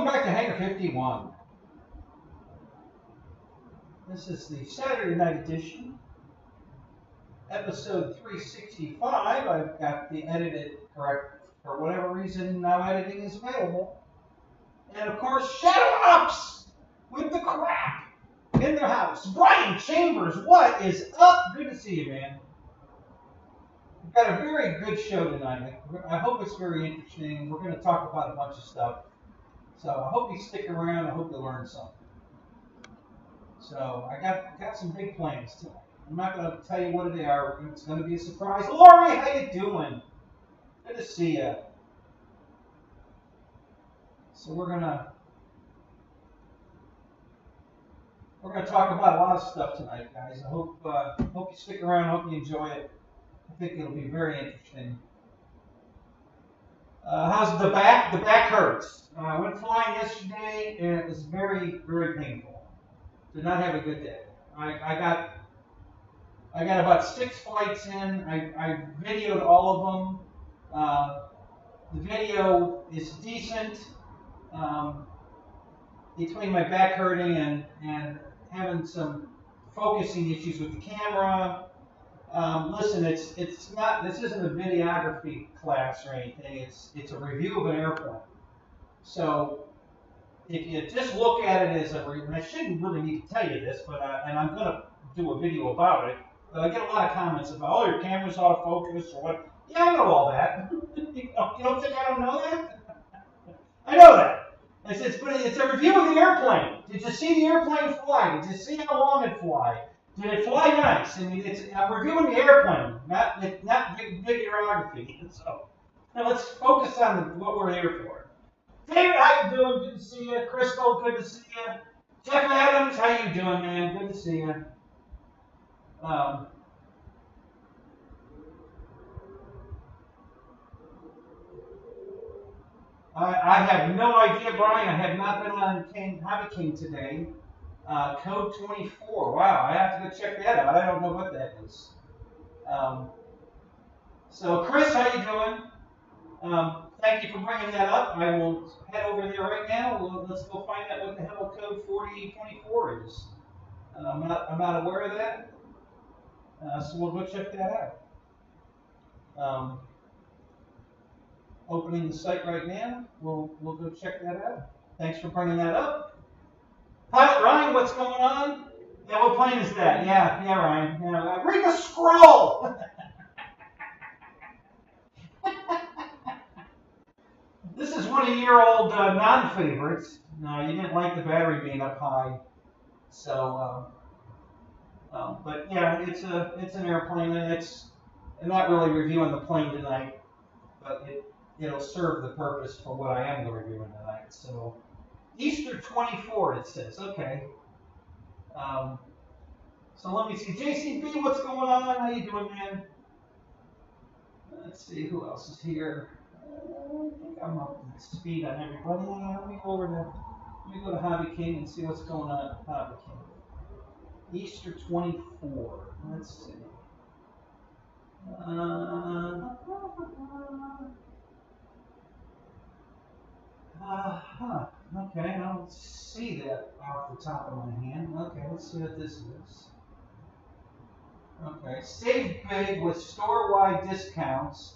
Welcome back to Hangar 51. This is the Saturday night edition, episode 365. I've got the edited correct for whatever reason. Now editing is available. And of course, Shadow Ops with the crap in their house. Brian Chambers, what is up? Good to see you, man. We've got a very good show tonight. I hope it's very interesting. We're going to talk about a bunch of stuff. So I hope you stick around. I hope you learn something. So I got some big plans tonight. I'm not going to tell you what they are. It's going to be a surprise. Lori, how you doing? Good to see you. So we're gonna talk about a lot of stuff tonight, guys. I hope you stick around. I hope you enjoy it. I think it'll be very interesting. How's the back? The back hurts. I went flying yesterday, and it was very, very painful. Did not have a good day. I got about 6 flights in. I videoed all of them. The video is decent. Between my back hurting and having some focusing issues with the camera. Listen, it's not. This isn't a videography class or anything. It's a review of an airplane. So if you just look at it as and I shouldn't really need to tell you this, but and I'm gonna do a video about it. But I get a lot of comments about, oh, your camera's out of focus or what. Yeah, I know all that. You don't think I don't know that? I know that. It's a review of the airplane. Did you see the airplane fly? Did you see how long it fly? Did it fly nice? I mean, I'm reviewing the airplane, not videography. So now let's focus on what we're here for. David, how you doing? Good to see you. Crystal, good to see you. Jeff Adams, how you doing, man? Good to see you. I have no idea, Brian. I have not been on Hobby King today. Code 24. Wow, I have to go check that out. I don't know what that is. So, Chris, how you doing? Thank you for bringing that up. I will head over there right now. Let's go find out what the hell Code 4024 is. I'm not aware of that. So we'll go check that out. Opening the site right now. We'll go check that out. Thanks for bringing that up. Pilot Ryan, what's going on? Yeah, what plane is that? Yeah, Ryan. Yeah, read the scroll. This is one of your old non-favorites. No, you didn't like the battery being up high, so. But yeah, it's an airplane, and I'm not really reviewing the plane tonight, but it'll serve the purpose for what I am reviewing tonight. So, Easter 24, it says. Okay. So let me see. JCB, what's going on? How you doing, man? Let's see who else is here. I think I'm up to speed on everybody. Let me go to Hobby King and see what's going on at Hobby King. Easter 24. Let's see. Okay, I don't see that off the top of my hand. Okay, let's see what this is. Okay, save big with store-wide discounts.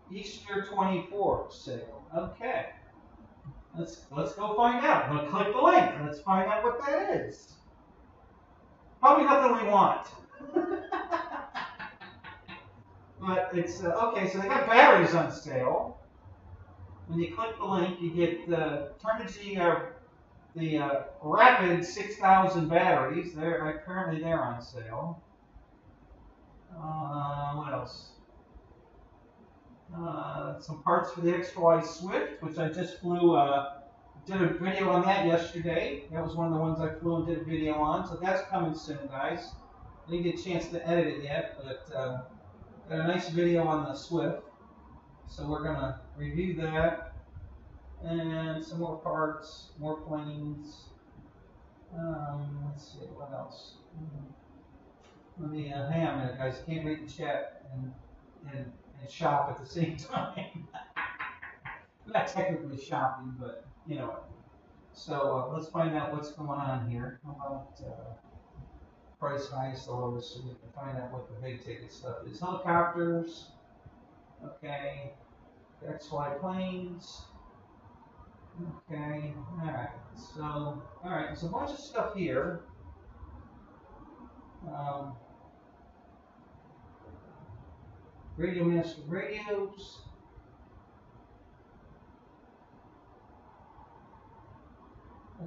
Easter 24 sale. Okay. Let's go find out. I'm gonna click the link. Let's find out what that is. Probably nothing we want. But it's okay. So they got batteries on sale. When you click the link, you get Turnigy the Rapid 6000 batteries. Apparently they're on sale. What else? Some parts for the XY Swift, which I just flew. Did a video on that yesterday. That was one of the ones I flew and did a video on. So that's coming soon, guys. I didn't get a chance to edit it yet, but got a nice video on the Swift. So we're gonna review that, and some more parts, more planes. Let's see what else. Let me hang on a minute, guys. I can't read the chat and shop at the same time. Not technically shopping, but you know. So let's find out what's going on here. How about price highest to lowest so we can find out what the big ticket stuff is. Helicopters, okay. XY planes, okay. Alright, so, alright, there's a bunch of stuff here. Radio master radios.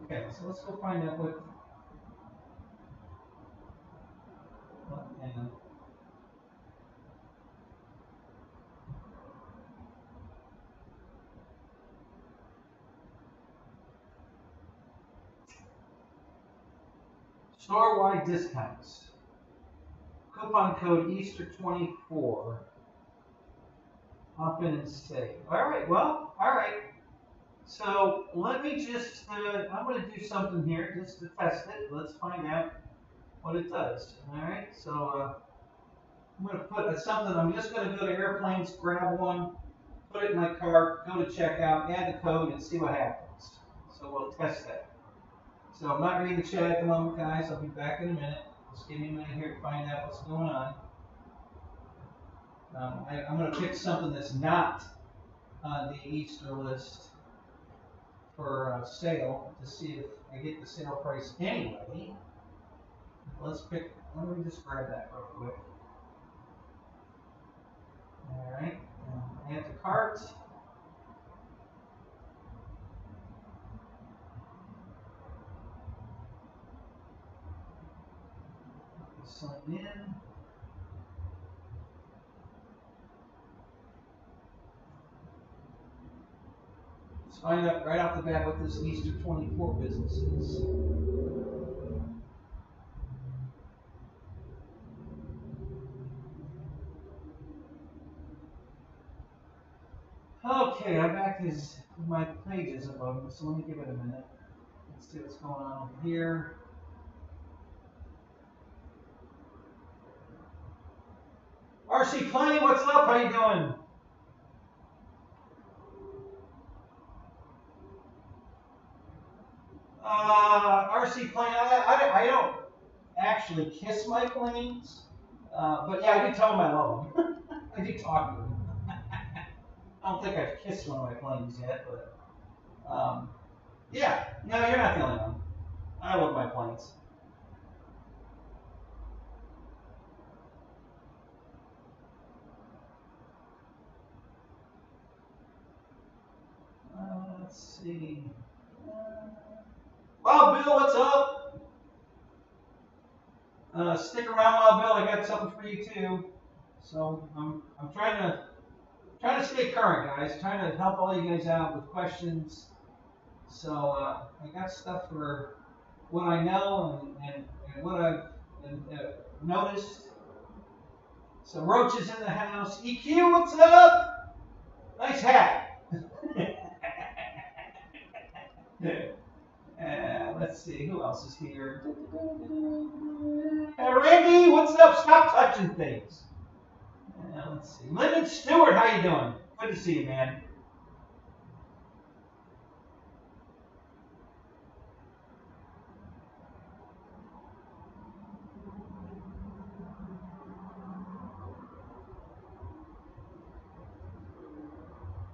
Okay, so let's go find out what. Hang on. Store-wide discounts. Coupon code Easter24. Hop in and save. All right, well, all right. So let me just, I'm going to do something here just to test it. Let's find out what it does. All right, so I'm going to put something, I'm just going to go to airplanes, grab one, put it in my cart, go to checkout, add the code, and see what happens. So we'll test that. So I'm not reading the chat at the moment, guys. I'll be back in a minute. Just give me a minute here to find out what's going on. I'm going to pick something that's not on the Easter list for sale to see if I get the sale price anyway. Let me just grab that real quick. All right, add to cart. Sign in. Let's find out right off the bat what this Easter 24 business is. Okay, I'm back to my pages above me, so let me give it a minute. Let's see what's going on over here. RC Plane, what's up? How you doing? RC Plane, I don't actually kiss my planes, but yeah, I do tell them I love them. I do talk to them. I don't think I've kissed one of my planes yet, but yeah, no, you're not the only one. I love my planes. Let's see. Wild Bill, what's up? Stick around, Wild Bill. I got something for you too. So I'm trying to stay current, guys. Trying to help all you guys out with questions. So I got stuff for what I know and what I've noticed. Some roaches in the house. EQ, what's up? Nice hat. Let's see, who else is here? Randy, what's up? Stop touching things. Let's see. Lyndon Stewart, how you doing? Good to see you, man.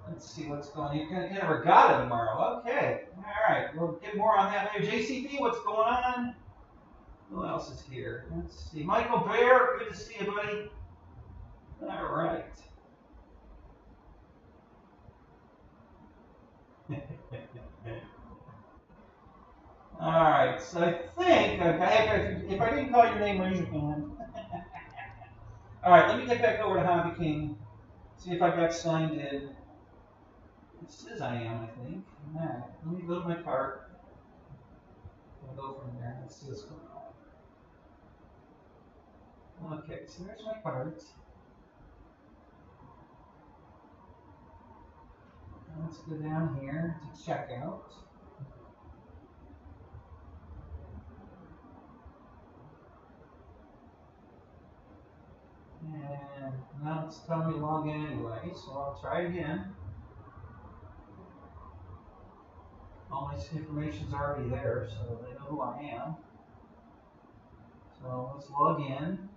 Let's see what's going on. You're going to get a regatta tomorrow. Okay. All right. We'll get more on that later. JCP, what's going on? Who else is here? Let's see. Michael Bear, good to see you, buddy. All right. All right. So I think, if I didn't call your name, raise your hand. All right. Let me get back over to Hobby King. See if I got signed in. It says I am, I think. Alright, let me go to my cart. I'll go from there. Let's see what's going on. Okay, so there's my cart. Let's go down here to checkout. And now it's telling me to log in anyway, so I'll try again. All this information's already there, so they know who I am. So let's log in.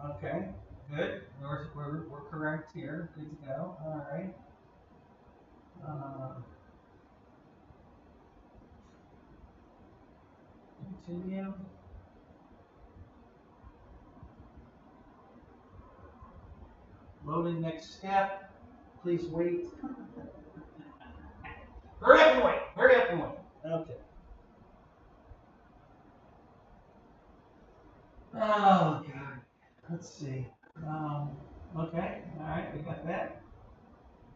Okay, good. We're correct here. Good to go. All right. Continue. Loading next step. Please wait. Hurry up and wait. Hurry up and wait. Okay. Oh, God. Let's see. Okay. All right. We got that.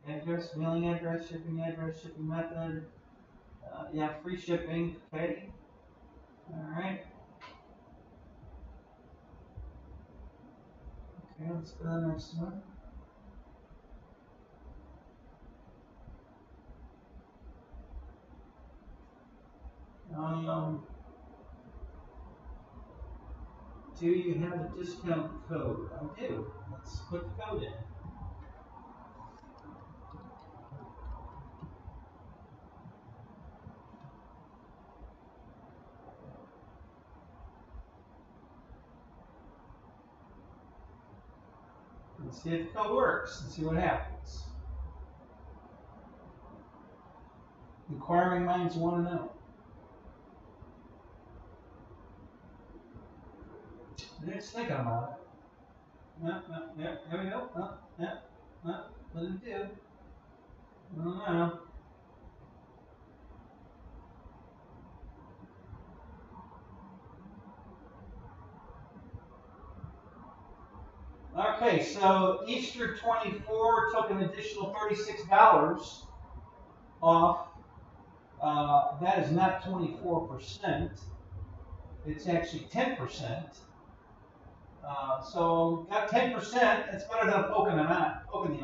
Address, mailing address, shipping method. Yeah, free shipping. Okay. All right. Okay, let's go to the next one. Do you have a discount code? I do. Let's put the code in. Let's see if the code works and see what happens. Inquiring minds want to know. It's thinking about it. No, there we go. No, what did it do? I don't know. Okay, so Easter 24 took an additional $36 off. That is not 24%. It's actually 10%. So got 10%. It's better than poking the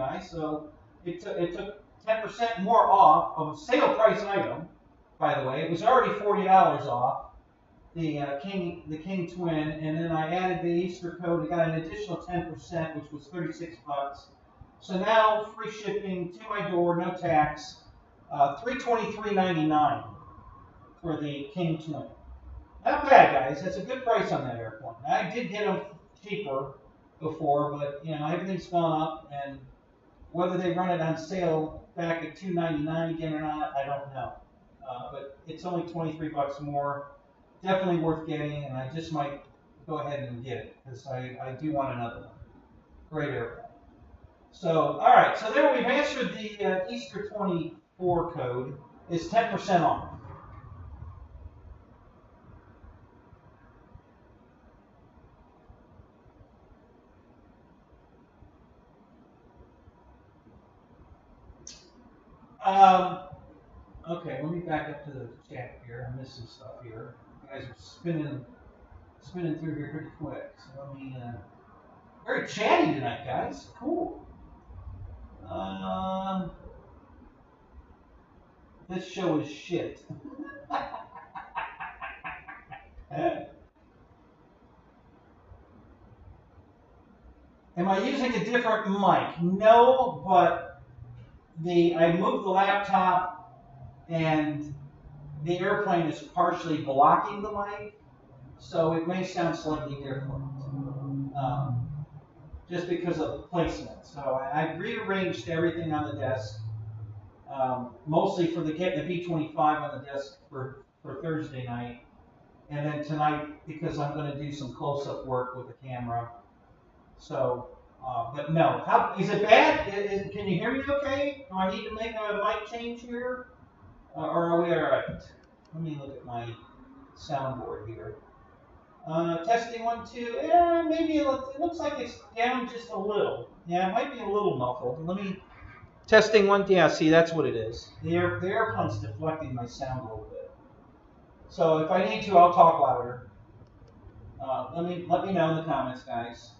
eye. So it took 10% more off of a sale price item. By the way, it was already $40 off the King Twin, and then I added the Easter code. I got an additional 10%, which was $36. So now free shipping to my door, no tax, $323.99 for the King Twin. Not bad, guys. That's a good price on that airplane. I did get them cheaper before, but you know everything's gone up, and whether they run it on sale back at $299 again or not, I don't know. But it's only $23 more. Definitely worth getting, and I just might go ahead and get it because I do want another one. Great airplane. So, all right. So there we've answered the Easter 24 code. It's 10% off. Okay, let me back up to the chat here. I'm missing stuff here. You guys are spinning through here pretty quick. So let me. Very chatty tonight, guys. Cool. This show is shit. Am I using a different mic? No, but I moved the laptop and the airplane is partially blocking the mic, so it may sound slightly different, just because of placement. So I rearranged everything on the desk, mostly for the B-25 on the desk for Thursday night, and then tonight because I'm going to do some close-up work with the camera. So, but no, is it bad? Can you hear me okay? Do I need to make a mic change here? Or are we all right? Let me look at my soundboard here. Testing 1, 2. Maybe it looks like it's down just a little. Yeah, it might be a little muffled. Let me. Testing 1. Yeah, see, that's what it is. The airplane's deflecting my sound a little bit. So if I need to, I'll talk louder. Let me know in the comments, guys.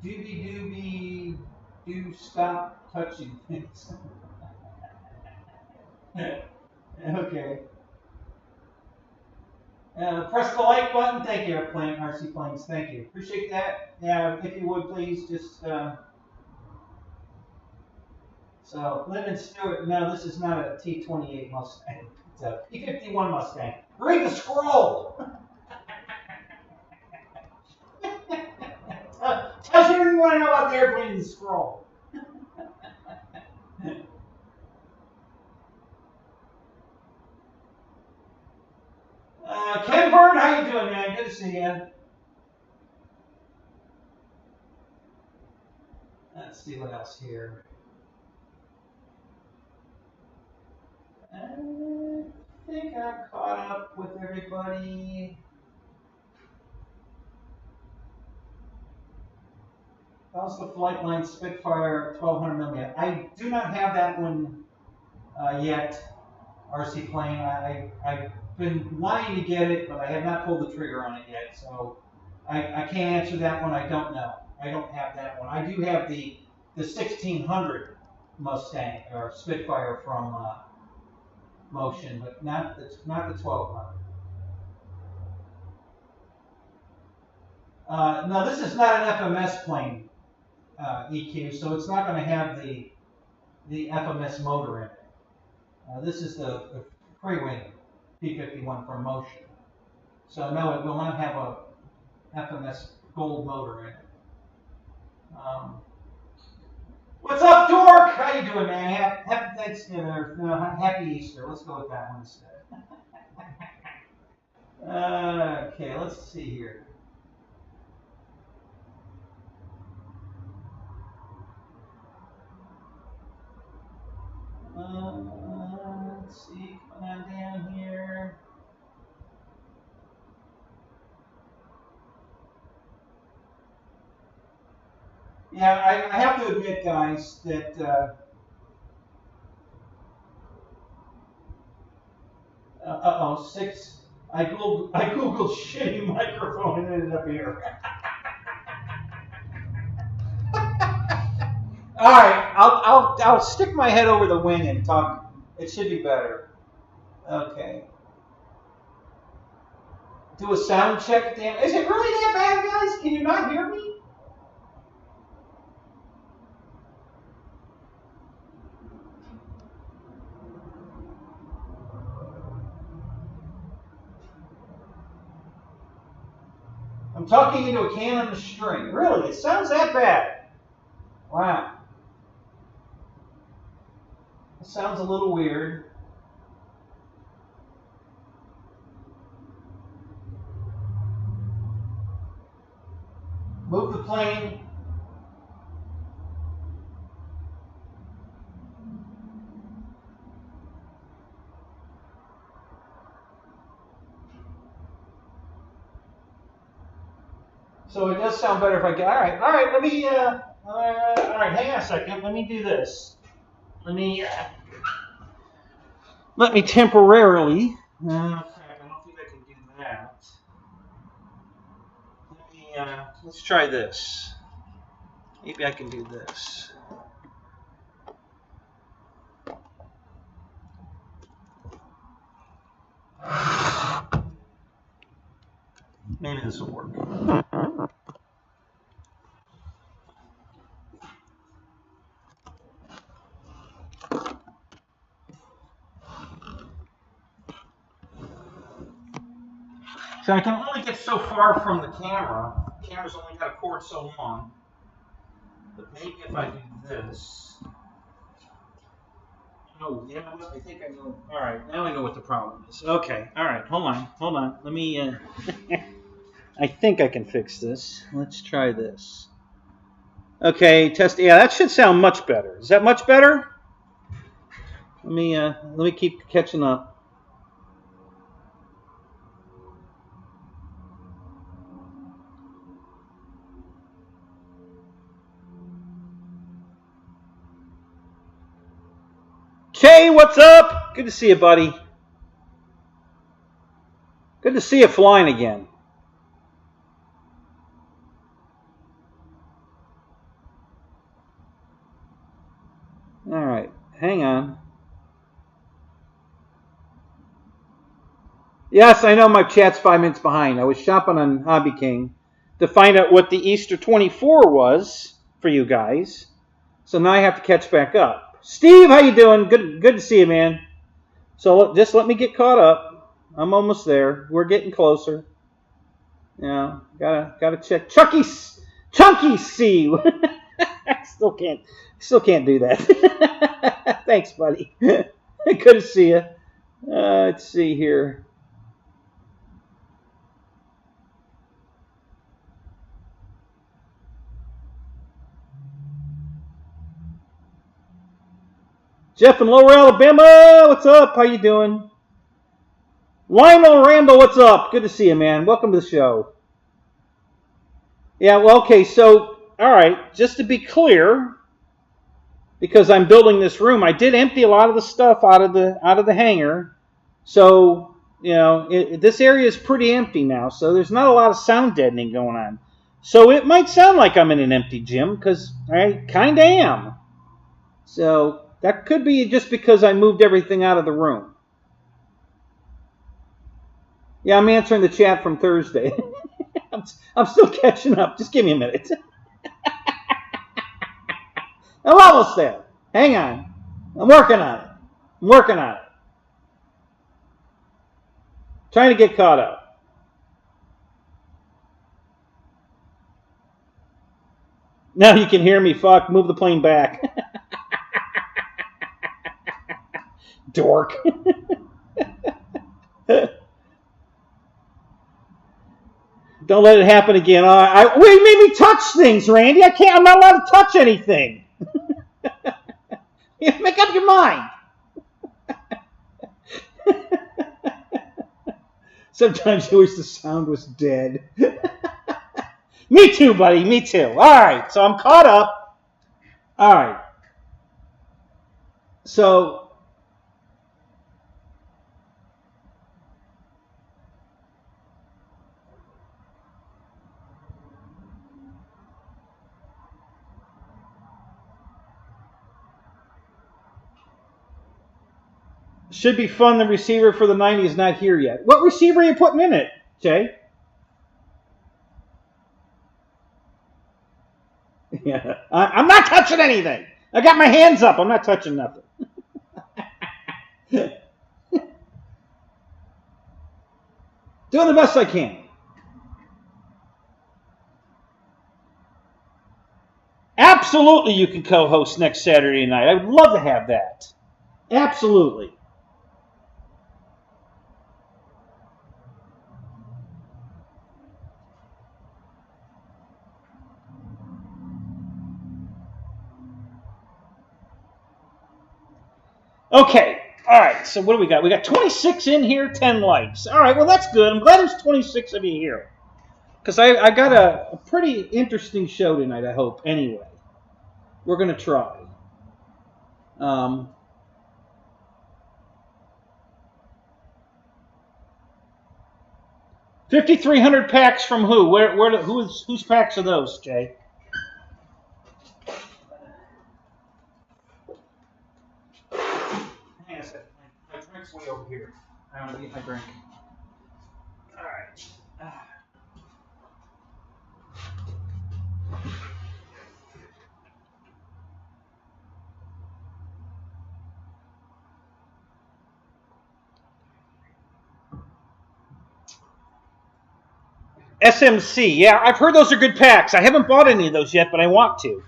Doobie, do stop touching things. Okay. Press the like button. Thank you, Airplane, RC Planes. Thank you. Appreciate that. Yeah, if you would please just. So, Lynn and Stewart. No, this is not a T28 Mustang. It's a P51 Mustang. Read the scroll. Tells you everything you want to know about the airplane in the scroll. Ken Byrne, how you doing, man? Good to see you. Let's see what else here. I think I caught up with everybody. How's the Flightline Spitfire 1200mm? I do not have that one yet, RC Plane. I've been wanting to get it, but I have not pulled the trigger on it yet. So I can't answer that one. I don't know. I don't have that one. I do have the 1600 Mustang or Spitfire from Motion, but not the 1200. No, this is not an FMS plane, EQ, so it's not going to have the FMS motor in it. This is the free-wing P51 from Motion. So no, it will not have a FMS gold motor in it. What's up, Dork? How you doing, man? Happy Thanksgiving, or no, Happy Easter. Let's go with that one instead. Okay, let's see here. Let's see, come on down here. Yeah, I have to admit, guys, that six. I googled shitty microphone and ended up here. All right, I'll stick my head over the wing and talk. It should be better. Okay. Do a sound check. Damn, is it really that bad, guys? Can you not hear me? I'm talking into a can on a string. Really? It sounds that bad? Wow. It sounds a little weird. Move the plane. So it does sound better if I get. All right. Let me. All right. Hang on a second. Let me do this. Let me temporarily. I don't think I can do that. Let me. Let's try this. Maybe I can do this. Maybe this will work. So I can only get so far from the camera. The camera's only got a cord so long. But maybe if I do this. Oh, you know what? I think I know. All right, now I know what the problem is. Okay, all right, hold on. Let me. I think I can fix this. Let's try this. Okay, test. Yeah, that should sound much better. Is that much better? Let me keep catching up. Jay, what's up? Good to see you, buddy. Good to see you flying again. All right, hang on. Yes, I know my chat's 5 minutes behind. I was shopping on Hobby King to find out what the Easter 24 was for you guys. So now I have to catch back up. Steve, how you doing? Good to see you, man. So just let me get caught up. I'm almost there. We're getting closer. Yeah, gotta check. Chunky C. I still can't do that. Thanks, buddy. Good to see you. Let's see here. Jeff in Lower Alabama, what's up? How you doing? Lionel Randall, what's up? Good to see you, man. Welcome to the show. Yeah, well, okay, so, all right, just to be clear, because I'm building this room, I did empty a lot of the stuff out of the hangar. So, you know, this area is pretty empty now, so there's not a lot of sound deadening going on. So it might sound like I'm in an empty gym, because I kind of am. So that could be just because I moved everything out of the room. Yeah, I'm answering the chat from Thursday. I'm still catching up. Just give me a minute. I'm almost there. Hang on. I'm working on it. Trying to get caught up. Now you can hear me. Fuck, move the plane back. Dork. Don't let it happen again. Wait, you made me touch things, Randy. I'm not allowed to touch anything. Make up your mind. Sometimes you wish the sound was dead. Me too, buddy. Me too. All right. So I'm caught up. All right. So should be fun. The receiver for the 90 is not here yet. What receiver are you putting in it, Jay? Yeah, I'm not touching anything. I got my hands up. I'm not touching nothing. Doing the best I can. Absolutely, you can co-host next Saturday night. I would love to have that. Absolutely. Okay. All right. So what do we got? We got 26 in here, 10 likes. All right. Well, that's good. I'm glad there's 26 of you here. Because I got a pretty interesting show tonight, I hope. Anyway, we're going to try. 5,300 packs from who? Whose packs are those, Jay? Hang on a second. My drink's way over here. I want to get my drink. All right. SMC, yeah, I've heard those are good packs. I haven't bought any of those yet, but I want to.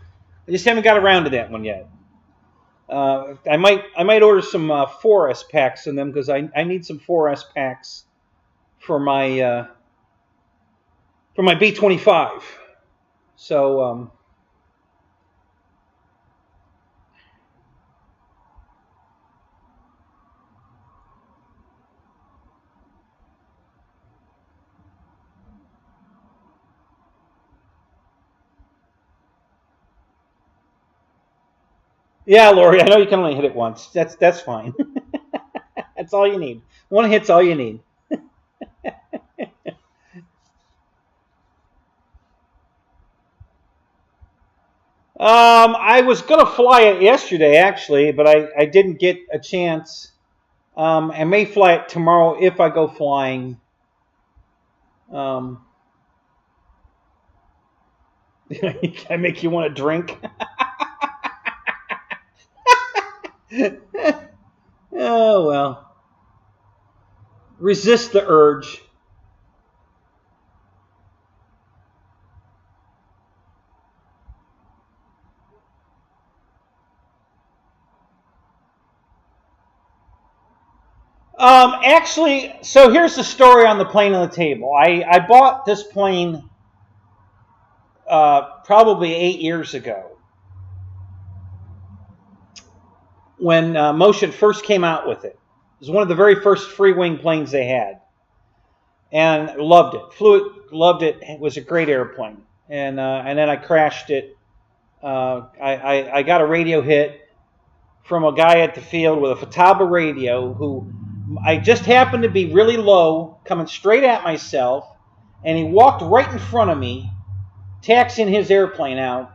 I just haven't got around to that one yet. I might order some 4S packs in them because I need some 4S packs for my B-25. So yeah, Lori, I know you can only hit it once. That's fine. That's all you need. One hit's all you need. I was going to fly it yesterday, actually, but I didn't get a chance. I may fly it tomorrow if I go flying. I make you want to drink? Oh, well. Resist the urge. Actually, so here's the story on the plane on the table. I bought this plane probably 8 years ago when Motion first came out with it. It was one of the very first free wing planes they had, and loved it. Flew it, loved it. It was a great airplane, and then I crashed it. I got a radio hit from a guy at the field with a Futaba radio who I just happened to be really low, coming straight at myself, and he walked right in front of me, taxiing his airplane out.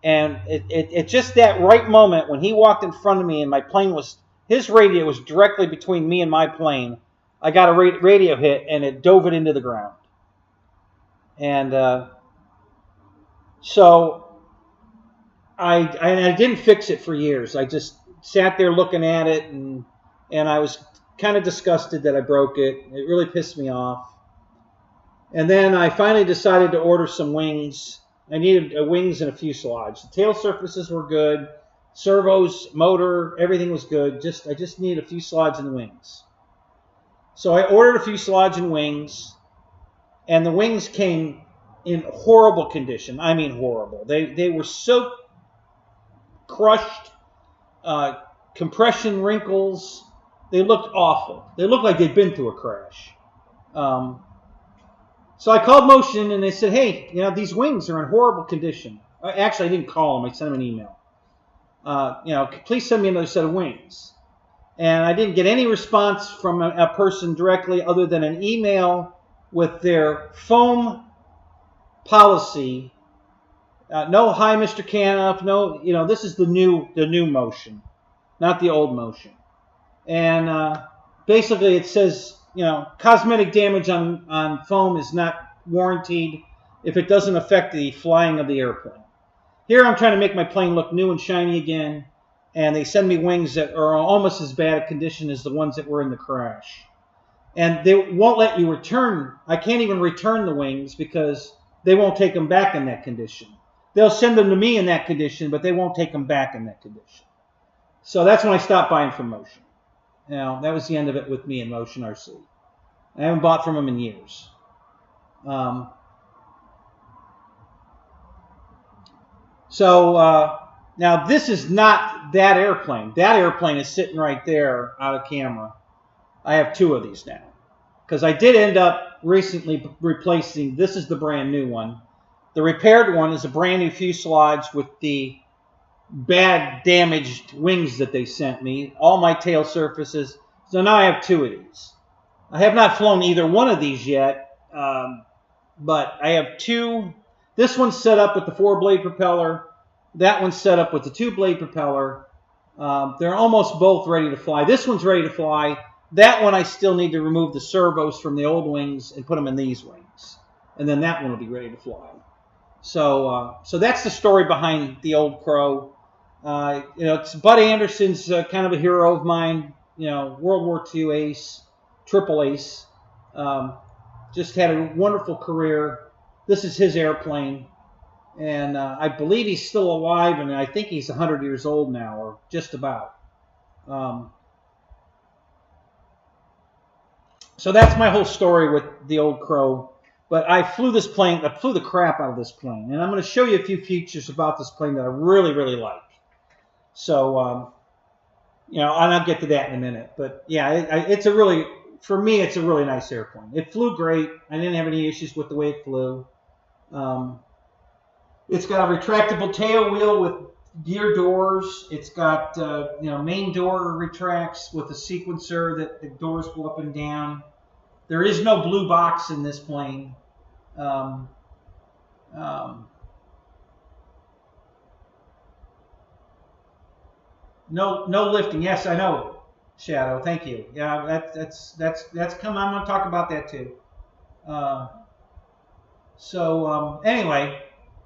And it just that right moment when he walked in front of me and my plane was, his radio was directly between me and my plane, I got a radio hit and it dove it into the ground. And so I didn't fix it for years. I just sat there looking at it, and I was kind of disgusted that I broke it. It really pissed me off. And then I finally decided to order some wings. I needed wings and a fuselage. The tail surfaces were good, servos, motor, everything was good. I just needed a fuselage and wings. So I ordered a fuselage and wings, and the wings came in horrible condition. I mean horrible. They were so crushed, compression wrinkles. They looked awful. They looked like they'd been through a crash. So I called Motion, and they said, hey, these wings are in horrible condition. Actually, I didn't call them. I sent them an email. Please send me another set of wings. And I didn't get any response from a person directly other than an email with their foam policy. No, hi, Mr. Canoff. No, this is the new Motion, not the old Motion. And basically it says, cosmetic damage on foam is not warranted if it doesn't affect the flying of the airplane. Here I'm trying to make my plane look new and shiny again, and they send me wings that are almost as bad a condition as the ones that were in the crash. And they won't let you return. I can't even return the wings because they won't take them back in that condition. They'll send them to me in that condition, but they won't take them back in that condition. So that's when I stopped buying from Motion. That was the end of it with me and Motion RC. I haven't bought from them in years. Now this is not that airplane. That airplane is sitting right there out of camera. I have two of these now because I did end up recently replacing. This is the brand new one. The repaired one is a brand new fuselage with the bad damaged wings that they sent me. All my tail surfaces. So now I have two of these. I have not flown either one of these yet, but I have two. This one's set up with the 4-blade propeller. That one's set up with the 2-blade propeller. They're almost both ready to fly. This one's ready to fly. That one I still need to remove the servos from the old wings and put them in these wings. And then that one will be ready to fly. So that's the story behind the Old Crow. It's Bud Anderson's kind of a hero of mine. World War II ace, triple ace. Just had a wonderful career. This is his airplane. And I believe he's still alive, and I think he's 100 years old now, or just about. So that's my whole story with the Old Crow. But I flew this plane, I flew the crap out of this plane. And I'm going to show you a few features about this plane that I really, really like. So, and I'll get to that in a minute. But yeah, for me, it's a really nice airplane. It flew great. I didn't have any issues with the way it flew. It's got a retractable tail wheel with gear doors. It's got, main door retracts with a sequencer that the doors go up and down. There is no blue box in this plane. No lifting. Yes, I know. Shadow. Thank you. Yeah, that's come. I'm going to talk about that too. Anyway,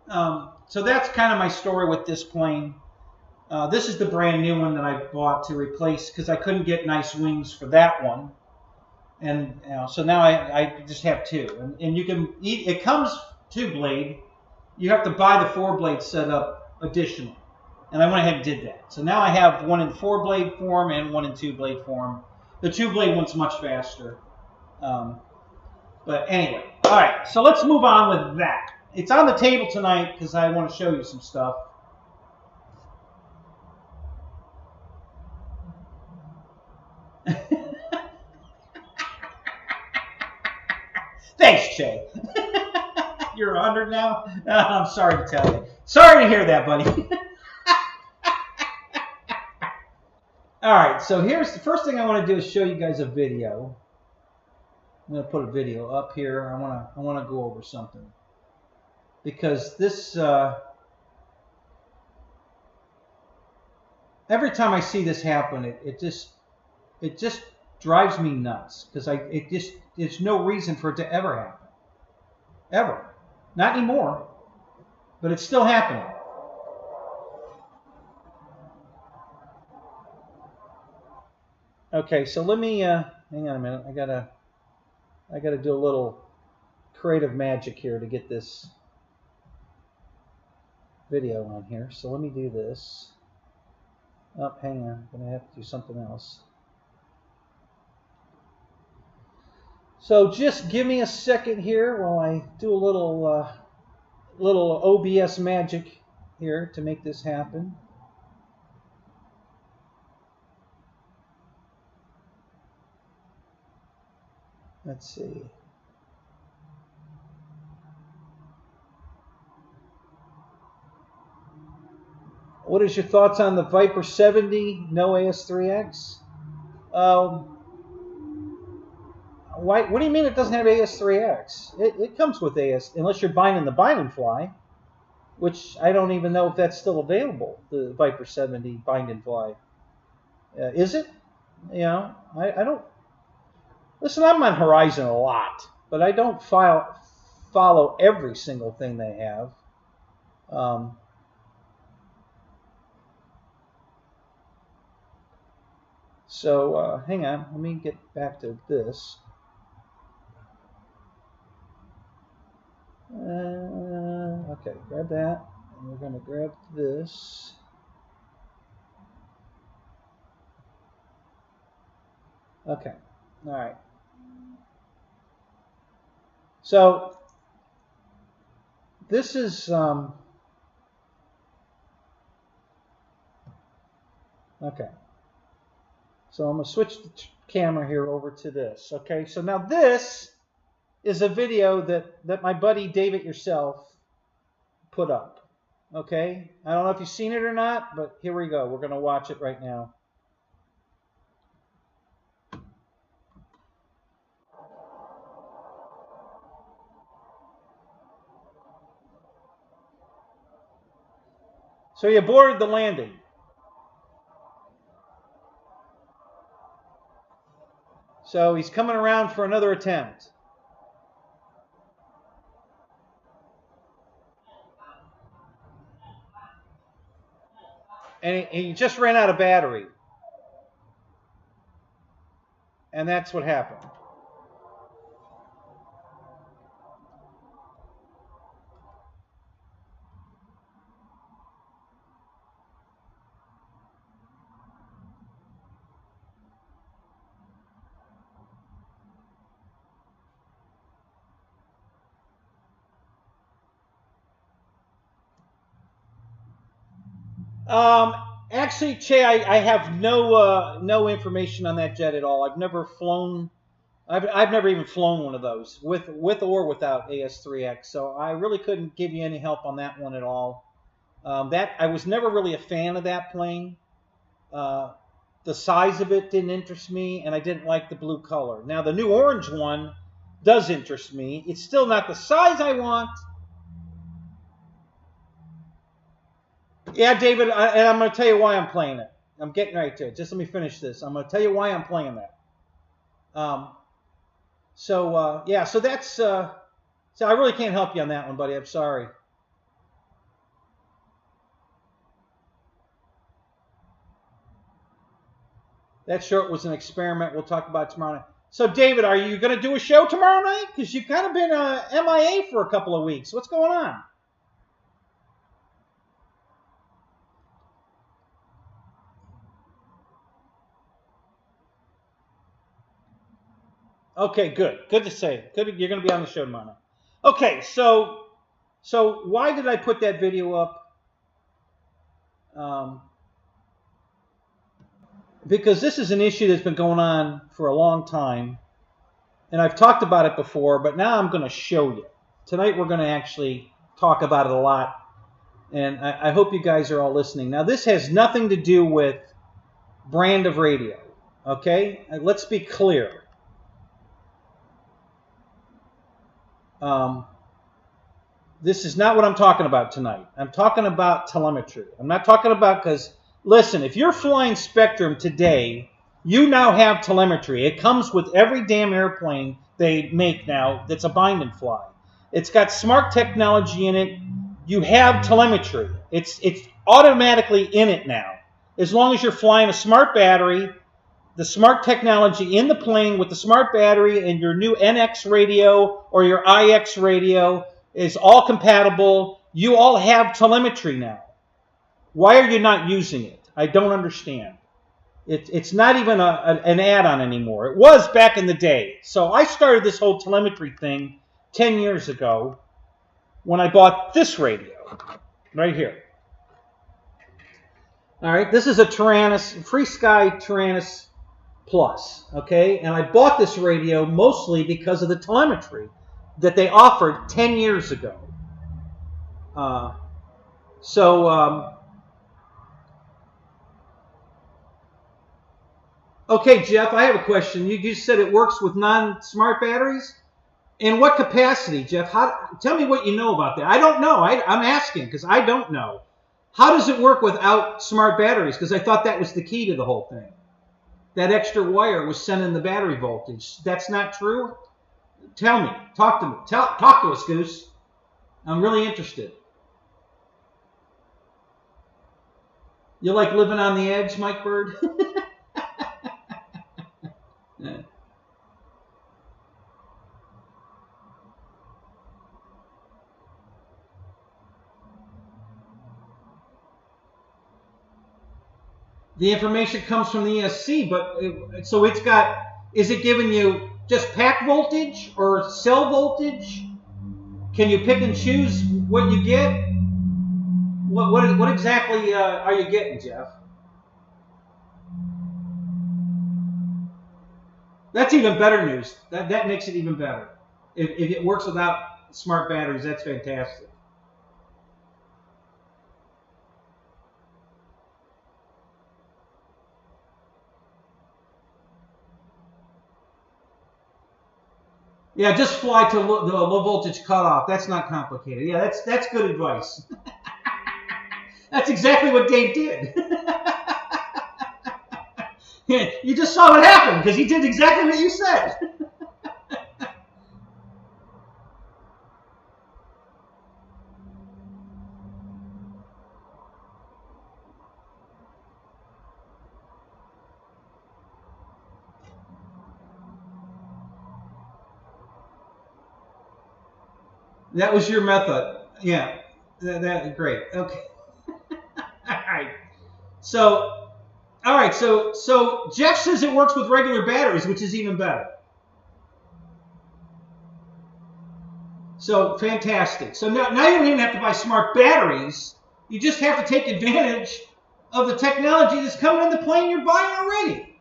so that's kind of my story with this plane. This is the brand new one that I bought to replace because I couldn't get nice wings for that one, and so now I just have two, and you can eat. It comes 2-blade. You have to buy the 4-blade setup additional, and I went ahead and did that. So now I have one in 4-blade form and one in 2-blade form. The 2-blade one's much faster. But anyway, all right. So let's move on with that. It's on the table tonight because I want to show you some stuff. Thanks, Che. You're 100 now? I'm sorry to tell you. Sorry to hear that, buddy. All right, so here's the first thing I want to do is show you guys a video. I'm going to put a video up here. I want to go over something. Because this every time I see this happen, it just drives me nuts because there's no reason for it to ever happen. Ever. Not anymore. But it's still happening. Okay, so let me hang on a minute. I gotta do a little creative magic here to get this video on here. So let me do this. Oh, hang on. I'm gonna have to do something else. So just give me a second here while I do a little OBS magic here to make this happen. Let's see. What is your thoughts on the Viper 70? No AS3X? What do you mean it doesn't have AS3X? It comes with AS, unless you're buying in the bind and fly, which I don't even know if that's still available, the Viper 70 bind and fly. Is it? You know, I don't... Listen, I'm on Horizon a lot, but I don't follow every single thing they have. Hang on, let me get back to this. Okay, grab that, and we're going to grab this. Okay, all right. So this is okay. So I'm going to switch the camera here over to this. Okay, so now this is a video that my buddy David Yourself put up. Okay, I don't know if you've seen it or not, but here we go. We're going to watch it right now. So he aborted the landing. So he's coming around for another attempt. And he just ran out of battery. And that's what happened. Actually, Che, I have no information on that jet at all. I've never flown. I've never even flown one of those with or without AS3X. So I really couldn't give you any help on that one at all. I was never really a fan of that plane. The size of it didn't interest me, and I didn't like the blue color. Now the new orange one does interest me. It's still not the size I want. Yeah, David, and I'm going to tell you why I'm playing it. I'm getting right to it. Just let me finish this. I'm going to tell you why I'm playing that. Yeah, so that's, so I really can't help you on that one, buddy. I'm sorry. That short was an experiment. We'll talk about it tomorrow night. So, David, are you going to do a show tomorrow night? Because you've kind of been MIA for a couple of weeks. What's going on? Okay, good. Good to say. Good. You're going to be on the show tomorrow night. Okay, so why did I put that video up? Because this is an issue that's been going on for a long time, and I've talked about it before, but now I'm going to show you. Tonight we're going to actually talk about it a lot, and I hope you guys are all listening. Now, this has nothing to do with brand of radio, okay? Let's be clear. This is not what I'm talking about tonight. I'm talking about telemetry. I'm not talking about, because, listen, if you're flying Spectrum today, you now have telemetry. It comes with every damn airplane they make now that's a bind and fly. It's got smart technology in it. You have telemetry. It's automatically in it now. As long as you're flying a smart battery, the smart technology in the plane with the smart battery and your new NX radio or your IX radio is all compatible. You all have telemetry now. Why are you not using it? I don't understand. It's not even an add-on anymore. It was back in the day. So I started this whole telemetry thing 10 years ago when I bought this radio right here. All right, this is a Taranis, Free Sky Taranis Plus, okay? And I bought this radio mostly because of the telemetry that they offered 10 years ago. Okay, Jeff, I have a question. You just said it works with non-smart batteries? In what capacity, Jeff? Tell me what you know about that. I don't know. I'm asking because I don't know. How does it work without smart batteries? Because I thought that was the key to the whole thing. That extra wire was sending the battery voltage. That's not true? Tell me. Talk to me. Talk to us, Goose. I'm really interested. You like living on the edge, Mike Bird? Yeah. The information comes from the ESC, but so it's got, is it giving you just pack voltage or cell voltage? Can you pick and choose what you get? What exactly are you getting, Jeff? That's even better news. That makes it even better. If it works without smart batteries, that's fantastic. Yeah, just fly to the low voltage cutoff. That's not complicated. Yeah, that's good advice. That's exactly what Dave did. You just saw what happened because he did exactly what you said. That was your method. Yeah, that great. Okay. All right. So Jeff says it works with regular batteries, which is even better. So fantastic. So now you don't even have to buy smart batteries. You just have to take advantage of the technology that's coming in the plane you're buying already.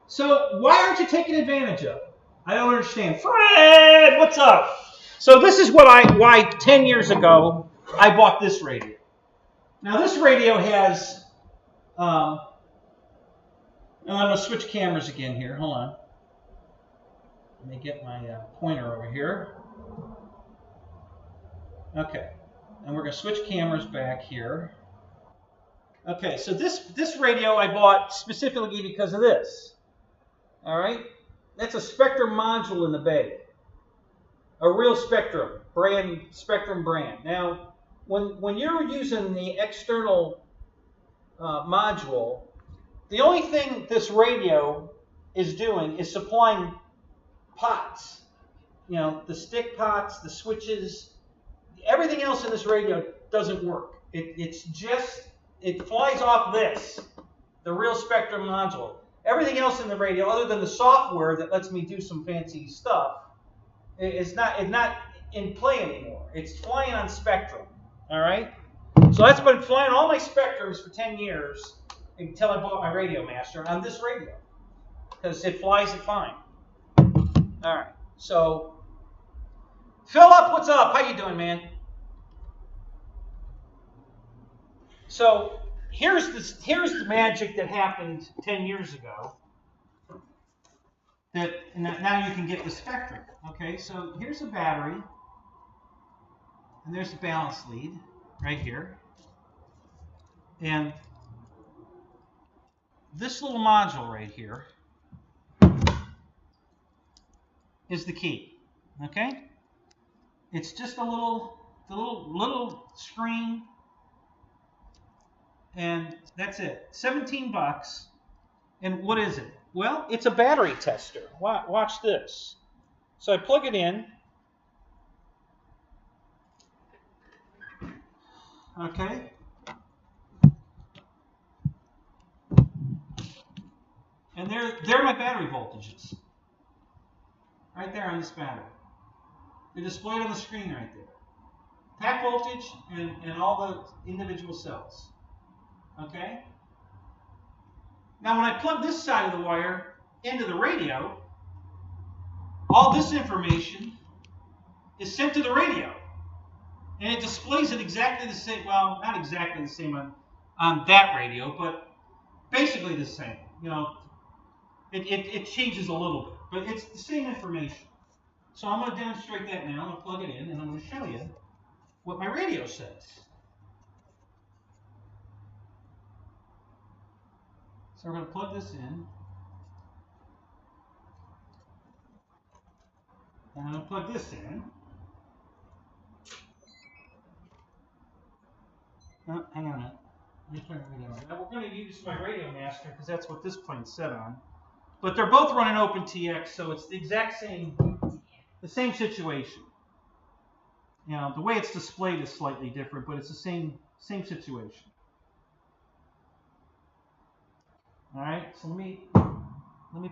So why aren't you taking advantage of it? I don't understand. Fred, what's up? So this is why 10 years ago I bought this radio. Now this radio has, I'm going to switch cameras again here. Hold on. Let me get my pointer over here. Okay. And we're going to switch cameras back here. Okay, so this radio I bought specifically because of this. All right, that's a Spectrum module in the bay, a real Spectrum brand. Now, when you're using the external module, the only thing this radio is doing is supplying pots. You know, the stick pots, the switches, everything else in this radio doesn't work. It flies off this, the real Spectrum module. Everything else in the radio, other than the software that lets me do some fancy stuff, it's not in play anymore. It's flying on Spectrum. All right. So that's been flying all my Spectrums for 10 years until I bought my Radio Master on this radio, because it flies it fine. All right. So, Philip, what's up? How you doing, man? So here's the magic that happened 10 years ago. That now you can get the Spectrum. Okay, so here's a battery, and there's a balance lead right here, and this little module right here is the key. Okay, it's just a little screen. And that's it. 17 bucks. And what is it? Well, it's a battery tester. Watch this. So I plug it in. Okay. And there are my battery voltages. Right there on this battery. They're displayed on the screen right there. Pack voltage and all the individual cells. Okay. Now, when I plug this side of the wire into the radio, all this information is sent to the radio, and it displays it exactly the same. Well, not exactly the same on that radio, but basically the same. You know, it changes a little bit, but it's the same information. So I'm going to demonstrate that now. I'm going to plug it in, and I'm going to show you what my radio says. So we're going to plug this in. And I'm going to plug this in. Oh, hang on a minute. Let me turn the radio on. Now we're going to use my Radio Master because that's what this plane's set on. But they're both running OpenTX, so it's the exact the same situation. You know, the way it's displayed is slightly different, but it's the same situation. All right, so let me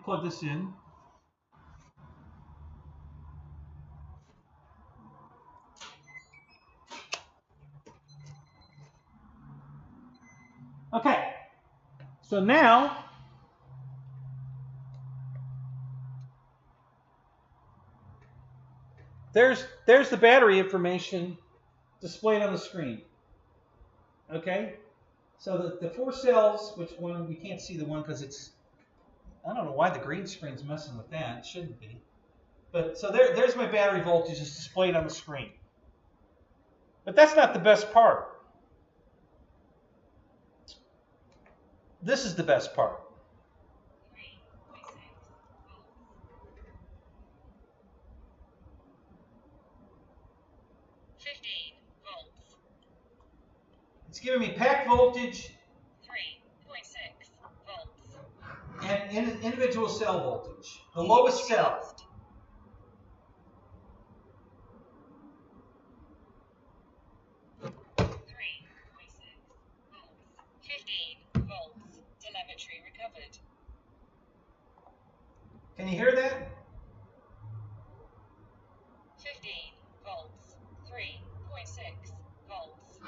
plug this in. Okay, so now there's the battery information displayed on the screen. Okay. So the 4 cells, which one, we can't see the one because it's, I don't know why the green screen's messing with that. It shouldn't be. But so there's my battery voltage is displayed on the screen. But that's not the best part. This is the best part. It's giving me pack voltage 3.6 volts and individual cell voltage. The lowest cell. 3.6 volts. 15 volts. Telemetry recovered. Can you hear that? 15 volts. 3.6 volts.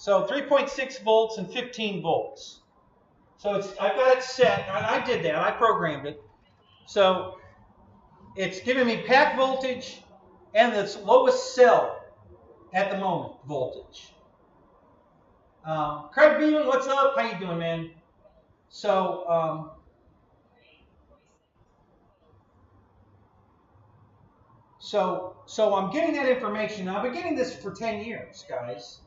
So 3.6 volts and 15 volts. So I've got it set, and I did that. I programmed it. So it's giving me pack voltage and its lowest cell at the moment voltage. Craig Beeman, what's up? How you doing, man? So So I'm getting that information. Now, I've been getting this for 10 years, guys.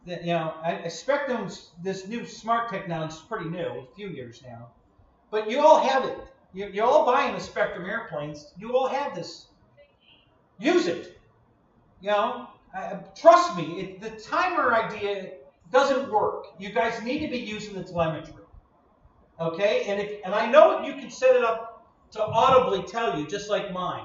that, you know, Spectrum's, this new smart technology is pretty new, a few years now. But you all have it. You're all buying the Spectrum airplanes. You all have this. Use it. You know, trust me, the timer idea doesn't work. You guys need to be using the telemetry. Okay? And I know you can set it up to audibly tell you, just like mine.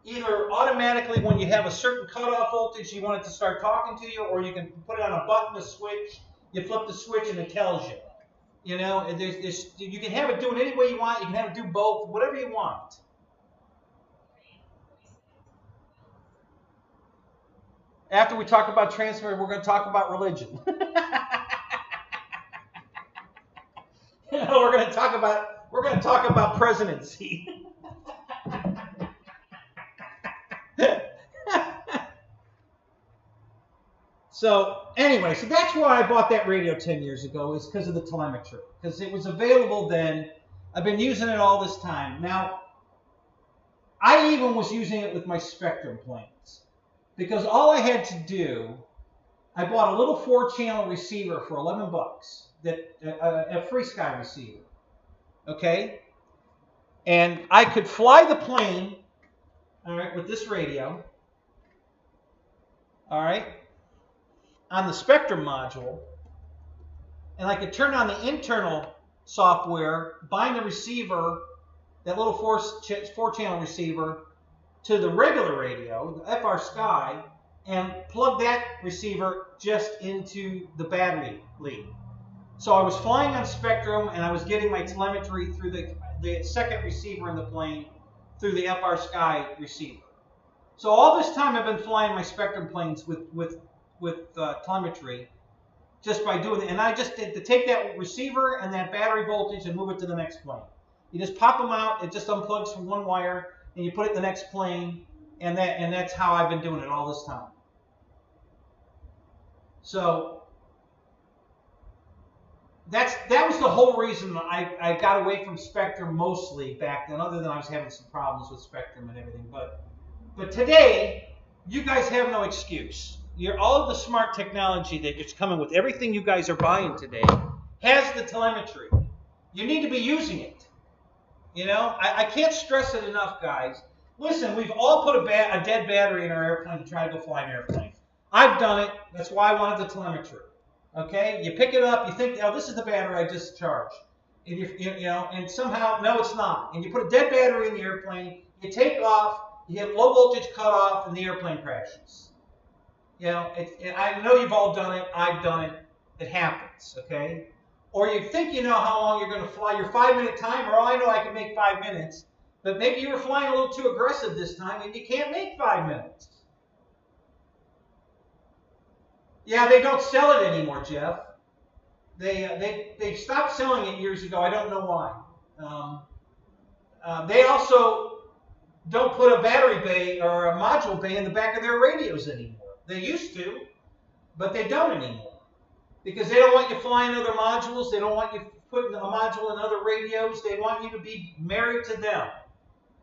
Either automatically when you have a certain cutoff voltage, you want it to start talking to you, or you can put it on a button, a switch. You flip the switch and it tells you. You know, you can have it do it any way you want. You can have it do both, whatever you want. After we talk about transfer, we're going to talk about religion. You know, we're going to talk about presidency. So anyway, so that's why I bought that radio 10 years ago, is because of the telemetry. Because it was available then. I've been using it all this time. Now, I even was using it with my Spectrum planes. Because all I had to do, I bought a little 4-channel receiver for 11 bucks, a free sky receiver. Okay? And I could fly the plane, all right, with this radio. All right? On the Spectrum module, and I could turn on the internal software, bind the receiver, that little 4-channel receiver, to the regular radio, the FR Sky, and plug that receiver just into the battery lead. So I was flying on Spectrum, and I was getting my telemetry through the second receiver in the plane through the FR Sky receiver. So all this time I've been flying my Spectrum planes with telemetry, just by doing it. And I just did to take that receiver and that battery voltage and move it to the next plane. You just pop them out, it just unplugs from one wire, and you put it in the next plane, and that's how I've been doing it all this time. So that was the whole reason I got away from Spectrum mostly back then, other than I was having some problems with Spectrum and everything. But today, you guys have no excuse. All of the smart technology that is coming with everything you guys are buying today has the telemetry. You need to be using it. You know, I can't stress it enough, guys. Listen, we've all put a dead battery in our airplane to try to go fly an airplane. I've done it. That's why I wanted the telemetry. Okay? You pick it up, you think, oh, this is the battery I just charged. And you know, and somehow, no, it's not. And you put a dead battery in the airplane, you take off, you get low voltage cutoff, and the airplane crashes. You know, I know you've all done it. I've done it. It happens, okay? Or you think you know how long you're going to fly. Your 5-minute timer, oh, I know I can make 5 minutes. But maybe you were flying a little too aggressive this time, and you can't make 5 minutes. Yeah, they don't sell it anymore, Jeff. They stopped selling it years ago. I don't know why. They also don't put a battery bay or a module bay in the back of their radios anymore. They used to, but they don't anymore. Because they don't want you flying other modules. They don't want you putting a module in other radios. They want you to be married to them.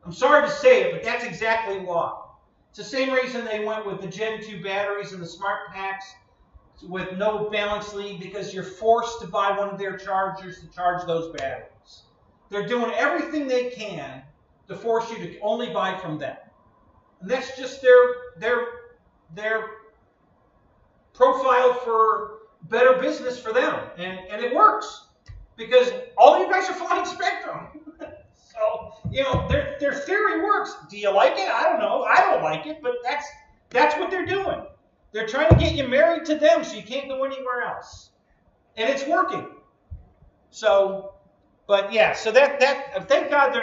I'm sorry to say it, but that's exactly why. It's the same reason they went with the Gen 2 batteries and the smart packs with no balance lead, because you're forced to buy one of their chargers to charge those batteries. They're doing everything they can to force you to only buy from them. And that's just their profile for better business for them. And it works, because all you guys are flying Spectrum. So, you know, their theory works. Do you like it? I don't know. I don't like it, but that's what they're doing. They're trying to get you married to them so you can't go anywhere else. And it's working. So, but yeah, so that thank God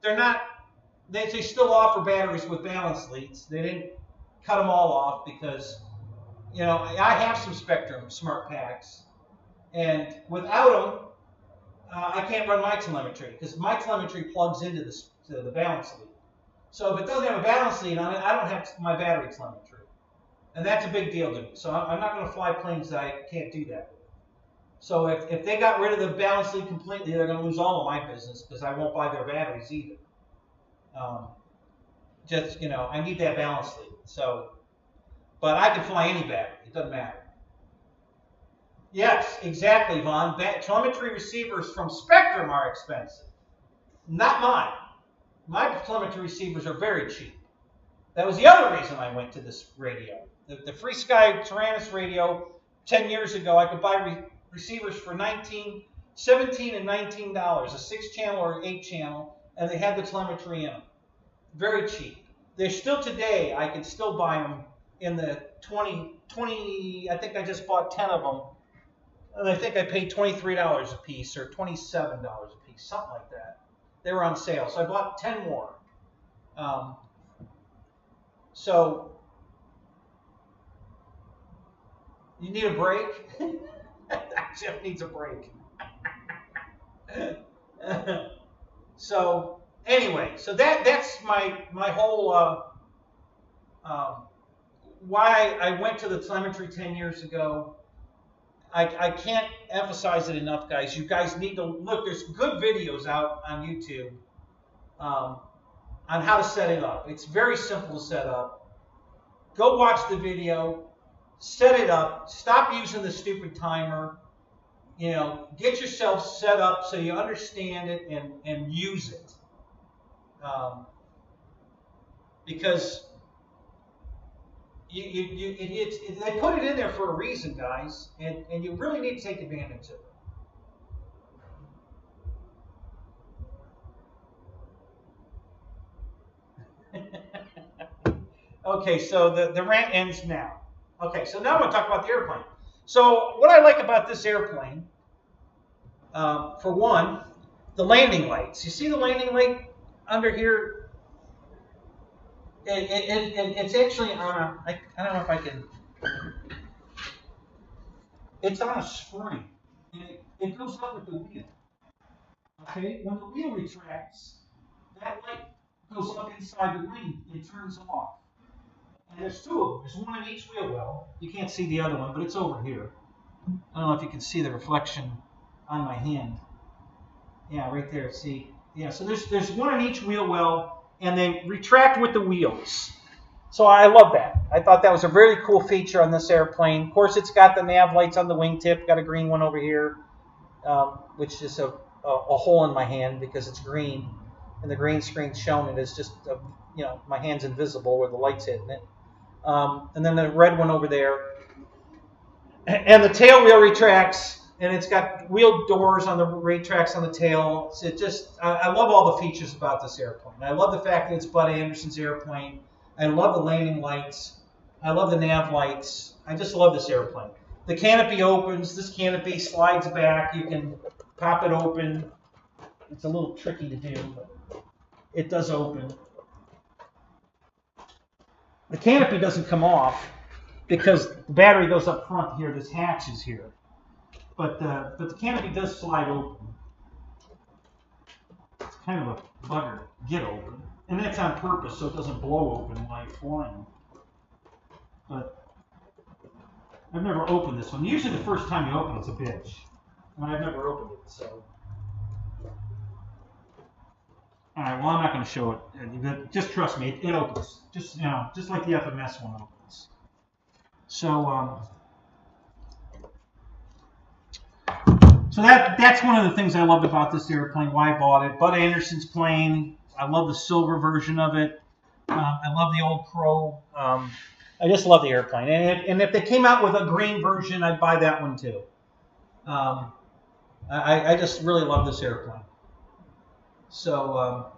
they're not, they still offer batteries with balance leads. They didn't cut them all off, because, you know, I have some Spectrum smart packs, and without them, I can't run my telemetry, because my telemetry plugs into the balance lead. So if it doesn't have a balance lead on it, I don't have my battery telemetry. And that's a big deal to me. So I'm not going to fly planes that I can't do that with. So if they got rid of the balance lead completely, they're going to lose all of my business, because I won't buy their batteries either. Just, you know, I need that balance lead. So, but I can fly any battery. It doesn't matter. Yes, exactly, Vaughn. Telemetry receivers from Spectrum are expensive. Not mine. My telemetry receivers are very cheap. That was the other reason I went to this radio. The Free Sky Tyrannus radio, 10 years ago, I could buy receivers for $17 and $19, a 6-channel or 8-channel, and they had the telemetry in them. Very cheap. They're still today, I can still buy them in the 20, I think I just bought 10 of them. And I think I paid $23 a piece or $27 a piece, something like that. They were on sale, so I bought 10 more. So, you need a break? Jeff needs a break. So, anyway, so that's my whole why I went to the telemetry 10 years ago. I can't emphasize it enough, guys. You guys need to look. There's good videos out on YouTube on how to set it up. It's very simple to set up. Go watch the video. Set it up. Stop using the stupid timer. You know, get yourself set up so you understand it and use it. Because they put it in there for a reason, guys, and you really need to take advantage of it. Okay, so the rant ends now. Okay, so now I'm going to talk about the airplane. So what I like about this airplane, for one, the landing lights. You see the landing light under here? It's actually on a, I don't know if I can, it's on a spring. And it goes up with the wheel. Okay, when the wheel retracts, that light goes up inside the wing. It turns off. And there's two of them. There's one in each wheel well. You can't see the other one, but it's over here. I don't know if you can see the reflection on my hand. Yeah, right there. See? Yeah, so there's one in each wheel well, and they retract with the wheels. So I love that. I thought that was a really cool feature on this airplane. Of course, it's got the nav lights on the wingtip. Got a green one over here, which is a hole in my hand because it's green, and the green screen's showing it as just you know, my hand's invisible where the light's hitting it. And then the red one over there. And the tail wheel retracts, and it's got wheel doors on the retracts on the tail. So it just, I love all the features about this airplane. I love the fact that it's Bud Anderson's airplane. I love the landing lights. I love the nav lights. I just love this airplane. The canopy opens. This canopy slides back. You can pop it open. It's a little tricky to do, but it does open. The canopy doesn't come off because the battery goes up front here. This hatch is here. But the canopy does slide open. It's kind of a bugger to get open. And that's on purpose so it doesn't blow open while you're flying. But I've never opened this one. Usually the first time you open it's a bitch. And I've never opened it, so. Alright, well I'm not going to show it. Just trust me, it opens. Just, you know, just like the FMS one opens. So, so that's one of the things I loved about this airplane, why I bought it. Bud Anderson's plane. I love the silver version of it. I love the old Crow. I just love the airplane. And if they came out with a green version, I'd buy that one too. I just really love this airplane. So,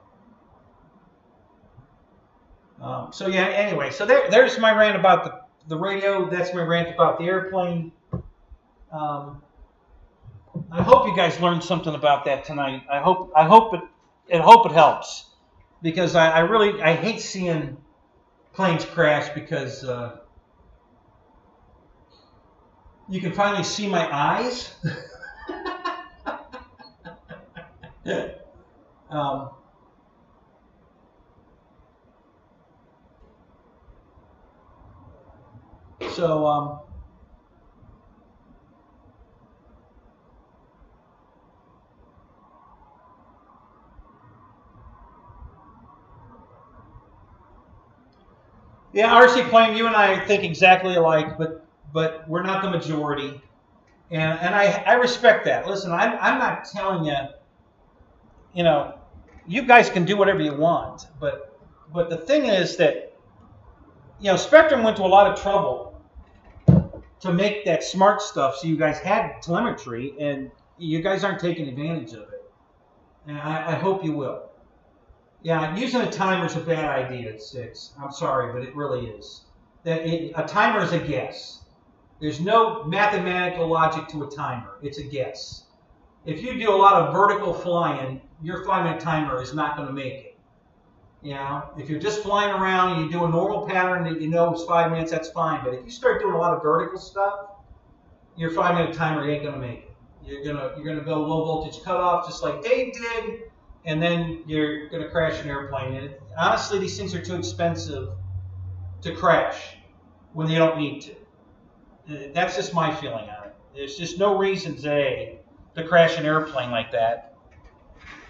so yeah, anyway. So there's my rant about the radio. That's my rant about the airplane. I hope you guys learned something about that tonight. I hope it helps, because I hate seeing planes crash because you can finally see my eyes. So yeah, RC Plane, you and I think exactly alike, but we're not the majority. And I respect that. Listen, I'm not telling you, you know, you guys can do whatever you want, but the thing is that, you know, Spectrum went to a lot of trouble to make that smart stuff so you guys had telemetry, and you guys aren't taking advantage of it. And I hope you will. Yeah, using a timer is a bad idea at 6. I'm sorry, but it really is. A timer is a guess. There's no mathematical logic to a timer. It's a guess. If you do a lot of vertical flying, your 5-minute timer is not going to make it. You know, if you're just flying around and you do a normal pattern that you know is 5 minutes, that's fine. But if you start doing a lot of vertical stuff, your 5-minute timer ain't going to make it. You're gonna go low voltage cutoff just like Dave did, and then you're gonna crash an airplane. And honestly, these things are too expensive to crash when they don't need to. That's just my feeling on it. There's just no reason today to crash an airplane like that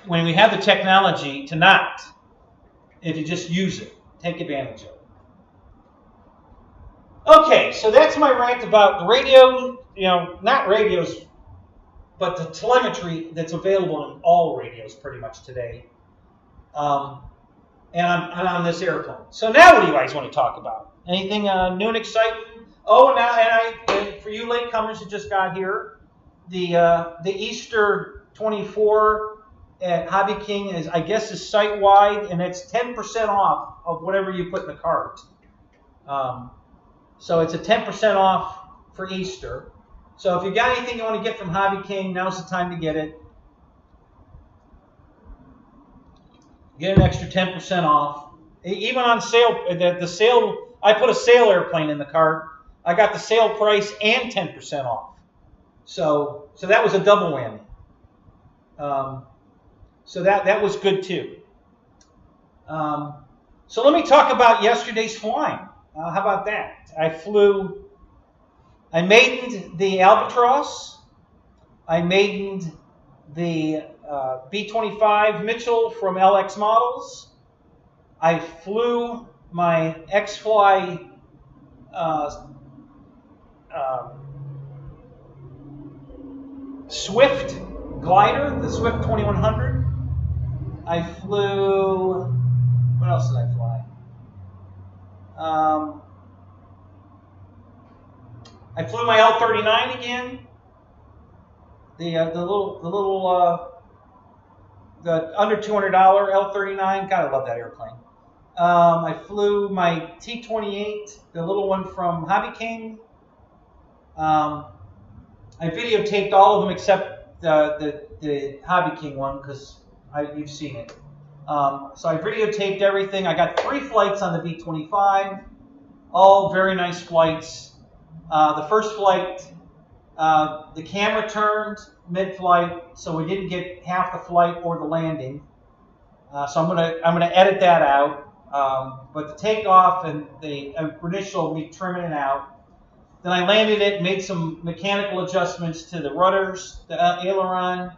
when we have the technology to not, if you just use it, take advantage of it. Okay, so that's my rant about the radio, you know, not radios, but the telemetry that's available in all radios pretty much today. And I'm on this airplane. So now what do you guys want to talk about? Anything new and exciting? Oh, and for you latecomers who just got here, the Easter 24 at Hobby King is, I guess, is site-wide, and it's 10% off of whatever you put in the cart. So it's a 10% off for Easter. So if you got anything you want to get from Hobby King, now's the time to get it. Get an extra 10% off. Even on sale, the sale, I put a sale airplane in the cart. I got the sale price and 10% off. So that was a double whammy. So that was good too. So let me talk about yesterday's flying. How about that? I maidened the Albatross. I maidened the B-25 Mitchell from LX Models. I flew my X-Fly Swift glider, the Swift 2100. I flew, what else did I fly? I flew my L-39 again. The under $200 L-39. God, I love that airplane. I flew my T-28, the little one from Hobby King. I videotaped all of them except the Hobby King one because you've seen it. So I videotaped everything. I got 3 flights on the B-25, all very nice flights. The first flight, the camera turned mid-flight, so we didn't get half the flight or the landing. So I'm gonna edit that out. But the takeoff and the initial me trimming it out. Then I landed it, made some mechanical adjustments to the rudders, the aileron,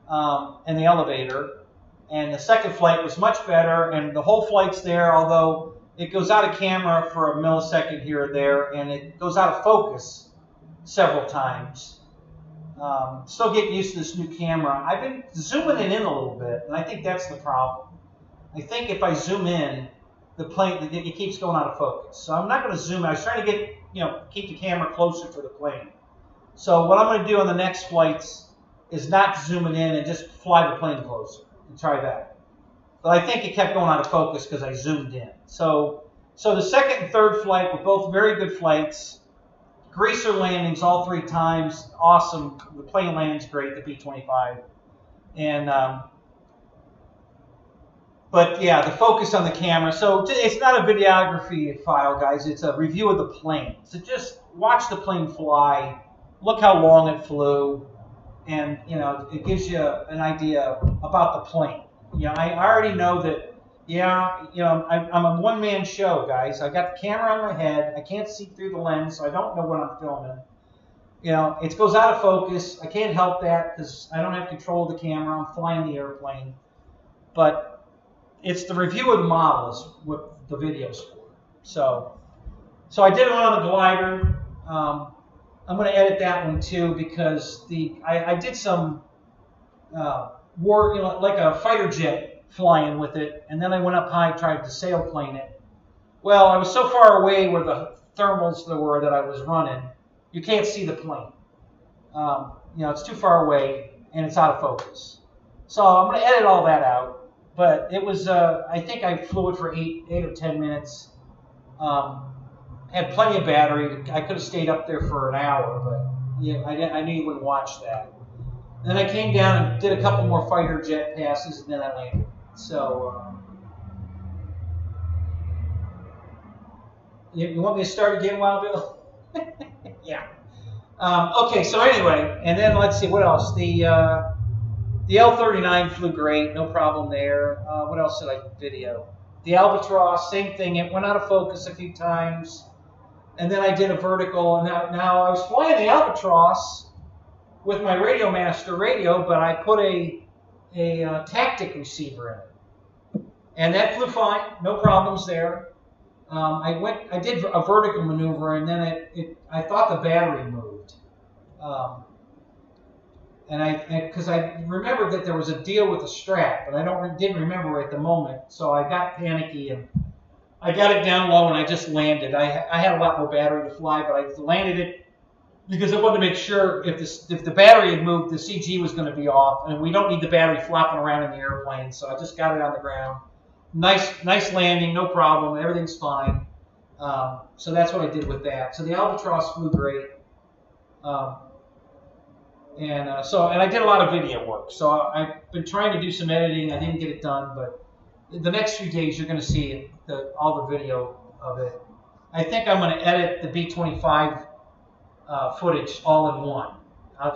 and the elevator. And the second flight was much better, and the whole flight's there, although it goes out of camera for a millisecond here or there, and it goes out of focus several times. Still getting used to this new camera. I've been zooming it in a little bit, and I think that's the problem. I think if I zoom in, the plane, it keeps going out of focus. So I'm not going to zoom in. I was trying to get, keep the camera closer to the plane. So what I'm going to do on the next flights is not zoom it in and just fly the plane closer and try that. But I think it kept going out of focus because I zoomed in. So the second and third flight were both very good flights. Greaser landings all 3 times. Awesome. The plane lands great, the B-25. And but yeah, the focus on the camera. So it's not a videography file, guys. It's a review of the plane. So just watch the plane fly. Look how long it flew. And, it gives you an idea about the plane. I already know that, I'm a one-man show, guys. I got the camera on my head. I can't see through the lens, so I don't know what I'm filming. It goes out of focus. I can't help that because I don't have control of the camera. I'm flying the airplane. But it's the review of the models what the video's for. So I did it on the glider. I'm going to edit that one too because I did some war, like a fighter jet flying with it, and then I went up high, tried to sailplane it. Well, I was so far away where the thermals were that I was running, you can't see the plane. It's too far away and it's out of focus. So I'm going to edit all that out. But it was, I think I flew it for 8 or 10 minutes. Had plenty of battery. I could have stayed up there for an hour, but yeah, I knew you wouldn't watch that. Then I came down and did a couple more fighter jet passes, and then I landed. So, you want me to start again, Wild Bill? Yeah. Okay, so anyway, and then let's see, what else? The L-39 flew great, no problem there. What else did I video? The Albatross, same thing. It went out of focus a few times. And then I did a vertical, and now I was flying the Albatross with my Radio Master radio, but I put a tactic receiver in it. And that flew fine, no problems there. I did a vertical maneuver, and then I thought the battery moved. Because I remembered that there was a deal with the strap, but I didn't remember at the moment, so I got panicky and I got it down low and I just landed. I had a lot more battery to fly, but I landed it because I wanted to make sure if the battery had moved, the CG was going to be off, and we don't need the battery flopping around in the airplane. So I just got it on the ground. Nice landing, no problem. Everything's fine. So that's what I did with that. So the Albatross flew great. And I did a lot of video work. So I've been trying to do some editing. I didn't get it done, but the next few days you're going to see all the video of it. I think I'm going to edit the B-25 footage all in one.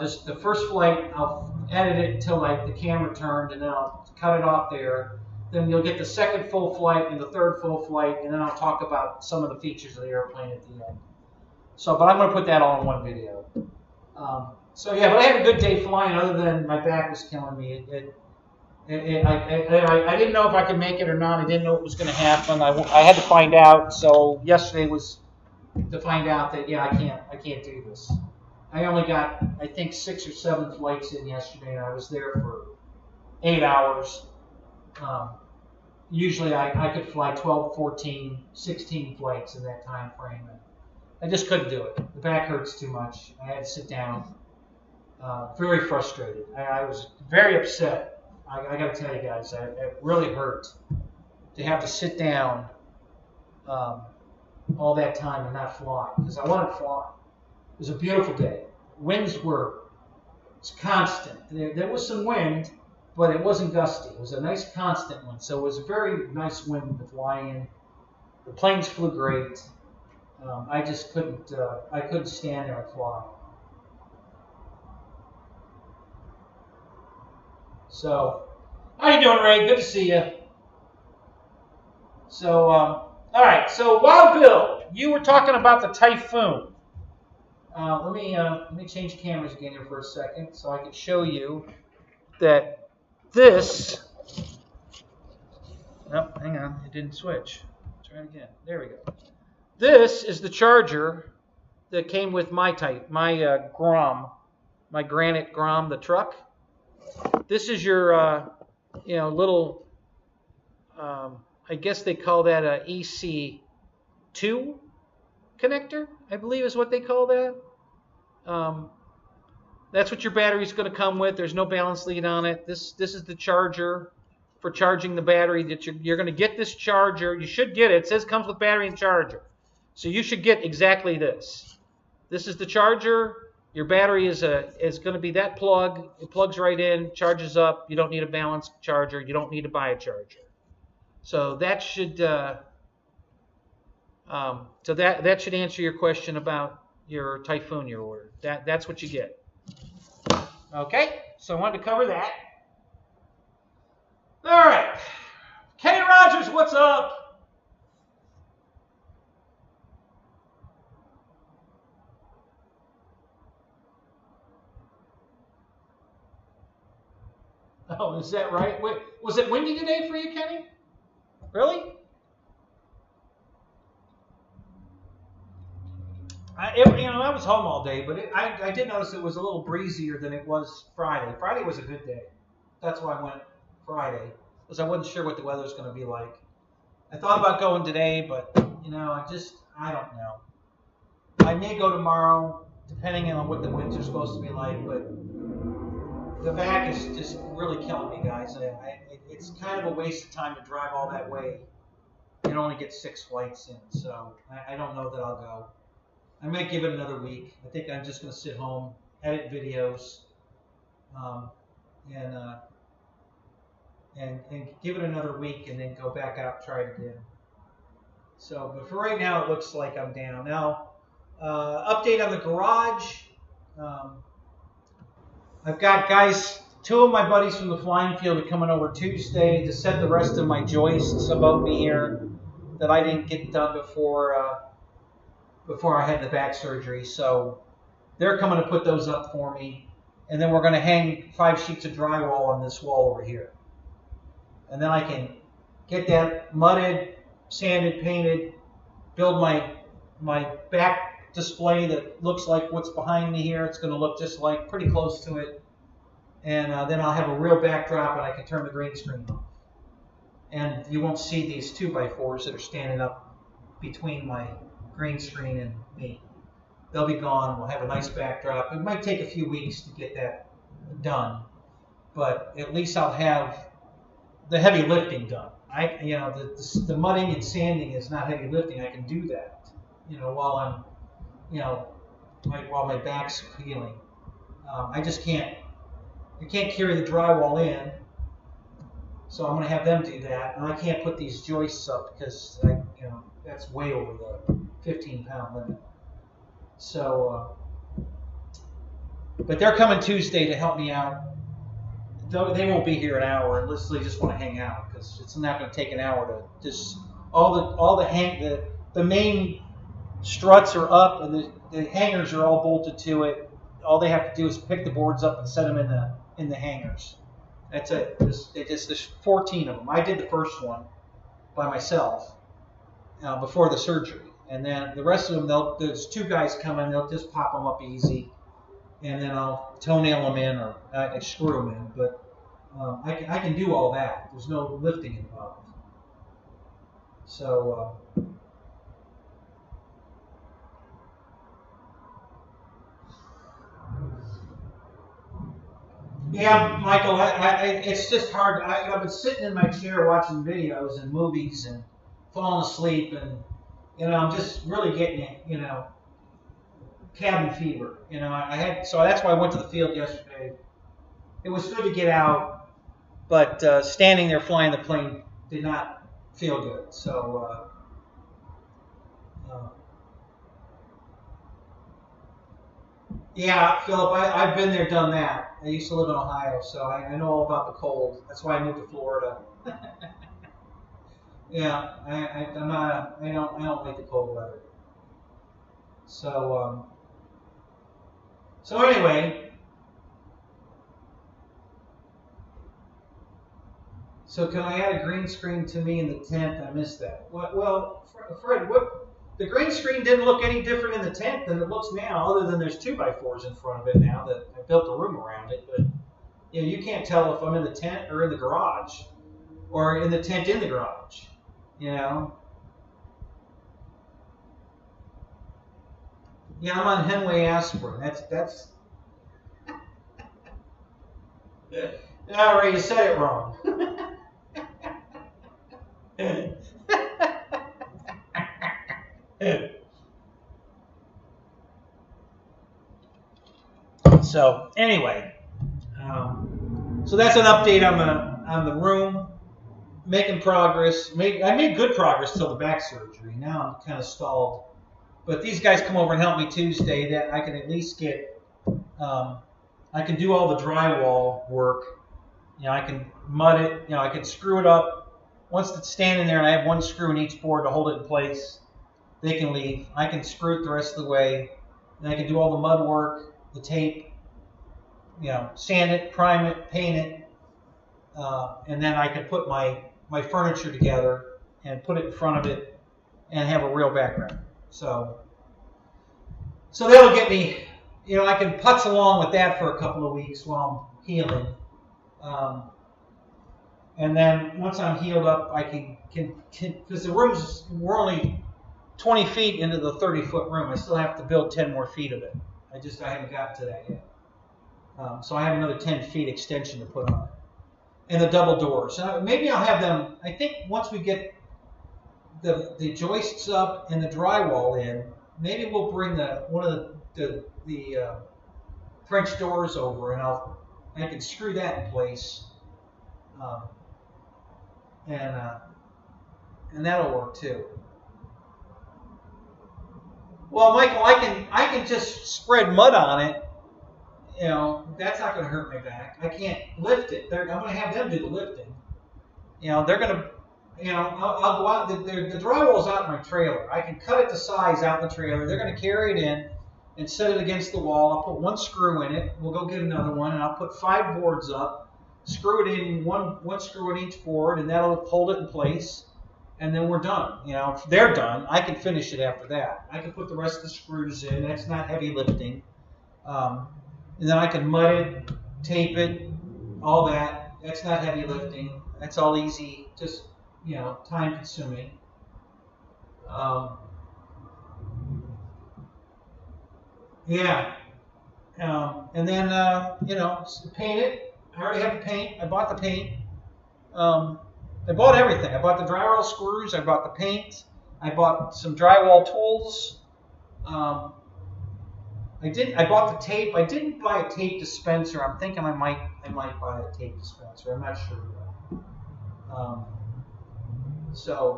The first flight, I'll edit it until the camera turned, and then I'll cut it off there. Then you'll get the second full flight and the third full flight, and then I'll talk about some of the features of the airplane at the end. But I'm going to put that all in one video. But I had a good day flying, other than my back was killing me. I didn't know if I could make it or not. I didn't know what was going to happen. I had to find out. So yesterday was to find out that I can't do this. I only got, I think, 6 or 7 flights in yesterday, and I was there for 8 hours. Usually I could fly 12, 14, 16 flights in that time frame. And I just couldn't do it. The back hurts too much. I had to sit down. Very frustrated. I was very upset. I got to tell you guys, it really hurt to have to sit down all that time and not fly, because I wanted to fly. It was a beautiful day. Winds were constant. There was some wind, but it wasn't gusty. It was a nice constant wind, so it was a very nice wind to fly in. The planes flew great. I just couldn't. I couldn't stand there and fly. So, how you doing, Ray? Good to see you. So, all right. So, Wild Bill, you were talking about the Typhoon. Let me change cameras again here for a second so I can show you that this. Oh, hang on, it didn't switch. Try it again. There we go. This is the charger that came with my Grom, my Granite Grom, the truck. This is your, little, I guess they call that a EC2 connector, I believe is what they call that. That's what your battery is going to come with. There's no balance lead on it. This is the charger for charging the battery. That you're going to get this charger. You should get it. It says it comes with battery and charger. So you should get exactly this. This is the charger. Your battery is going to be that plug. It plugs right in, charges up. You don't need a balanced charger. You don't need to buy a charger. So that should that should answer your question about your Typhoon you ordered. That's what you get. Okay, so I wanted to cover that. All right, Kenny Rogers, what's up? Oh, is that right? Wait, was it windy today for you, Kenny? Really? I was home all day, but I did notice it was a little breezier than it was Friday. Friday was a good day. That's why I went Friday, because I wasn't sure what the weather's going to be like. I thought about going today, but I don't know. I may go tomorrow, depending on what the winds are supposed to be like. But the back is just really killing me, guys. It's kind of a waste of time to drive all that way and only get 6 flights in. So I don't know that I'll go. I might give it another week. I think I'm just going to sit home, edit videos, and give it another week, and then go back out and try it again. So, but for right now, it looks like I'm down. Now, update on the garage. I've got guys, 2 of my buddies from the flying field are coming over Tuesday to set the rest of my joists above me here that I didn't get done before I had the back surgery. So they're coming to put those up for me. And then we're going to hang 5 sheets of drywall on this wall over here. And then I can get that mudded, sanded, painted, build my back display that looks like what's behind me here. It's going to look just like, pretty close to it. And then I'll have a real backdrop, and I can turn the green screen off. And you won't see these 2x4s that are standing up between my green screen and me. They'll be gone. We'll have a nice backdrop. It might take a few weeks to get that done, but at least I'll have the heavy lifting done. The mudding and sanding is not heavy lifting. I can do that, while I'm, while my back's healing. I can't carry the drywall in, so I'm going to have them do that. And I can't put these joists up because that's way over the 15-pound limit. So, but they're coming Tuesday to help me out. They won't be here an hour unless they just want to hang out, because it's not going to take an hour to just the main struts are up and the hangers are all bolted to it. All they have to do is pick the boards up and set them in the hangers. That's it. There's 14 of them. I did the first one by myself before the surgery. And then the rest of them, there's 2 guys coming. They'll just pop them up easy, and then I'll toenail them in or I screw them in. But I can do all that. There's no lifting involved. So yeah, Michael, it's just hard. I've been sitting in my chair watching videos and movies and falling asleep, and I'm just really getting it, cabin fever. So that's why I went to the field yesterday. It was good to get out, but standing there flying the plane did not feel good. So yeah, Philip, I've been there, done that. I used to live in Ohio, so I know all about the cold. That's why I moved to Florida. Yeah, I don't like the cold weather. So anyway, so can I add a green screen to me in the tent? I missed that. Well, Fred, the green screen didn't look any different in the tent than it looks now, other than there's 2x4s in front of it now that I built a room around it. But you can't tell if I'm in the tent or in the garage, or in the tent in the garage. Yeah, I'm on Henway aspirin. That's. All right, you said it wrong. So anyway, so that's an update on the room. Making progress. I made good progress till the back surgery. Now I'm kind of stalled. But these guys come over and help me Tuesday. That I can at least get. I can do all the drywall work. I can mud it. I can screw it up. Once it's standing there, and I have 1 screw in each board to hold it in place, they can leave. I can screw it the rest of the way, and I can do all the mud work, the tape. Sand it, prime it, paint it, and then I can put my furniture together and put it in front of it and have a real background. So So that'll get me, you know, I can putz along with that for a couple of weeks while I'm healing. And then once I'm healed up, I can because the rooms, we're only 20 feet into the 30-foot room. I still have to build 10 more feet of it. I haven't gotten to that yet. So I have another 10 feet extension to put on it. And the double doors. Maybe I'll have them, I think once we get the joists up and the drywall in, maybe we'll bring one of the French doors over, and I can screw that in place. And that'll work too. Well, Michael, I can just spread mud on it. You know, that's not going to hurt my back. I can't lift it. I'm going to have them do the lifting. You know, they're going to, you know, I'll go out. The drywall's out in my trailer. I can cut it to size out in the trailer. They're going to carry it in and set it against the wall. I'll put one screw in it. We'll go get another one, and I'll put 5 boards up, screw it in, one screw in each board, and that'll hold it in place. And then we're done. You know, if they're done, I can finish it after that. I can put the rest of the screws in. That's not heavy lifting. And then I can mud it, tape it, all that. That's not heavy lifting. That's all easy, just, you know, time consuming. Yeah. And then, you know, paint it. I already have the paint. I bought the paint. I bought everything. I bought the drywall screws. I bought the paint. I bought some drywall tools. I bought the tape. I didn't buy a tape dispenser. I'm thinking I might buy a tape dispenser. I'm not sure yet.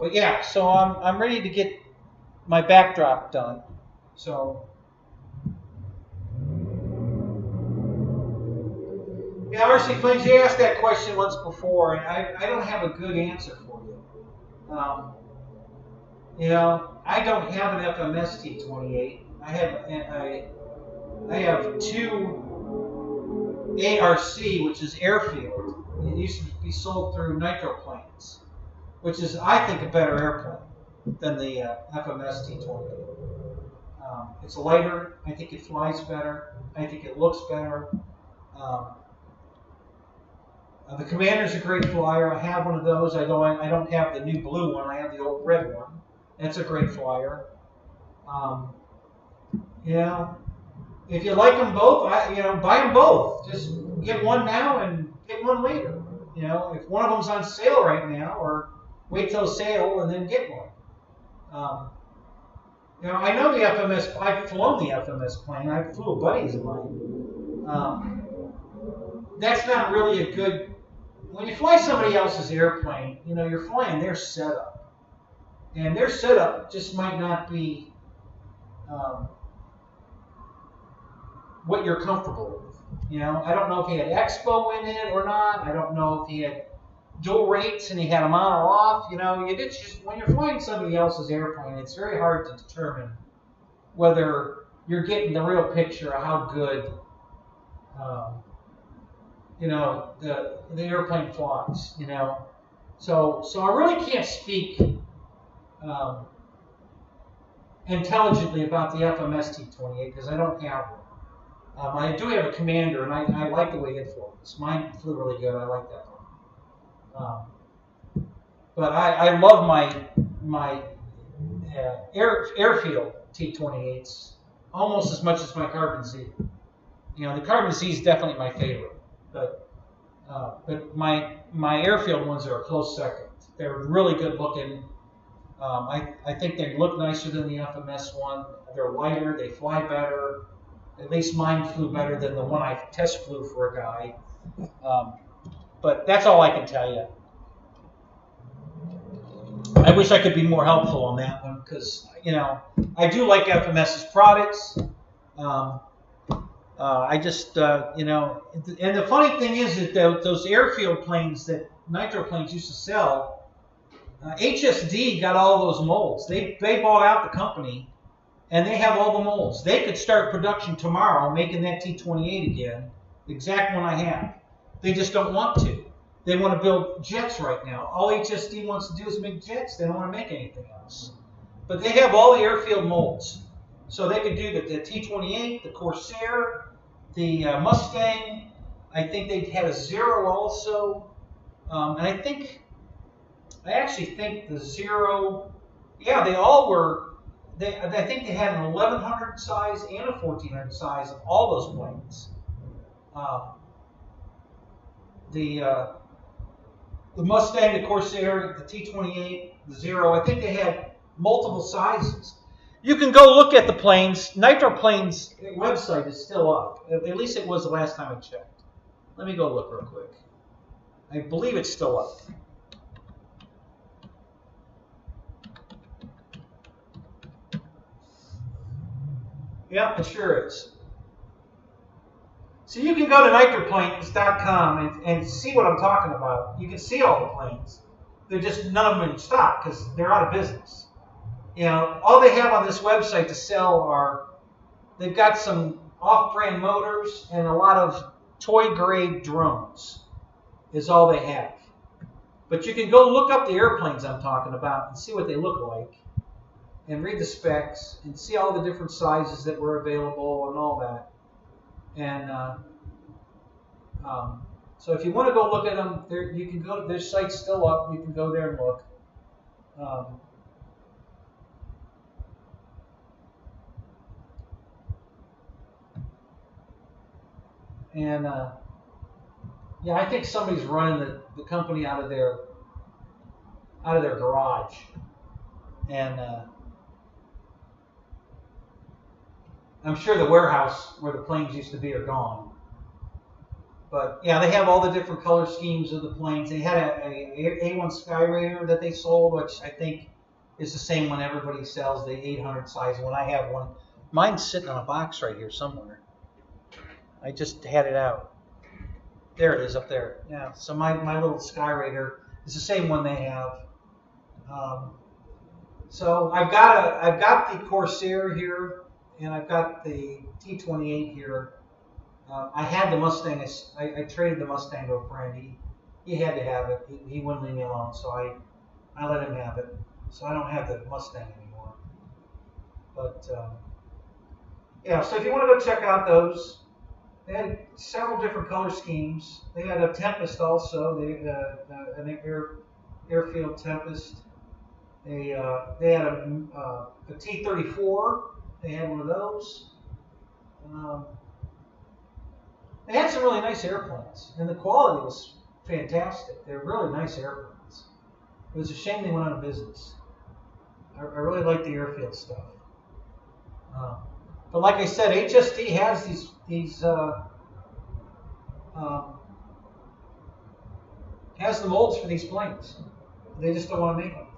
But yeah. So I'm ready to get my backdrop done. So. Yeah, RC Flames, you asked that question once before, and I don't have a good answer for you. You know, I don't have an FMS T28. I have 2 ARC, which is airfield. It used to be sold through Nitroplanes, which is, I think, a better airplane than the FMS T28. It's lighter. I think it flies better. I think it looks better. The Commander's a great flyer. I have one of those. I don't have the new blue one. I have the old red one. That's a great flyer. Yeah. If you like them both, you know, buy them both. Just get one now and get one later. You know, if one of them's on sale right now, or wait till sale and then get one. You know, I know the FMS. I've flown the FMS plane. I flew a buddies of mine. That's not really a good. When you fly somebody else's airplane, you know, you're flying their setup, and their setup just might not be what you're comfortable with. You know, I don't know if he had Expo in it or not. I don't know if he had dual rates and he had them on or off. You know, it's just when you're flying somebody else's airplane, it's very hard to determine whether you're getting the real picture of how good. You know, the airplane flies, you know. So I really can't speak intelligently about the FMS T28 because I don't have one. I do have a Commander, and I like the way it flies. Mine flew really good. I like that one. But I love my airfield T28s almost as much as my Carbon Z. You know, the Carbon Z is definitely my favorite. But my airfield ones are a close second. They're really good looking. I think they look nicer than the FMS one. They're lighter. They fly better. At least mine flew better than the one I test flew for a guy. But that's all I can tell you. I wish I could be more helpful on that one because, you know, I do like FMS's products. I just, you know, and the funny thing is that those airfield planes that Nitroplanes used to sell, HSD got all those molds. They bought out the company, and they have all the molds. They could start production tomorrow making that T28 again, the exact one I have. They just don't want to. They want to build jets right now. All HSD wants to do is make jets. They don't want to make anything else. But they have all the airfield molds. So they could do the T-28, the Corsair, the Mustang. I think they had a Zero also, and I actually think the Zero. Yeah, they all were. I think they had an 1100 size and a 1400 size of all those planes. The Mustang, the Corsair, the T-28, the Zero. I think they had multiple sizes. You can go look at the planes. Nitro Planes website is still up. At least it was the last time I checked. Let me go look real quick. I believe it's still up. Yeah, it sure is. So you can go to nitroplanes.com and see what I'm talking about. You can see all the planes. They're just none of them in stock because they're out of business. You know, all they have on this website to sell are, they've got some off-brand motors and a lot of toy-grade drones is all they have. But you can go look up the airplanes I'm talking about and see what they look like and read the specs and see all the different sizes that were available and all that. And so if you want to go look at them, you can go. Their site's still up. You can go there and look. Yeah, I think somebody's running the company out of their garage, and I'm sure the warehouse where the planes used to be are gone. But yeah, they have all the different color schemes of the planes. They had a A1 Skyraider that they sold, which I think is the same one everybody sells, the 800 size one. I have one. Mine's sitting on a box right here somewhere. I just had it out. There it is up there. Yeah. So my little Skyraider is the same one they have. So I've got the Corsair here, and I've got the T-28 here. I had the Mustang. I traded the Mustang to a friend. He had to have it. He wouldn't leave me alone, so I let him have it. So I don't have the Mustang anymore. But yeah, so if you want to go check out those, they had several different color schemes. They had a Tempest also. They had an airfield Tempest. They had a T-34. They had one of those. They had some really nice airplanes, and the quality was fantastic. They're really nice airplanes. It was a shame they went out of business. I really like the airfield stuff. But like I said, HSD has has the molds for these planes. They just don't want to make them.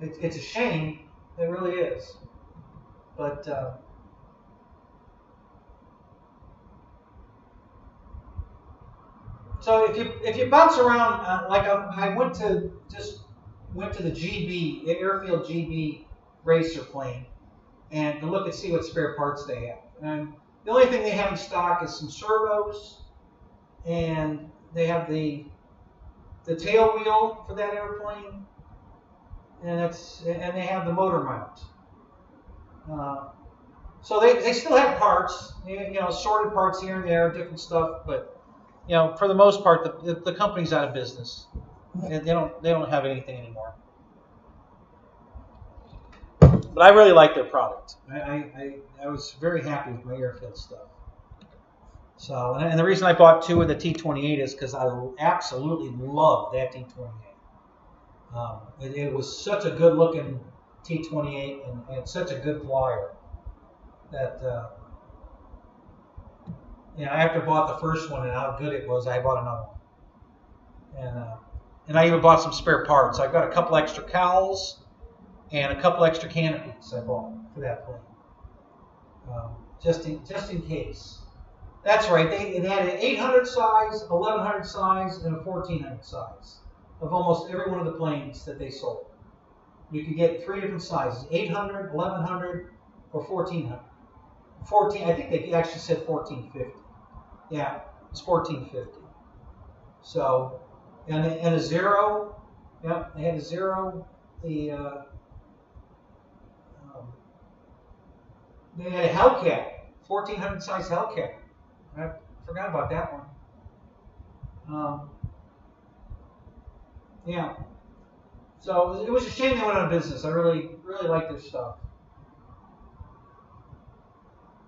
It's a shame. It really is. But so if you bounce around, like I went to the GB, the airfield GB racer plane, and to look and see what spare parts they have. And the only thing they have in stock is some servos, and they have the tail wheel for that airplane, and they have the motor mount. So they still have parts, sorted parts here and there, different stuff, but for the most part, the company's out of business. They don't have anything anymore. But I really like their product. I was very happy with my airfield stuff. So, and the reason I bought two of the T-28 is because I absolutely love that T-28. It was such a good looking T-28 and such a good flyer that after I bought the first one and how good it was, I bought another one. And I even bought some spare parts. I got a couple extra cowls and a couple extra canopies I bought for that plane, just in case. That's right. They had an 800 size, 1100 size, and a 1400 size of almost every one of the planes that they sold. You could get three different sizes: 800, 1100, or 1400. I think they actually said 1450. Yeah, it's 1450. So, and a Zero. Yep, they had a Zero. They had a Hellcat, 1400 size Hellcat. I forgot about that one. Yeah. So it was a shame they went out of business. I really like their stuff.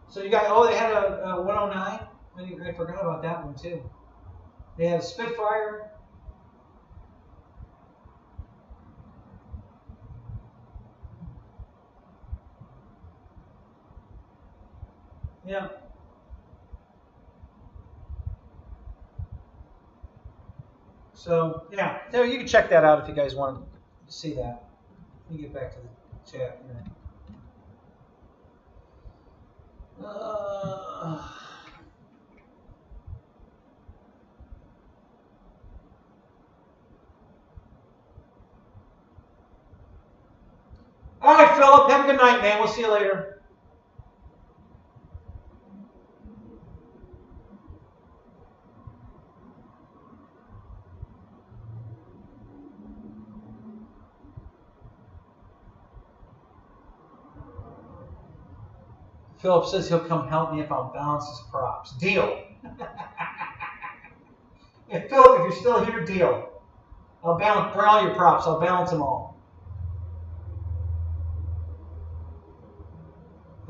So you got, oh, they had a 109. I forgot about that one too. They had a Spitfire. Yeah. So yeah, so you can check that out if you guys want to see that. Let me get back to the chat here. All right, Philip, have a good night, man. We'll see you later. Philip says he'll come help me if I'll balance his props. Deal. Philip, if you're still here, deal. I'll balance, bring all your props. I'll balance them all.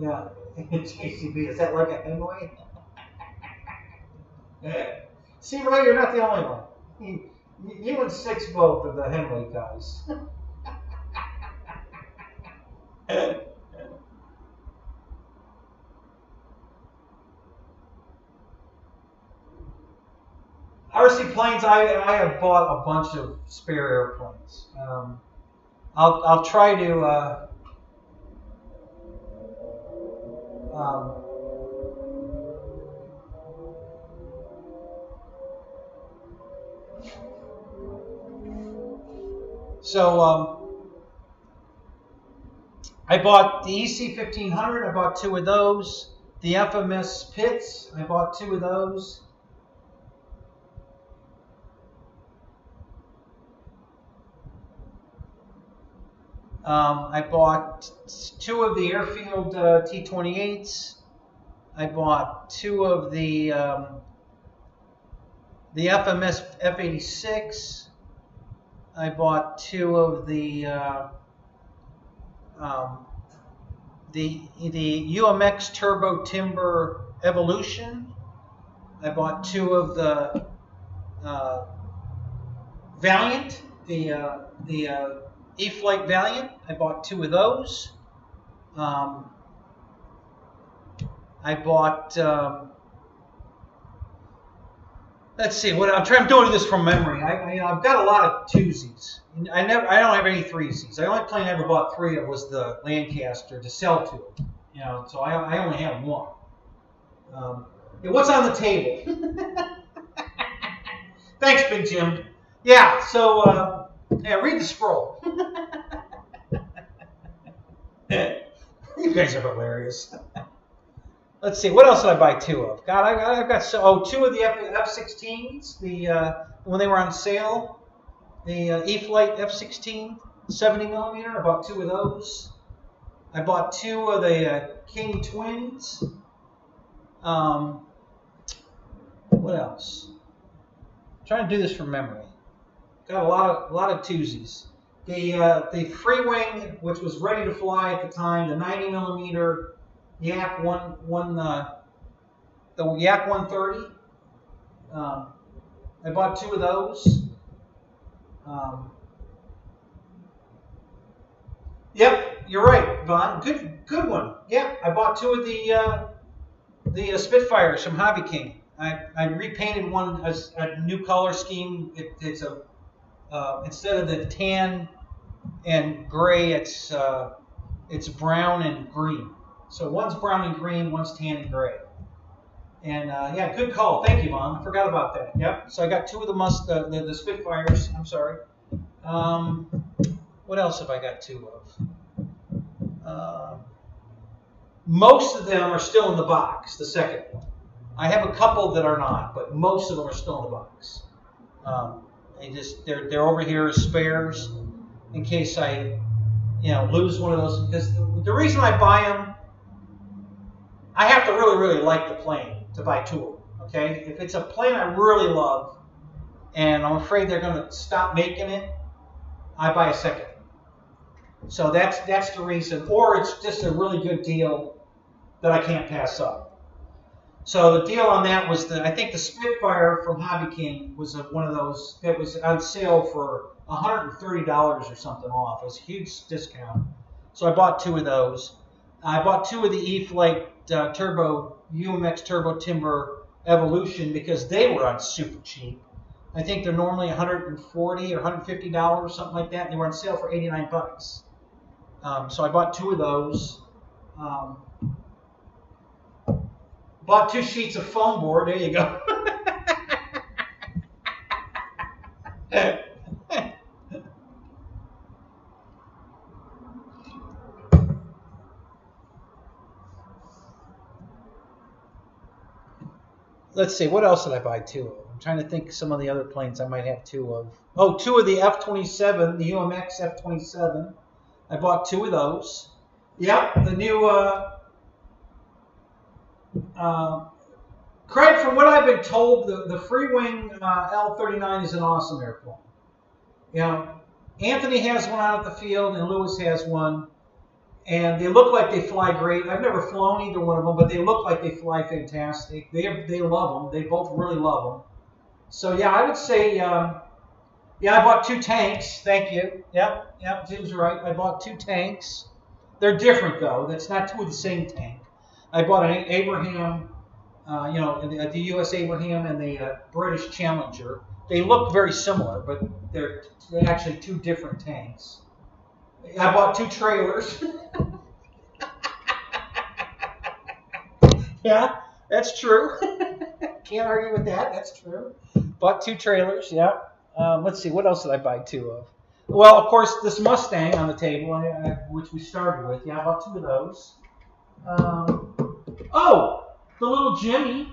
Yeah. JCB, is that like a Hemingway? Yeah. See, Ray, you're not the only one. You and six both of the Hemingway guys. RC Planes, I have bought a bunch of spare airplanes. I'll try to I bought the EC 1500. I bought 2 of those. The FMS Pits. I bought 2 of those. I bought 2 of the Airfield T-28s. I bought 2 of the FMS F-86. I bought 2 of the UMX Turbo Timber Evolution. I bought 2 of the Valiant, the E-Flite Valiant. I bought 2 of those. I bought. Let's see. What I'm doing this from memory. I've got a lot of twosies. I don't have any threesies. The only plane I ever bought 3 of was the Lancaster to sell to. So I only have 1. What's on the table? Thanks, Big Jim. Yeah. So yeah, read the scroll. You guys are hilarious. Let's see, what else did I buy 2 of? God, I've got 2 of the F-16s. When they were on sale, the E-Flite F-16 70mm. I bought 2 of those. I bought 2 of the King Twins. What else? I'm trying to do this from memory. Got a lot of twosies. The Free Wing, which was ready to fly at the time, the 90mm Yak the Yak 130. I bought 2 of those. Yep, you're right, Vaughn. Good one. Yep, I bought 2 of the Spitfires from Hobby King. I repainted one as a new color scheme. It's a instead of the tan and gray, it's brown and green. So one's brown and green, one's tan and gray. And yeah, good call. Thank you, Mom. I forgot about that. Yep. So I got 2 of the Spitfires. I'm sorry. What else have I got 2 of? Most of them are still in the box. The second one. I have a couple that are not, but most of them are still in the box. They're over here as spares in case I lose one of those. Because the reason I buy them I have to really, really like the plane to buy two of them. Okay, if it's a plane I really love, and I'm afraid they're going to stop making it, I buy a second. So that's the reason, or it's just a really good deal that I can't pass up. So the deal on that was I think the Spitfire from Hobby King was one of those that was on sale for $130 or something off. It was a huge discount. So I bought two of those. I bought two of the E-Flite Turbo UMX Turbo Timber Evolution because they were on super cheap. I think they're normally $140 or $150, something like that. They were on sale for 89 bucks. So I bought two of those. Bought 2 sheets of foam board. There you go. Let's see, what else did I buy two of? I'm trying to think of some of the other planes I might have two of. Oh, two of the F-27, the UMX F-27. I bought two of those. Yep, the new, Craig, from what I've been told, the Free-Wing L-39 is an awesome airplane. You know, Anthony has one out at the field, and Lewis has one. And they look like they fly great. I've never flown either one of them, but they look like they fly fantastic. They love them. They both really love them. So yeah, I would say, yeah, I bought 2 tanks. Thank you. Yep, Jim's right. I bought 2 tanks. They're different though. That's not 2 of the same tank. I bought an Abraham, you know, the U.S. Abraham and the British Challenger. They look very similar, but they're actually 2 different tanks. I bought 2 trailers. Yeah, that's true. Can't argue with that. That's true. Bought 2 trailers. Yeah. Let's see. What else did I buy 2 of? Well, of course, this Mustang on the table, which we started with. Yeah, I bought 2 of those. Oh, the little Jimmy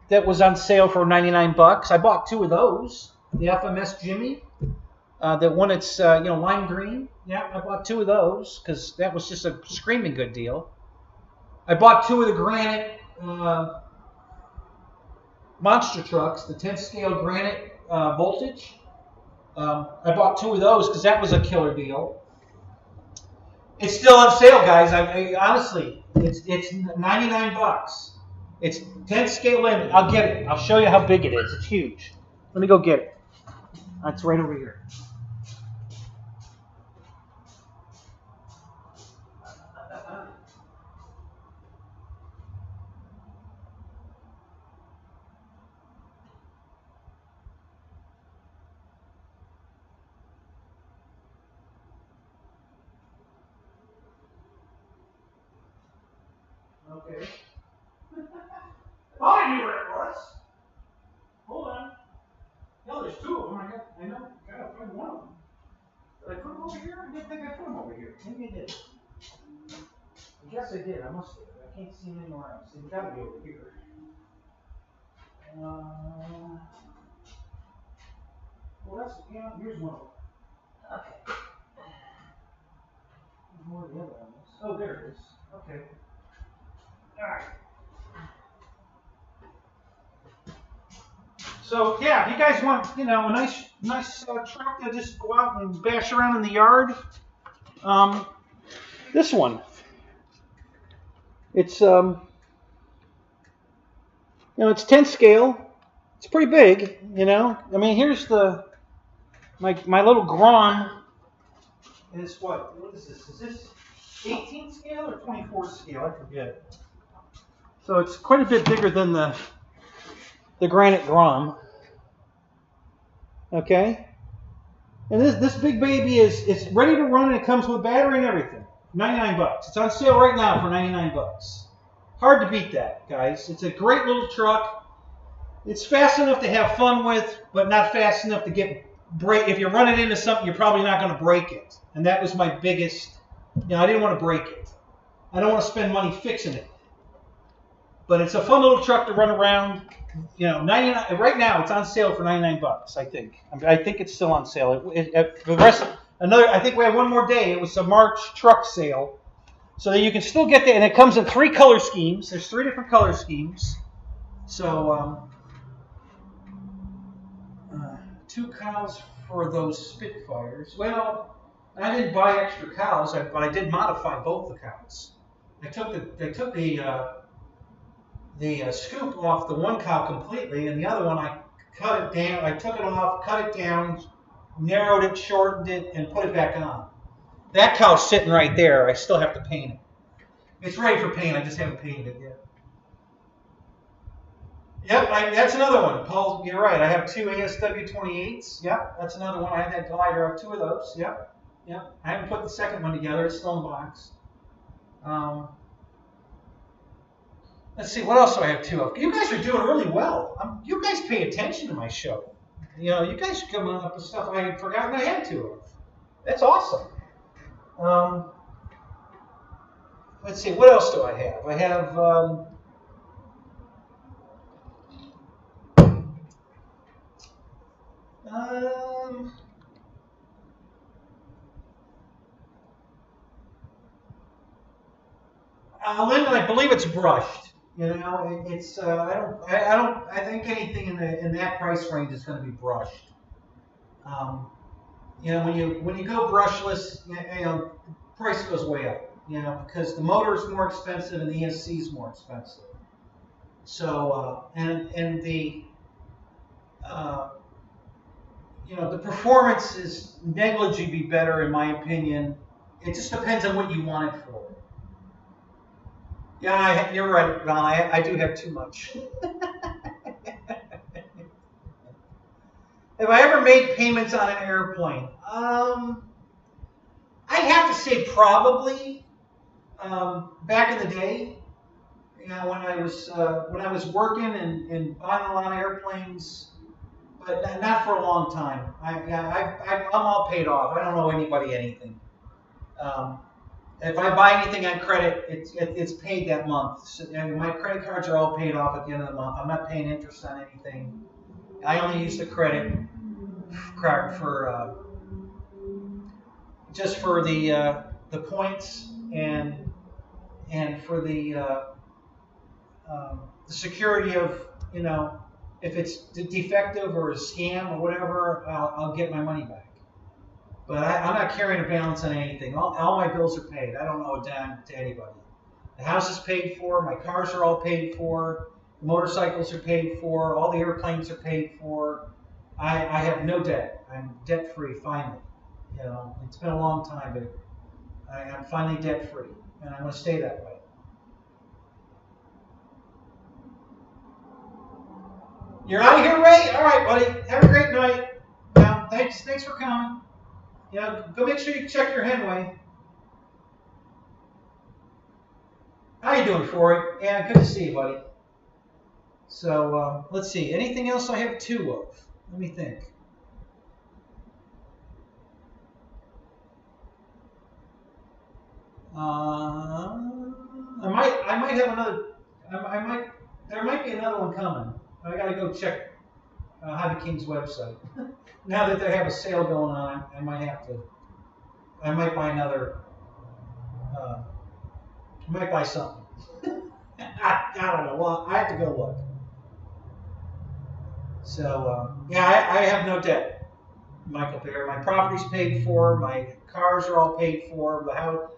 that was on sale for 99 bucks. I bought 2 of those. The FMS Jimmy. The one that's, you know, lime green. Yeah, I bought 2 of those because that was just a screaming good deal. I bought 2 of the Granite monster trucks, the 10th scale Granite voltage. I bought 2 of those because that was a killer deal. It's still on sale, guys. I honestly, it's 99 bucks. It's 10th scale limit. I'll get it. I'll show you how big it is. It's huge. Let me go get it. It's right over here. Okay. Oh, I knew where it was. Hold on. No, there's 2 of them. I know. I gotta find one of them. Did I put them over here? I didn't think I put them over here. Maybe I did. I guess I did. I must have. I can't see them anywhere else. They've got to be over here. Well, that's, yeah, here's one of them. Okay. There's more of the other ones. Oh, there it is. Okay. All right. So yeah, if you guys want, you know, a nice truck to just go out and bash around in the yard, this one. It's you know, it's 10 scale. It's pretty big, you know. I mean, here's my little Gron is what? What is this? Is this 18 scale or 24 scale? I forget. So it's quite a bit bigger than the Granite Grom. Okay? And this big baby is ready to run, and it comes with battery and everything. 99 bucks. It's on sale right now for 99 bucks. Hard to beat that, guys. It's a great little truck. It's fast enough to have fun with, but not fast enough to break. If you're running into something, you're probably not going to break it. And that was my biggest, you know, I didn't want to break it. I don't want to spend money fixing it. But it's a fun little truck to run around. You know, 99 right now it's on sale for 99 bucks. I think it's still on sale. The rest, I think we have one more day. It was a March truck sale, So that you can still get that, and it comes in 3 color schemes. There's 3 different color schemes. So 2 cows for those Spitfires. Well, I didn't buy extra cows, but I did modify both the cows. They took the scoop off the one cow completely, and the other one I cut it down. I took it off, cut it down, narrowed it, shortened it, and put it back on. That cow's sitting right there. I still have to paint it. It's ready for paint. I just haven't painted it yet. Yep, that's another one. Paul, you're right. I have 2 ASW28s. Yep, that's another one. I had that glider. I have 2 of those. Yep. I haven't put the second one together. It's still in the box. Let's see. What else do I have 2 of? You guys are doing really well. You guys pay attention to my show. You know, you guys are coming up with stuff I had forgotten I had 2 of. That's awesome. Let's see. What else do I have? I have... Linda, I believe it's brushed. You know, it's I think anything in that price range is going to be brushed. You know, when you go brushless, you know, price goes way up. You know, because the motor is more expensive and the ESC is more expensive. So and the you know, the performance is negligibly better in my opinion. It just depends on what you want it for. Yeah, you're right, Ron. I do have too much. Have I ever made payments on an airplane? I'd have to say probably. Back in the day, you know, when I was working and buying a lot of airplanes, but not for a long time. I'm all paid off. I don't owe anybody anything. If I buy anything on credit, it's paid that month. So, and my credit cards are all paid off at the end of the month. I'm not paying interest on anything. I only use the credit card for just for the points and for the security of, you know, if it's defective or a scam or whatever, I'll get my money back. But I'm not carrying a balance on anything. All my bills are paid. I don't owe a dime to anybody. The house is paid for. My cars are all paid for. The motorcycles are paid for. All the airplanes are paid for. I have no debt. I'm debt-free finally. You know, it's been a long time, but I'm finally debt-free, and I'm going to stay that way. You're out of here, Ray? All right, buddy. Have a great night. Thanks for coming. You know, go make sure you check your headway. How you doing, Troy? Yeah, good to see you, buddy. So, let's see. Anything else I have 2 of? Let me think. I might have another. There might be another one coming. I gotta go check Hobby King's website. Now that they have a sale going on, I might buy another. I might buy something. I don't know. Well, I have to go look. So yeah, I have no debt, Michael Bear. My property's paid for. My cars are all paid for. The house,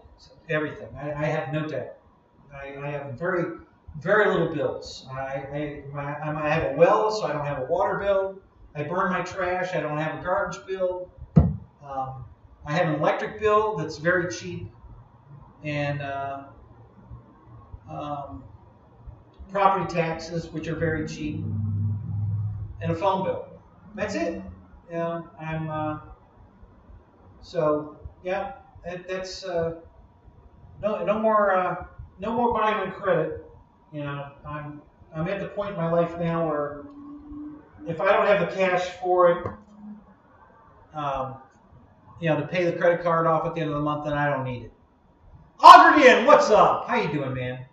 everything. I have no debt. I have very little bills. I have a well, so I don't have a water bill. I burn my trash. I don't have a garbage bill. I have an electric bill that's very cheap, and property taxes, which are very cheap, and a phone bill. That's it. You know, I'm so yeah. That's no more buying on credit. You know, I'm at the point in my life now where if I don't have the cash for it, you know, to pay the credit card off at the end of the month, then I don't need it. Adrian, what's up? How you doing, man?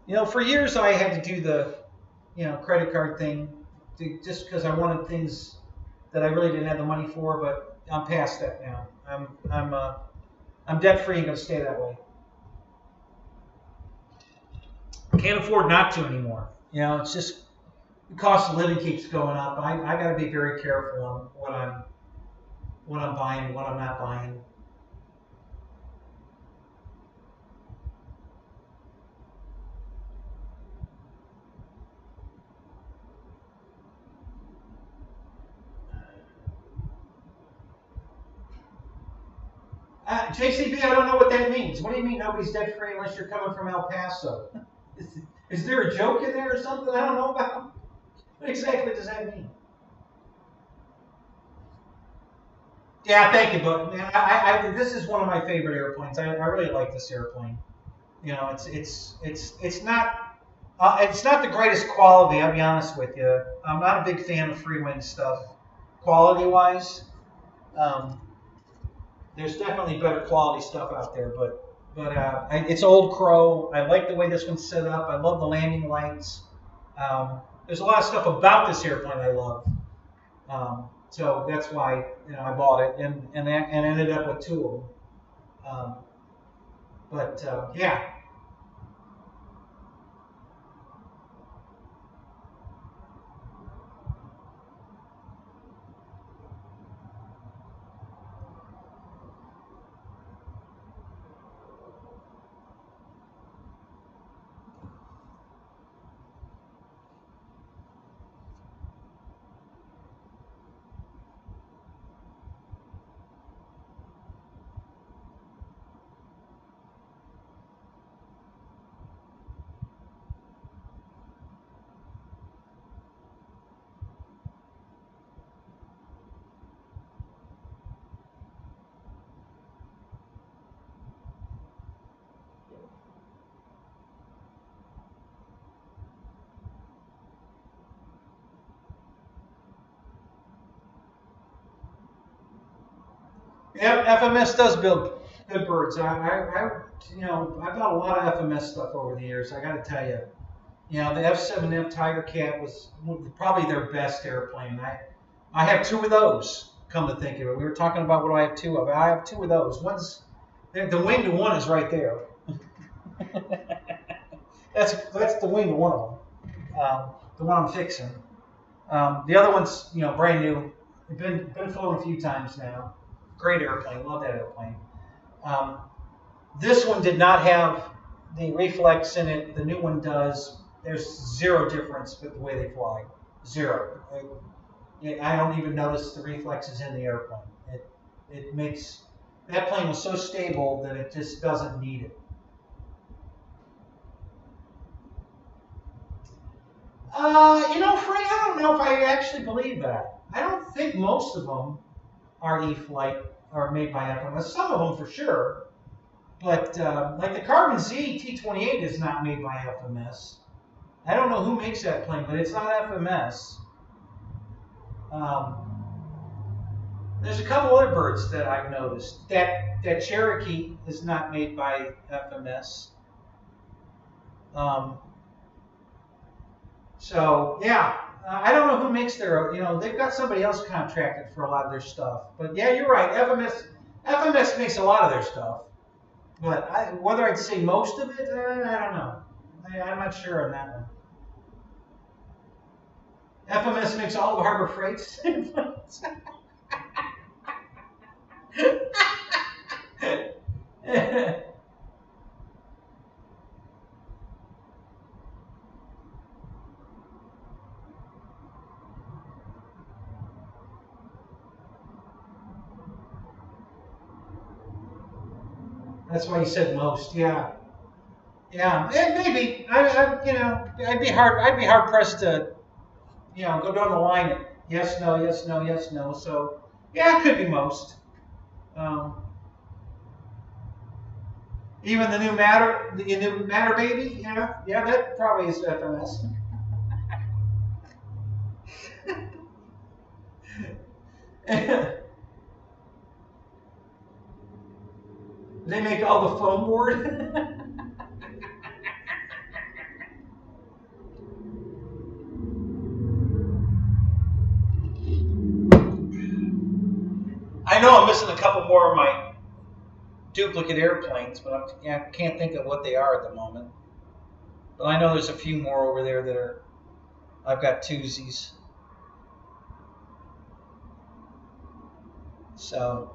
You know, for years I had to do the, you know, credit card thing just because I wanted things that I really didn't have the money for. But I'm past that now. I'm debt free and going to stay that way. I can't afford not to anymore. You know, it's just the cost of living keeps going up. I got to be very careful on what I'm buying, what I'm not buying. JCB, I don't know what that means. What do you mean nobody's debt free unless you're coming from El Paso? Is there a joke in there or something I don't know about? What exactly does that mean? Yeah, thank you, but this is one of my favorite airplanes. I really like this airplane. You know, it's not the greatest quality. I'll be honest with you. I'm not a big fan of free wing stuff, quality wise. There's definitely better quality stuff out there, but it's Old Crow. I like the way this one's set up. I love the landing lights. There's a lot of stuff about this airplane I love. So that's why I bought it and ended up with two of them. Yeah. Yeah, FMS does build good birds. I've got a lot of FMS stuff over the years. I got to tell you, the F7F Tiger Cat was probably their best airplane. I have two of those. Come to think of it, we were talking about what do I have two of. I have two of those. One's the wing to one is right there. that's the wing to one of them. The one I'm fixing. The other one's brand new. Been flown a few times now. Great airplane, love that airplane. This one did not have the reflex in it. The new one does. There's zero difference with the way they fly. Zero. I don't even notice the reflexes in the airplane. It makes that plane was so stable that it just doesn't need it. Frank, I don't know if I actually believe that. I don't think most of them are E-Flite or made by FMS. Some of them for sure. But like the Carbon Z T-28 is not made by FMS. I don't know who makes that plane, but it's not FMS. There's a couple other birds that I've noticed. That Cherokee is not made by FMS. So yeah, I don't know who makes their. They've got somebody else contracted for a lot of their stuff. But yeah, you're right. FMS makes a lot of their stuff. But whether I'd say most of it, I don't know. I'm not sure on that one. FMS makes all the Harbor Freights. That's why you said most. Yeah, maybe. I'd be hard pressed to, go down the line at yes, no, yes, no, yes, no. So yeah, it could be most. Even the new Matter baby. Yeah, that probably is FMS. They make all the foam board. I know I'm missing a couple more of my duplicate airplanes, but I can't think of what they are at the moment. But I know there's a few more over there that are, I've got twosies. So,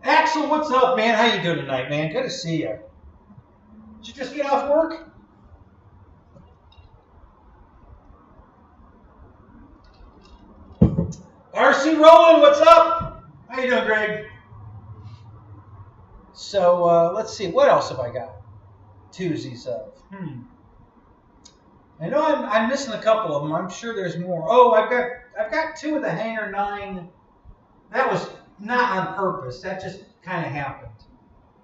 Axel, what's up, man? How you doing tonight, man? Good to see you. Did you just get off work? RC Roland, what's up? How you doing, Greg? So let's see, what else have I got? Twosies of. I know I'm missing a couple of them. I'm sure there's more. Oh, I've got two of the Hangar 9. That was not on purpose. That just kind of happened.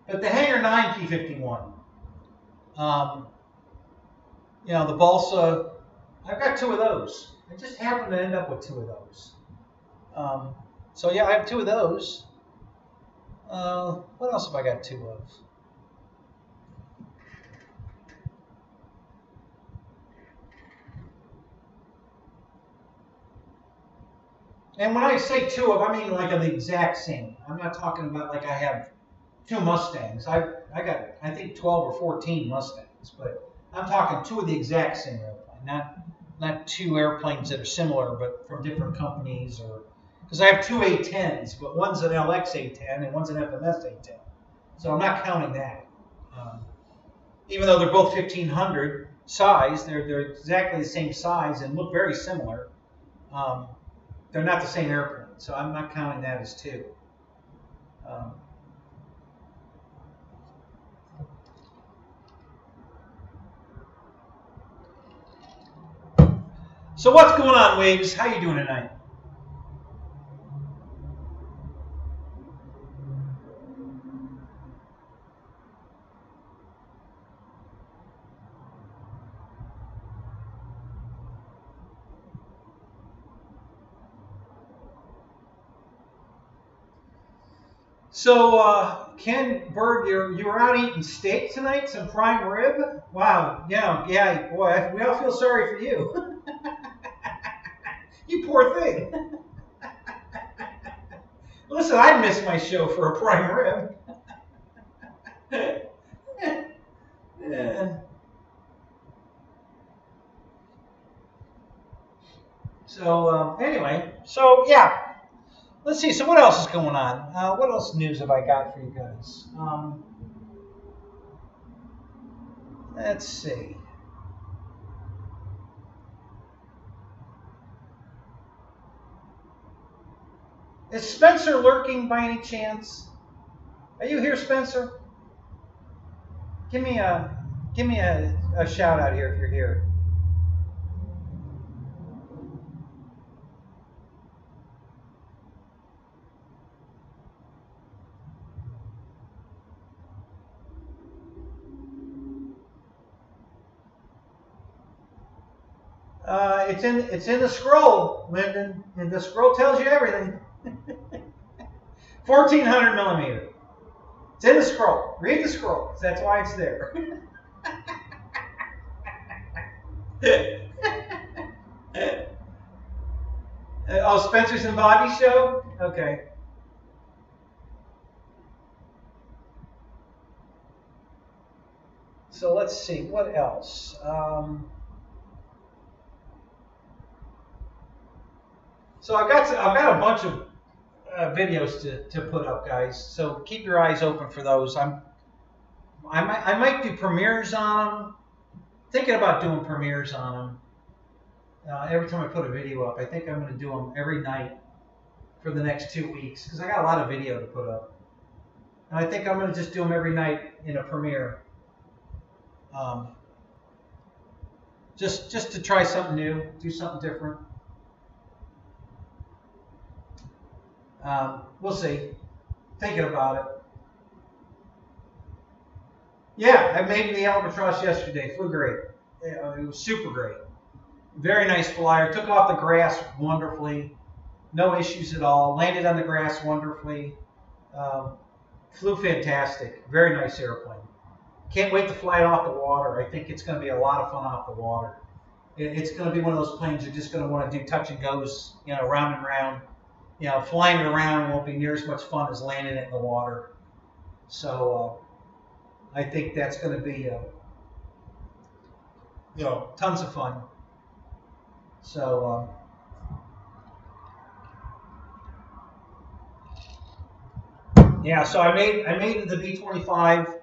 But the Hangar 9 P-51. You know, the balsa. I've got two of those. I just happened to end up with two of those. So yeah, I have two of those. What else have I got two of? And when I say two of, I mean like of the exact same. I'm not talking about like I have two Mustangs. I got, I think, 12 or 14 Mustangs, but I'm talking two of the exact same airplane, not two airplanes that are similar but from different companies, or because I have two A10s, but one's an LX A10 and one's an FMS A10, so I'm not counting that. Even though they're both 1500 size, they're exactly the same size and look very similar. They're not the same airplane, so I'm not counting that as two. So what's going on, Waves? How you doing tonight? So, Ken Bird, you were out eating steak tonight, some prime rib? Wow, yeah, boy, we all feel sorry for you. You poor thing. Listen, I missed my show for a prime rib. Yeah. So, anyway, so yeah. Let's see, so what else is going on? What else news have I got for you guys? Let's see. Is Spencer lurking by any chance? Are you here, Spencer? Give me a shout out here if you're here. It's in the scroll, Lyndon, and the scroll tells you everything. 1400 millimeter. It's in the scroll. Read the scroll. That's why it's there. Oh, Spencer's and Bobby's show? Okay. So let's see, what else? So I've got a bunch of videos to put up, guys. So keep your eyes open for those. I might do premieres on them. Thinking about doing premieres on them. Every time I put a video up, I think I'm going to do them every night for the next 2 weeks because I got a lot of video to put up. And I think I'm going to just do them every night in a premiere. Just to try something new, do something different. We'll see. Thinking about it. Yeah, I made the Albatross yesterday. Flew great. It was super great. Very nice flyer. Took off the grass wonderfully. No issues at all. Landed on the grass wonderfully. Flew fantastic. Very nice airplane. Can't wait to fly it off the water. I think it's going to be a lot of fun off the water. It's going to be one of those planes you're just going to want to do touch and goes, round and round. Flying it around won't be near as much fun as landing it in the water. So I think that's going to be, tons of fun. So yeah, so I made the B-25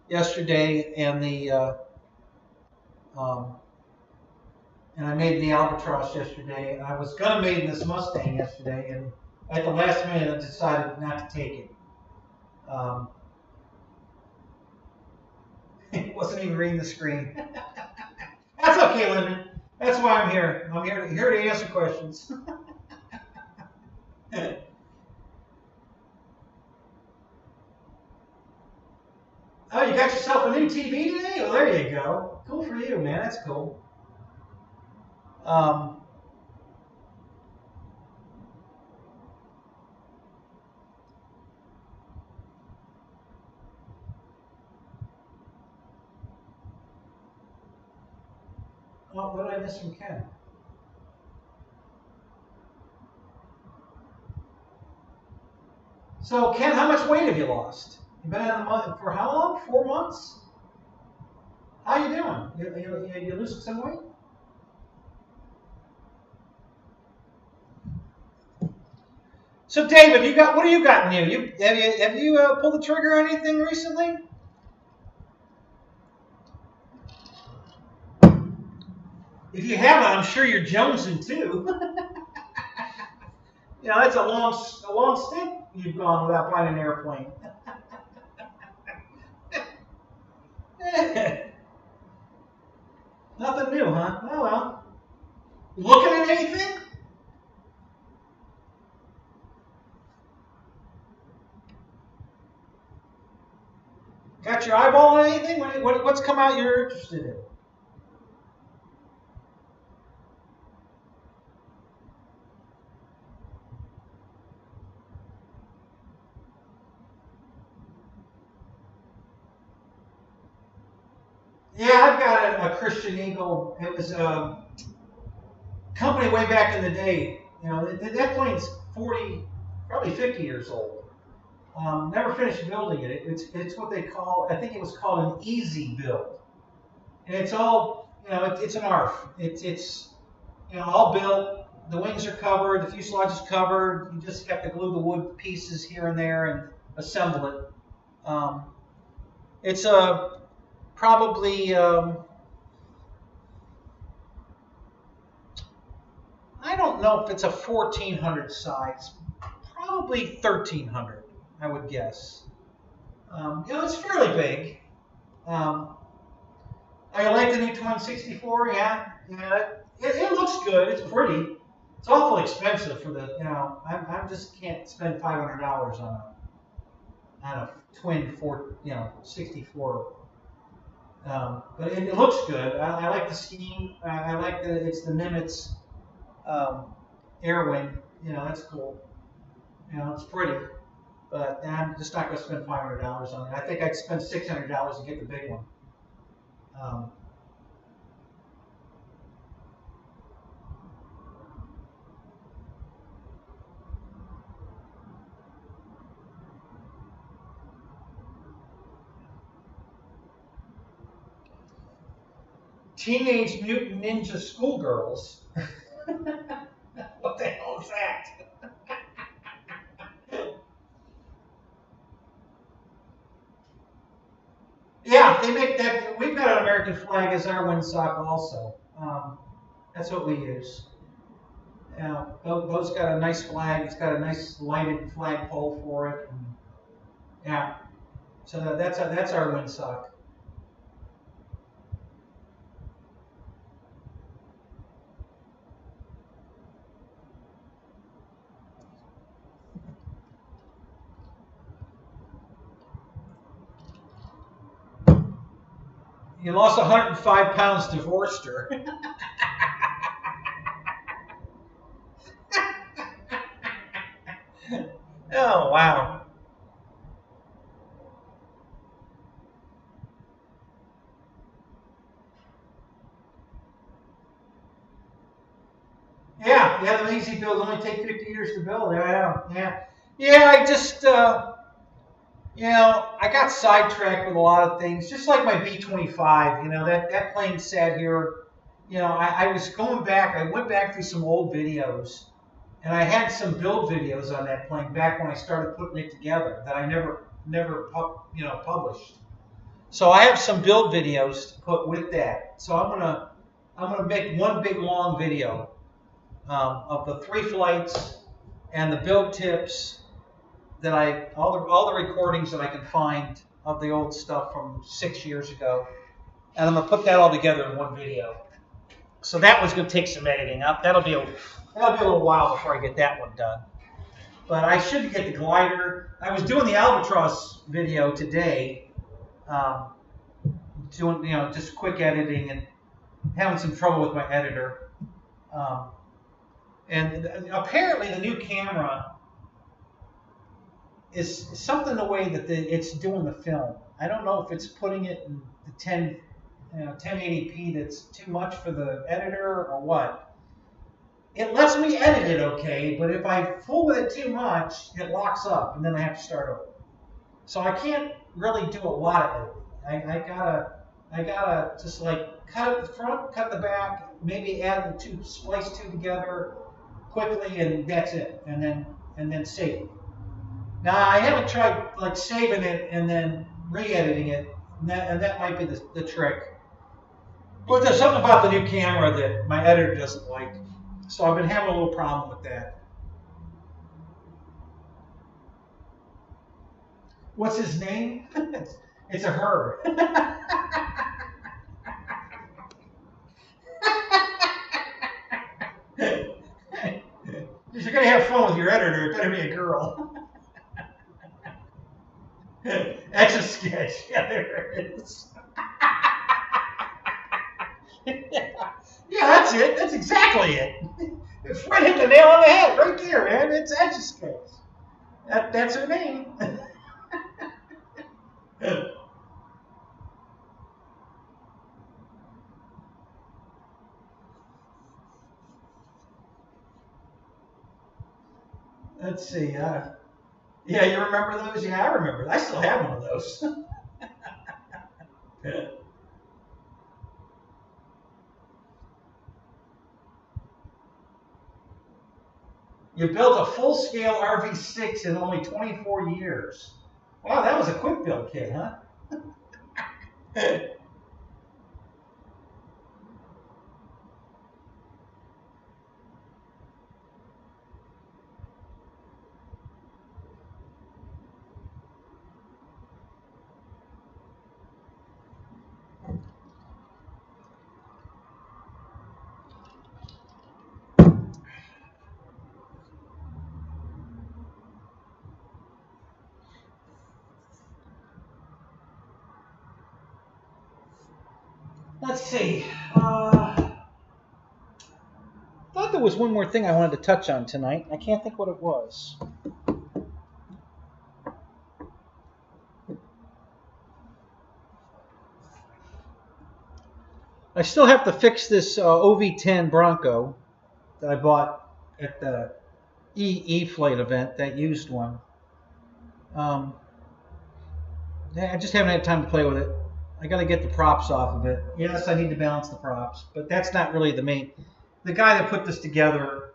yesterday, and and I made the Albatross yesterday. I was gonna make this Mustang yesterday, and at the last minute I decided not to take it. Wasn't even reading the screen. That's okay, Lyndon. That's why I'm here. I'm here to answer questions. Oh, you got yourself a new TV today? Well, there you go. Cool for you, man. That's cool. Oh, what did I miss from Ken? So, Ken, how much weight have you lost? You've been on the month for how long? 4 months? How you doing? You losing some weight? So, David, what do you got new? Have you pulled the trigger on anything recently? If you haven't, I'm sure you're jonesing too. That's a long stint you've gone without buying an airplane. Nothing new, huh? Oh well. Looking at anything? Got your eyeball on anything? What's come out you're interested in? Yeah, I've got a Christian Eagle. It was a company way back in the day. That plane's 40, probably 50 years old. Never finished building it. It's what they call, I think it was called an easy build. And it's all, it's an ARF. It's all built. The wings are covered. The fuselage is covered. You just have to glue the wood pieces here and there and assemble it. It's probably, I don't know if it's a 1400 size. Probably 1300, I would guess. It's fairly big. I like the new Twin 64. Yeah. It looks good. It's pretty. It's awful expensive for the. I just can't spend $500 on a Twin 64. But it looks good. I like the scheme. I like that it's the Nimitz air wing. That's cool. It's pretty. But I'm just not going to spend $500 on it. I think I'd spend $600 to get the big one. Teenage Mutant Ninja Schoolgirls. What the hell is that? Yeah, they make that. We've got an American flag as our windsock also. That's what we use. Bo's got a nice flag. It's got a nice lighted flagpole for it. And, yeah, so that's our windsock. You lost 105 pounds, divorced her. Oh, wow. Yeah, the easy builds only take 50 years to build. Yeah. I just, I got sidetracked with a lot of things, just like my B-25. That plane sat here. I was going back. I went back through some old videos, and I had some build videos on that plane back when I started putting it together that I never published. So I have some build videos to put with that. So I'm gonna make one big long video of the 3 flights and the build tips that all the recordings that I can find of the old stuff from 6 years ago, and I'm gonna put that all together in one video. So that was gonna take some editing up. That'll be a little while before I get that one done. But I should get the glider. I was doing the Albatross video today, doing just quick editing and having some trouble with my editor. And apparently the new camera is something the way that it's doing the film. I don't know if it's putting it in the 1080p that's too much for the editor or what. It lets me edit it okay, but if I fool with it too much, it locks up and then I have to start over. So I can't really do a lot of editing. I gotta just like cut the front, cut the back, maybe add splice two together quickly, and that's it. And then save it. Now I haven't tried like saving it and then re-editing it, and that might be the trick. But there's something about the new camera that my editor doesn't like, so I've been having a little problem with that. What's his name? It's a her. If you're going to have fun with your editor, it better be a girl. Etch a sketch. Yeah, there it is. Yeah, that's it. That's exactly it. It's right hit the nail on the head right there, man. It's Etch a sketch. That's her name. Let's see. Yeah, you remember those? Yeah, I remember. I still have one of those. You built a full-scale RV6 in only 24 years. Wow, that was a quick build kit, huh? Let's see. I thought there was one more thing I wanted to touch on tonight. I can't think what it was. I still have to fix this OV10 Bronco that I bought at the Flght event, that used one. I just haven't had time to play with it. I got to get the props off of it. Yes, I need to balance the props, but that's not really the main. The guy that put this together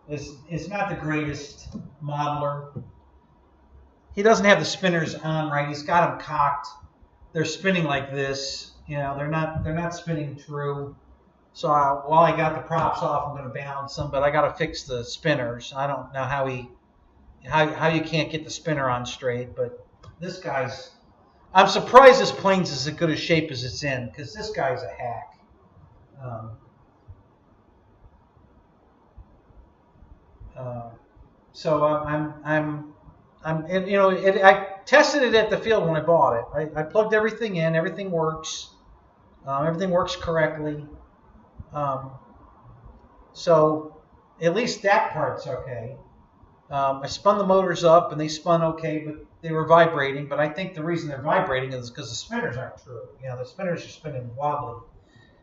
is not the greatest modeler. He doesn't have the spinners on right. He's got them cocked. They're spinning like this. They're not spinning true. So while I got the props off, I'm going to balance them, but I got to fix the spinners. I don't know how you can't get the spinner on straight, but this guy's. I'm surprised this plane's as good a shape as it's in, because this guy's a hack. So I tested it at the field when I bought it. I plugged everything in, everything works. Everything works correctly. So at least that part's okay. I spun the motors up, and they spun okay, but they were vibrating. But I think the reason they're vibrating is because the spinners aren't true. You know, the spinners are spinning wobbly.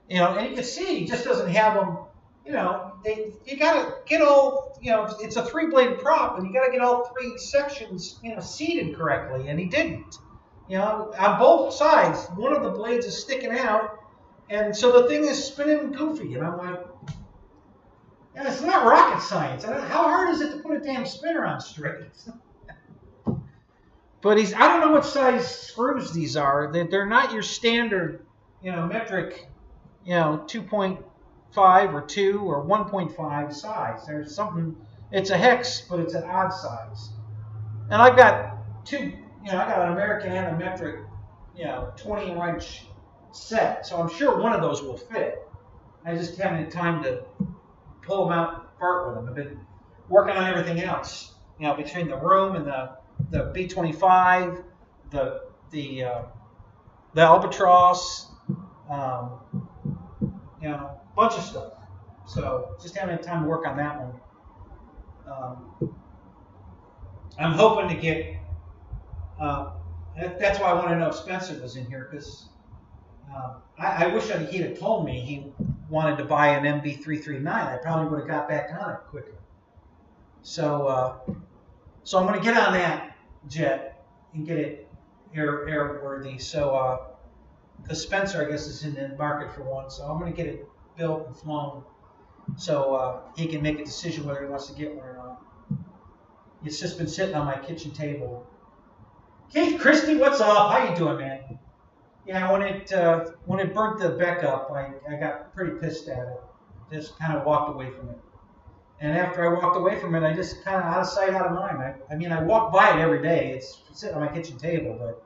You know, and you can see he just doesn't have them. You know, you gotta get all. You know, it's a 3-blade prop, and you gotta get all 3 sections, you know, seated correctly, and he didn't. You know, on both sides, one of the blades is sticking out, and so the thing is spinning goofy, and I'm like, yeah, it's not rocket science. How hard is it to put a damn spinner on straight? But I don't know what size screws these are. They're not your standard, you know, metric, you know, 2.5 or 2 or 1.5 size. There's something, it's a hex, but it's an odd size. And I've got 2, you know, I got an American and a metric, you know, 20-inch set. So I'm sure one of those will fit. I just haven't had time to pull them out and part with them. I've been working on everything else, you know, between the room and the B-25, the Albatross, you know, a bunch of stuff. So just haven't had time to work on that one. I'm hoping to get. That's why I want to know if Spencer was in here, because I wish he'd have told me he wanted to buy an MB339. I probably would have got back on it quicker. So so I'm going to get on that jet and get it airworthy. So because Spencer, I guess, is in the market for one, so I'm going to get it built and flown, so he can make a decision whether he wants to get one or not. It's just been sitting on my kitchen table. Hey, Christy, what's up? How you doing, man? Yeah, when it burnt the Beck up, I got pretty pissed at it. Just kind of walked away from it. And after I walked away from it, I just kind of out of sight, out of mind. I mean, I walk by it every day. It's sitting on my kitchen table, but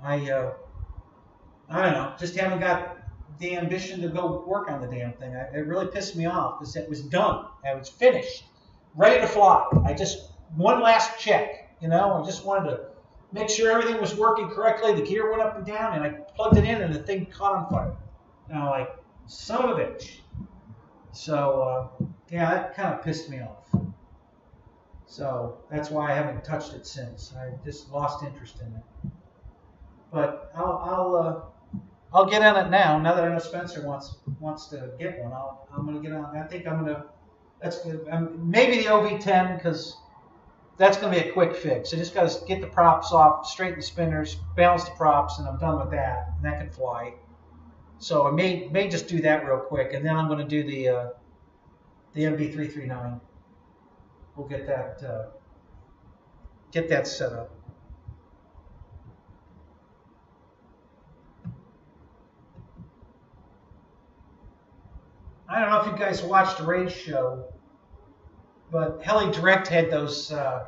I don't know. Just haven't got the ambition to go work on the damn thing. It really pissed me off because it was done. I was finished, ready to fly. I just one last check. You know, I just wanted to make sure everything was working correctly. The gear went up and down, and I plugged it in, and the thing caught on fire. And I'm like, son of a bitch. So, yeah, that kind of pissed me off. So that's why I haven't touched it since. I just lost interest in it. But I'll get on it now. Now that I know Spencer wants to get one, I'm gonna get on. I think I'm gonna. That's good. Maybe the OV10, because that's gonna be a quick fix. I just gotta get the props off, straighten the spinners, balance the props, and I'm done with that. And that can fly. So I may just do that real quick, and then I'm gonna do the MB339. We'll get that set up. I don't know if you guys watched Ray's show, but Heli Direct had those, I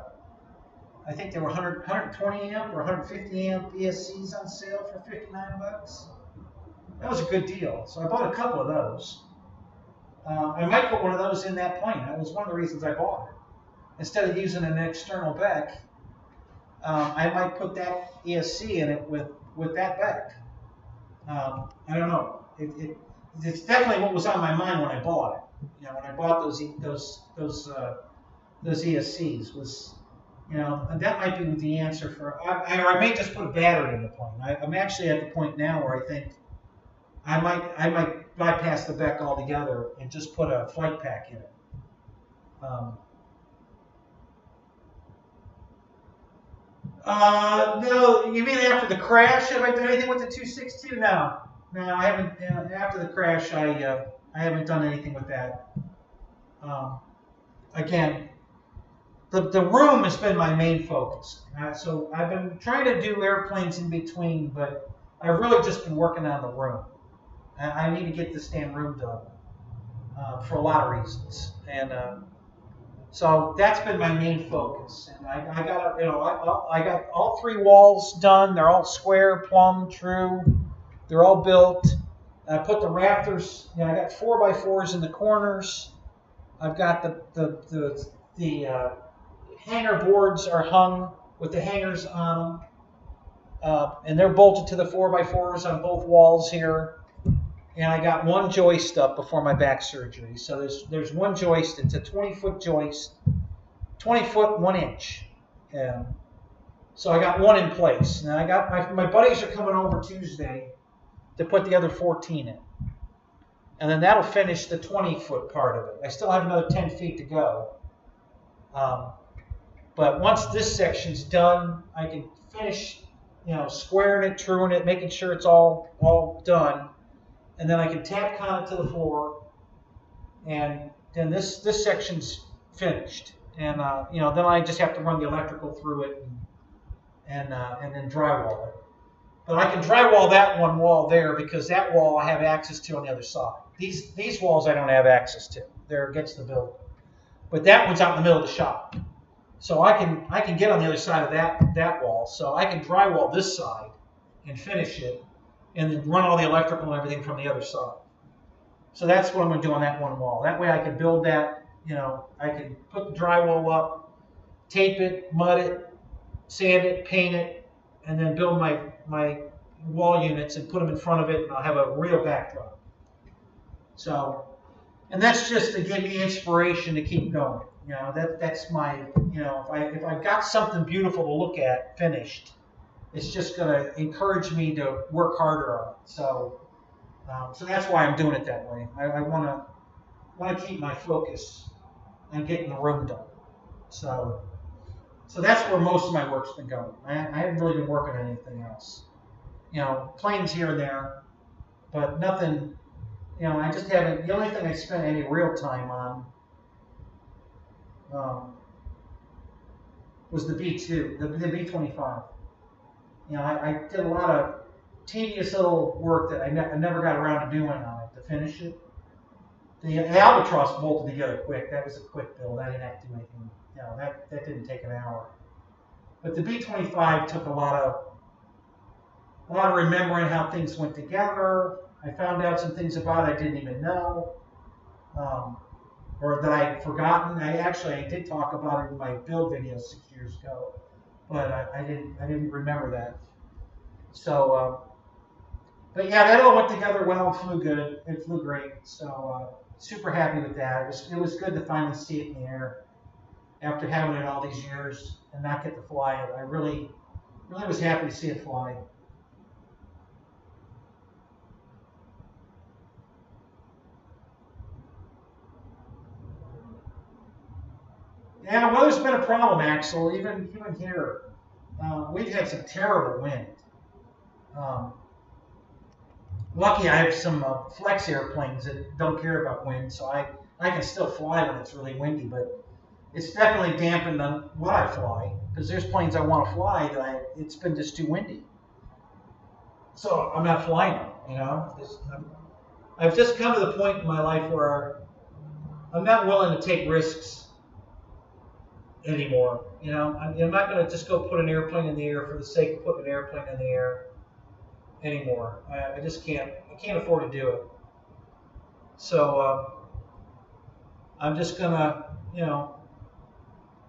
think they were 120 amp or 150 amp ESCs on sale for $59. That was a good deal, so I bought a couple of those. I might put one of those in that plane. That was one of the reasons I bought it. Instead of using an external Beck, I might put that ESC in it with that Beck. I don't know. It's definitely what was on my mind when I bought it. You know, when I bought those ESCs was, you know, and that might be the answer for. I may just put a battery in the plane. I'm actually at the point now where I think I might bypass the Beck altogether and just put a flight pack in it. No, you mean after the crash? Have I done anything with the 262? No, I haven't. After the crash, I haven't done anything with that. Again, the room has been my main focus. So I've been trying to do airplanes in between, but I've really just been working on the room. I need to get this damn room done for a lot of reasons, and so that's been my main focus. And I got I got all 3 walls done. They're all square, plumb, true. They're all built. I put the rafters. You know, I got 4x4s in the corners. I've got the hanger boards are hung with the hangers on them, and they're bolted to the 4x4s on both walls here. and I got one joist up before my back surgery. So there's one joist. It's a 20-foot joist, 20 foot 1 inch. So I got one in place. Now I got my buddies are coming over Tuesday to put the other 14 in, and then that'll finish the 20-foot part of it. I still have another 10 feet to go. But once this section's done, I can finish, squaring it, truing it, making sure it's all done, and then I can tap con it to the floor, and then this section's finished, and then I just have to run the electrical through it and then drywall it. But I can drywall that one wall there because that wall I have access to on the other side. These walls I don't have access to; they're against the building. But that one's out in the middle of the shop. So I can get on the other side of that wall. So I can drywall this side and finish it, and then run all the electrical and everything from the other side. So that's what I'm going to do on that one wall. That way I can build that. I can put the drywall up, tape it, mud it, sand it, paint it, and then build my wall units and put them in front of it, and I'll have a real backdrop. So, and that's just to give me inspiration to keep going. That's my, if I've got something beautiful to look at finished, it's just going to encourage me to work harder on it. So that's why I'm doing it that way. I want to keep my focus on getting the room done. So that's where most of my work's been going. I haven't really been working on anything else. Planes here and there, but nothing. I just haven't. The only thing I spent any real time on was the B2, the B-25. I did a lot of tedious little work that I never got around to doing on it to finish it. The Albatross bolted together quick. That was a quick build. I didn't have to do anything. That didn't take an hour. But the B-25 took a lot of remembering how things went together. I found out some things about it I didn't even know. Or that I had forgotten. I did talk about it in my build video 6 years ago, but I didn't remember that. So, but yeah, that all went together well and flew good. It flew great. So super happy with that. It was good to finally see it in the air after having it all these years and not get to fly it. I really was happy to see it fly. Yeah, weather's been a problem, Axel. Even here, we've had some terrible wind. Lucky I have some flex airplanes that don't care about wind, so I can still fly when it's really windy. But it's definitely dampened on what I fly because there's planes I want to fly that it's been just too windy. So I'm not flying them. I've just come to the point in my life where I'm not willing to take risks anymore. I'm not going to just go put an airplane in the air for the sake of putting an airplane in the air anymore. I just can't. I can't afford to do it. So I'm just going to,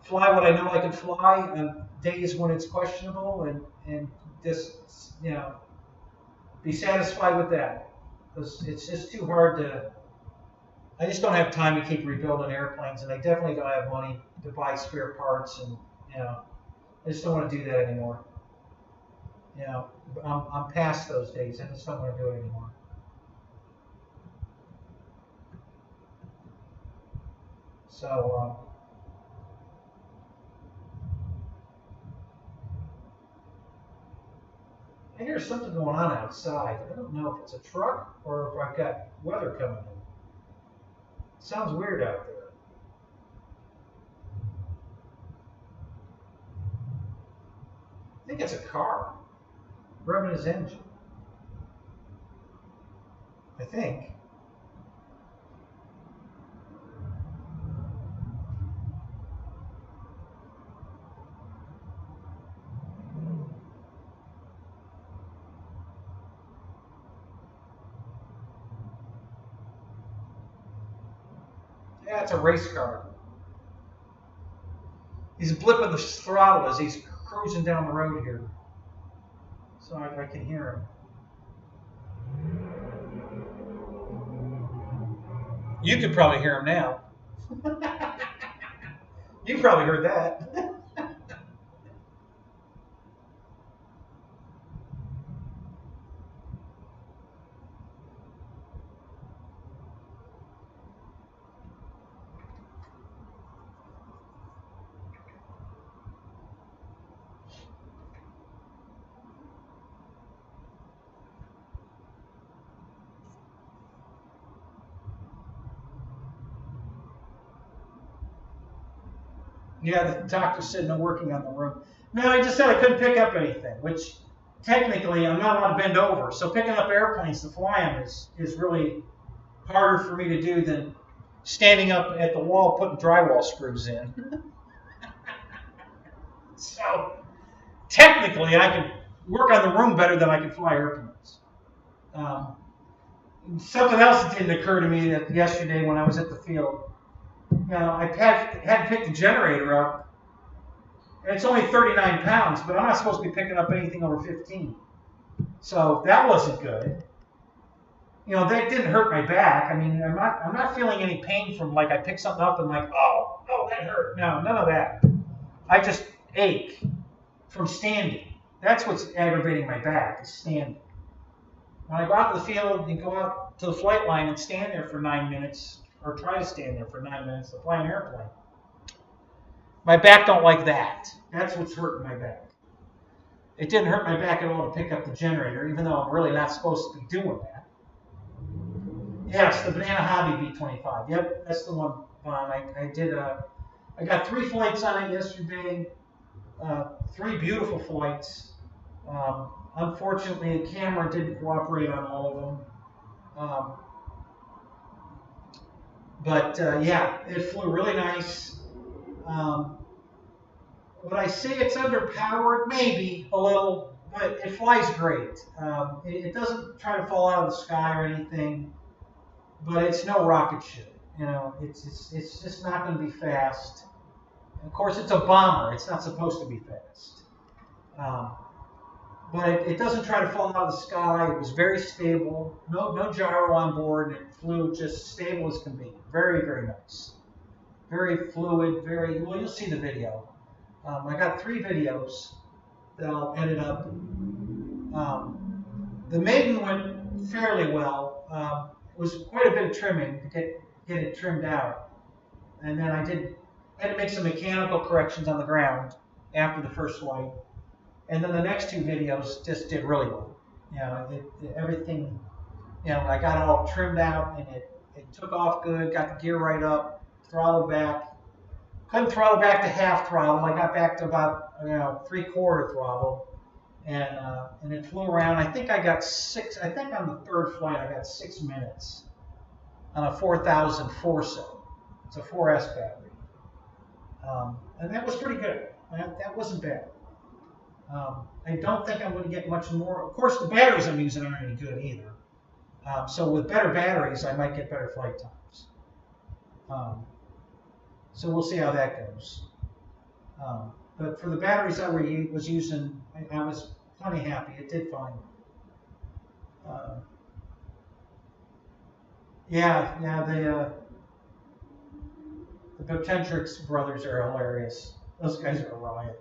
fly what I know I can fly on days when it's questionable, and just, be satisfied with that. Because it's just too hard to. I just don't have time to keep rebuilding airplanes, and I definitely don't have money to buy spare parts, and I just don't want to do that anymore. I'm past those days. I just don't want to do it anymore. So I hear something going on outside. I don't know if it's a truck or if I've got weather coming in. It sounds weird out there. I think it's a car revving his engine. I think. Yeah, it's a race car. He's blipping the throttle as he's cruising down the road here. So I can hear him. You could probably hear him now. You probably heard that. Yeah, the doctor's sitting and working on the room. No, I just said I couldn't pick up anything, which technically I'm not allowed to bend over. So picking up airplanes to fly them is really harder for me to do than standing up at the wall putting drywall screws in. So technically I can work on the room better than I can fly airplanes. Something else that didn't occur to me that yesterday when I was at the field. I had picked the generator up, and it's only 39 pounds, but I'm not supposed to be picking up anything over 15. So that wasn't good. That didn't hurt my back. I mean, I'm not feeling any pain from like I pick something up and like, oh, that hurt. No, none of that. I just ache from standing. That's what's aggravating my back, is standing. When I go out to the field and go out to the flight line and stand there for 9 minutes, or try to stand there for 9 minutes to fly an airplane, my back don't like that. That's what's hurting my back. It didn't hurt my back at all to pick up the generator, even though I'm really not supposed to be doing that. Yeah, it's the Banana Hobby B25. Yep, that's the one. I got 3 flights on it yesterday. 3 beautiful flights. Unfortunately, the camera didn't cooperate on all of them. But yeah, it flew really nice. Would I say it's underpowered? Maybe a little, but it flies great. It doesn't try to fall out of the sky or anything, but it's no rocket ship. It's just not going to be fast. And of course, it's a bomber. It's not supposed to be fast. But it doesn't try to fall out of the sky. It was very stable. No gyro on board. It flew just stable as can be. Very, very nice. Very fluid. Well, you'll see the video. I got 3 videos that I'll edit up. The maiden went fairly well. It was quite a bit of trimming to get it trimmed out. And then I had to make some mechanical corrections on the ground after the first flight. And then the next 2 videos just did really well. Everything, I got it all trimmed out, and it took off good, got the gear right up, throttled back. Couldn't throttle back to half throttle. I got back to about 3/4 throttle, and it flew around. I think I got 6. I think on the 3rd flight I got 6 minutes on a 4000 4-cell. It's a 4S battery, and that was pretty good. That wasn't bad. I don't think I'm going to get much more. Of course, the batteries I'm using aren't any good either. So with better batteries, I might get better flight times. So we'll see how that goes. But for the batteries I was using, I was plenty happy. It did fine. The Potentrix brothers are hilarious. Those guys are a riot.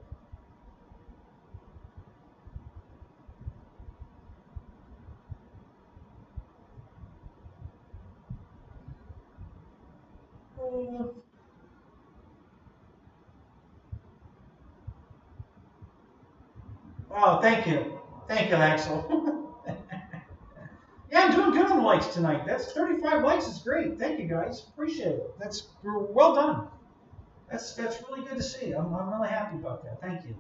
Oh, thank you. Thank you, Axel. Yeah, I'm doing good on the likes tonight. That's 35 likes is great. Thank you, guys. Appreciate it. That's well done. That's really good to see. I'm really happy about that. Thank you.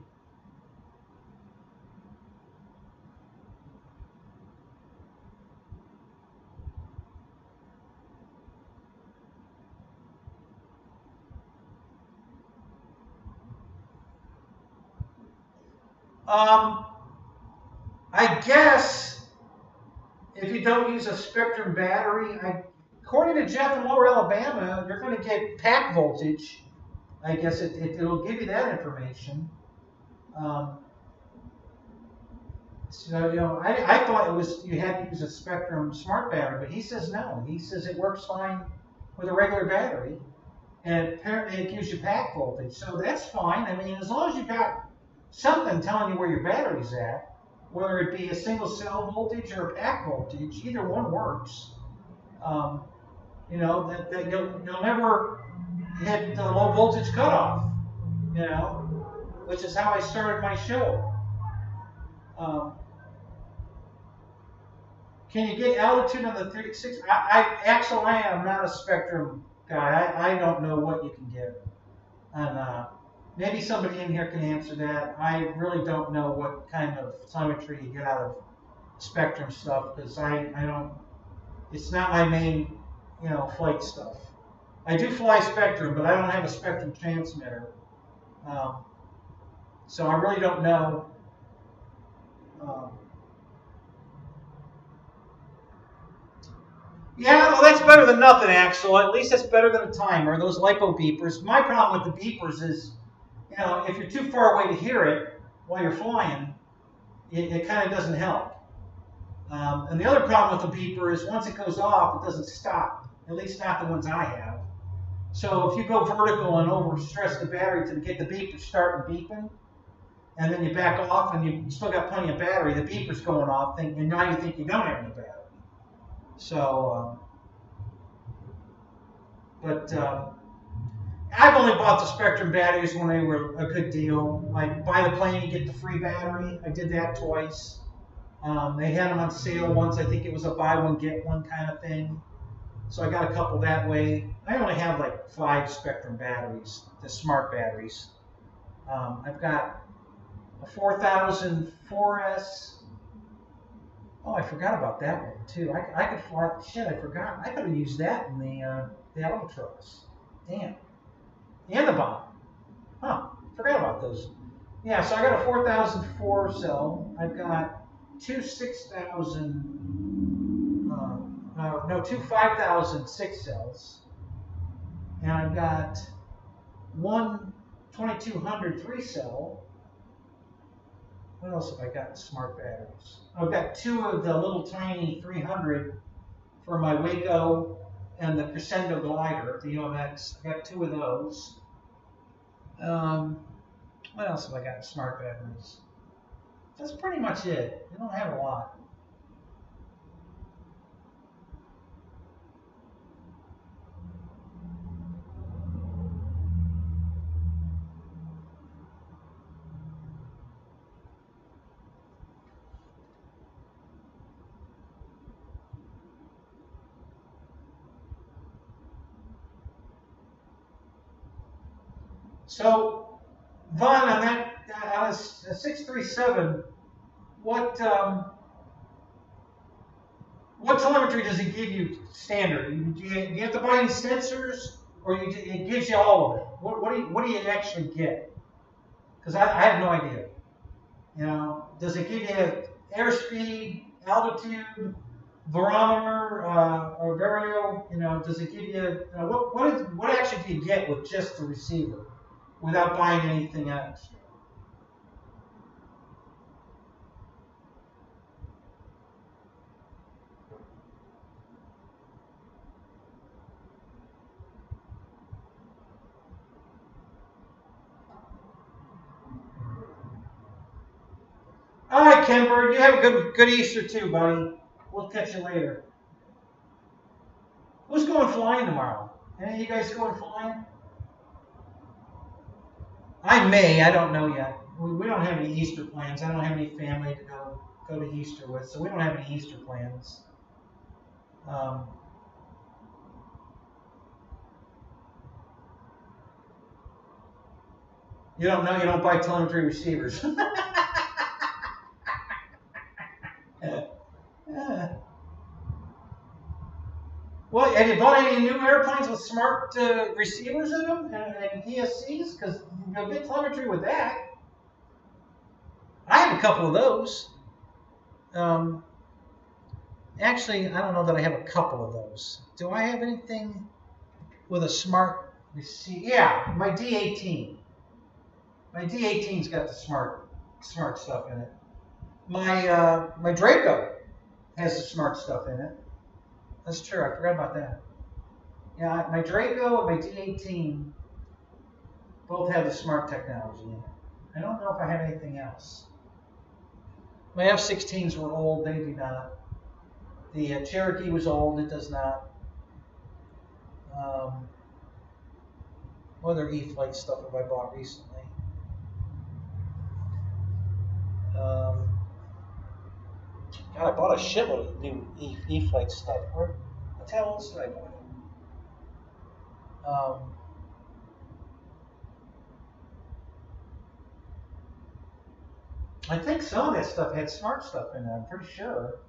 I guess if you don't use a Spectrum battery, according to Jeff in Lower Alabama, you're going to get pack voltage. I guess it'll give you that information. So I thought it was you had to use a Spectrum smart battery, but he says no. He says it works fine with a regular battery, and apparently it gives you pack voltage. So that's fine. I mean, as long as you've got something telling you where your battery's at, whether it be a single cell voltage or a pack voltage, either one works. You know, that you'll never hit the low voltage cutoff, you know, which is how I started my show. Can you get altitude on the 36? Actually, I am not a spectrum guy. I don't know what you can get. And maybe somebody in here can answer that. I really don't know what kind of telemetry you get out of spectrum stuff, because I don't, it's not my main, you know, flight stuff. I do fly spectrum, but I don't have a spectrum transmitter. So I really don't know. Yeah, well, that's better than nothing, Axel. At least that's better than a timer. Those LiPo beepers. My problem with the beepers is, you know, if you're too far away to hear it while you're flying, it kind of doesn't help. And the other problem with the beeper is once it goes off, it doesn't stop. At least not the ones I have. So if you go vertical and overstress the battery to get the beeper starting beeping, and then you back off and you still got plenty of battery, the beeper's going off, and now you think you don't have any battery. So, I've only bought the Spectrum batteries when they were a good deal. Like, buy the plane, you get the free battery. I did that twice. They had them on sale once. I think it was a buy one, get one kind of thing. So I got a couple that way. I only have like 5 Spectrum batteries, the smart batteries. I've got a 4000 4S. Oh, I forgot about that one too. I could fly. Shit, I forgot. I could have used that in the Albatross. Damn. And the bomb. Huh. Forgot about those. Yeah. So I got a 4004 cell. I've got two 5006 cells, and I've got one 2200 3-cell. What else have I got in smart batteries? I've got 2 of the little tiny 300 for my Waco and the Crescendo glider, the UMX. I got 2 of those. What else have I got in smart batteries? That's pretty much it. I don't have a lot. So, Vaughn, on that on a 637, what telemetry does it give you standard? Do you have to buy any sensors, or it gives you all of it? What do you actually get? Because I have no idea. You know, does it give you airspeed, altitude, barometer, or vario? You know, does it give you, what actually do you get with just the receiver, without buying anything else? All right, Kimber, you have a good Easter too, buddy. We'll catch you later. Who's going flying tomorrow? Any of you guys going flying? I may. I don't know yet. We don't have any Easter plans. I don't have any family to go to Easter with, so we don't have any Easter plans. You don't know. You don't buy telemetry receivers. Well, have you bought any new airplanes with smart receivers in them and ESCs? Because you'll get telemetry with that. I have a couple of those. Actually, I don't know that I have a couple of those. Do I have anything with a smart receiver? Yeah, my D18. My D18's got the smart stuff in it. My Draco has the smart stuff in it. That's true. I forgot about that. Yeah, my Draco and my D18 both have the smart technology in it. I don't know if I have anything else. My F-16s were old, they do not. The Cherokee was old, it does not. What other E-Flite stuff have I bought recently? God, I bought a shitload of new E-Flite stuff. What the hell else did I buy? I think some of that stuff had smart stuff in it, I'm pretty sure.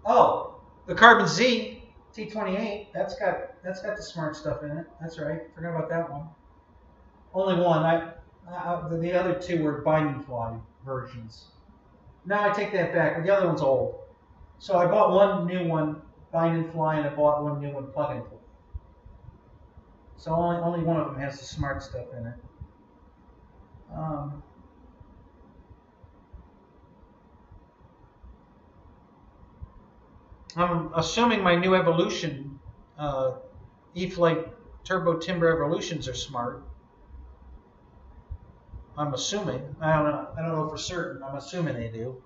Oh, the Carbon Z T-28, that's got the smart stuff in it. That's right. Forgot about that one. Only one. The other two were bind and fly versions. No, I take that back. But the other one's old. So I bought one new one, bind and fly, and I bought one new one, plug and play. So only one of them has the smart stuff in it. I'm assuming my new Evolution, E-Flite Turbo Timber Evolutions are smart. I'm assuming. I don't know for certain. I'm assuming they do.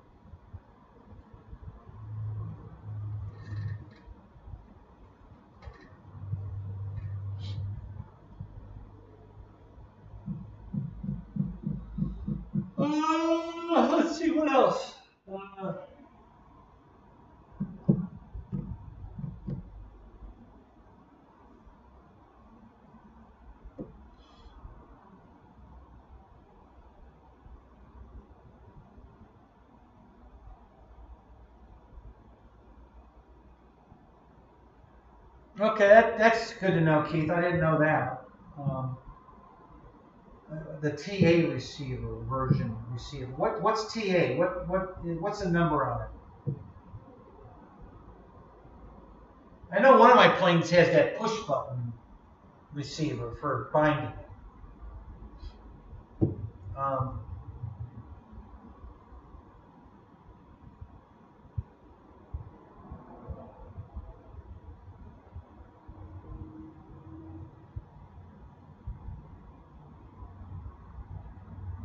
Let's see what else. Okay, that's good to know, Keith. I didn't know that. The TA receiver version receiver. What's TA? What's the number on it? I know one of my planes has that push button receiver for binding it.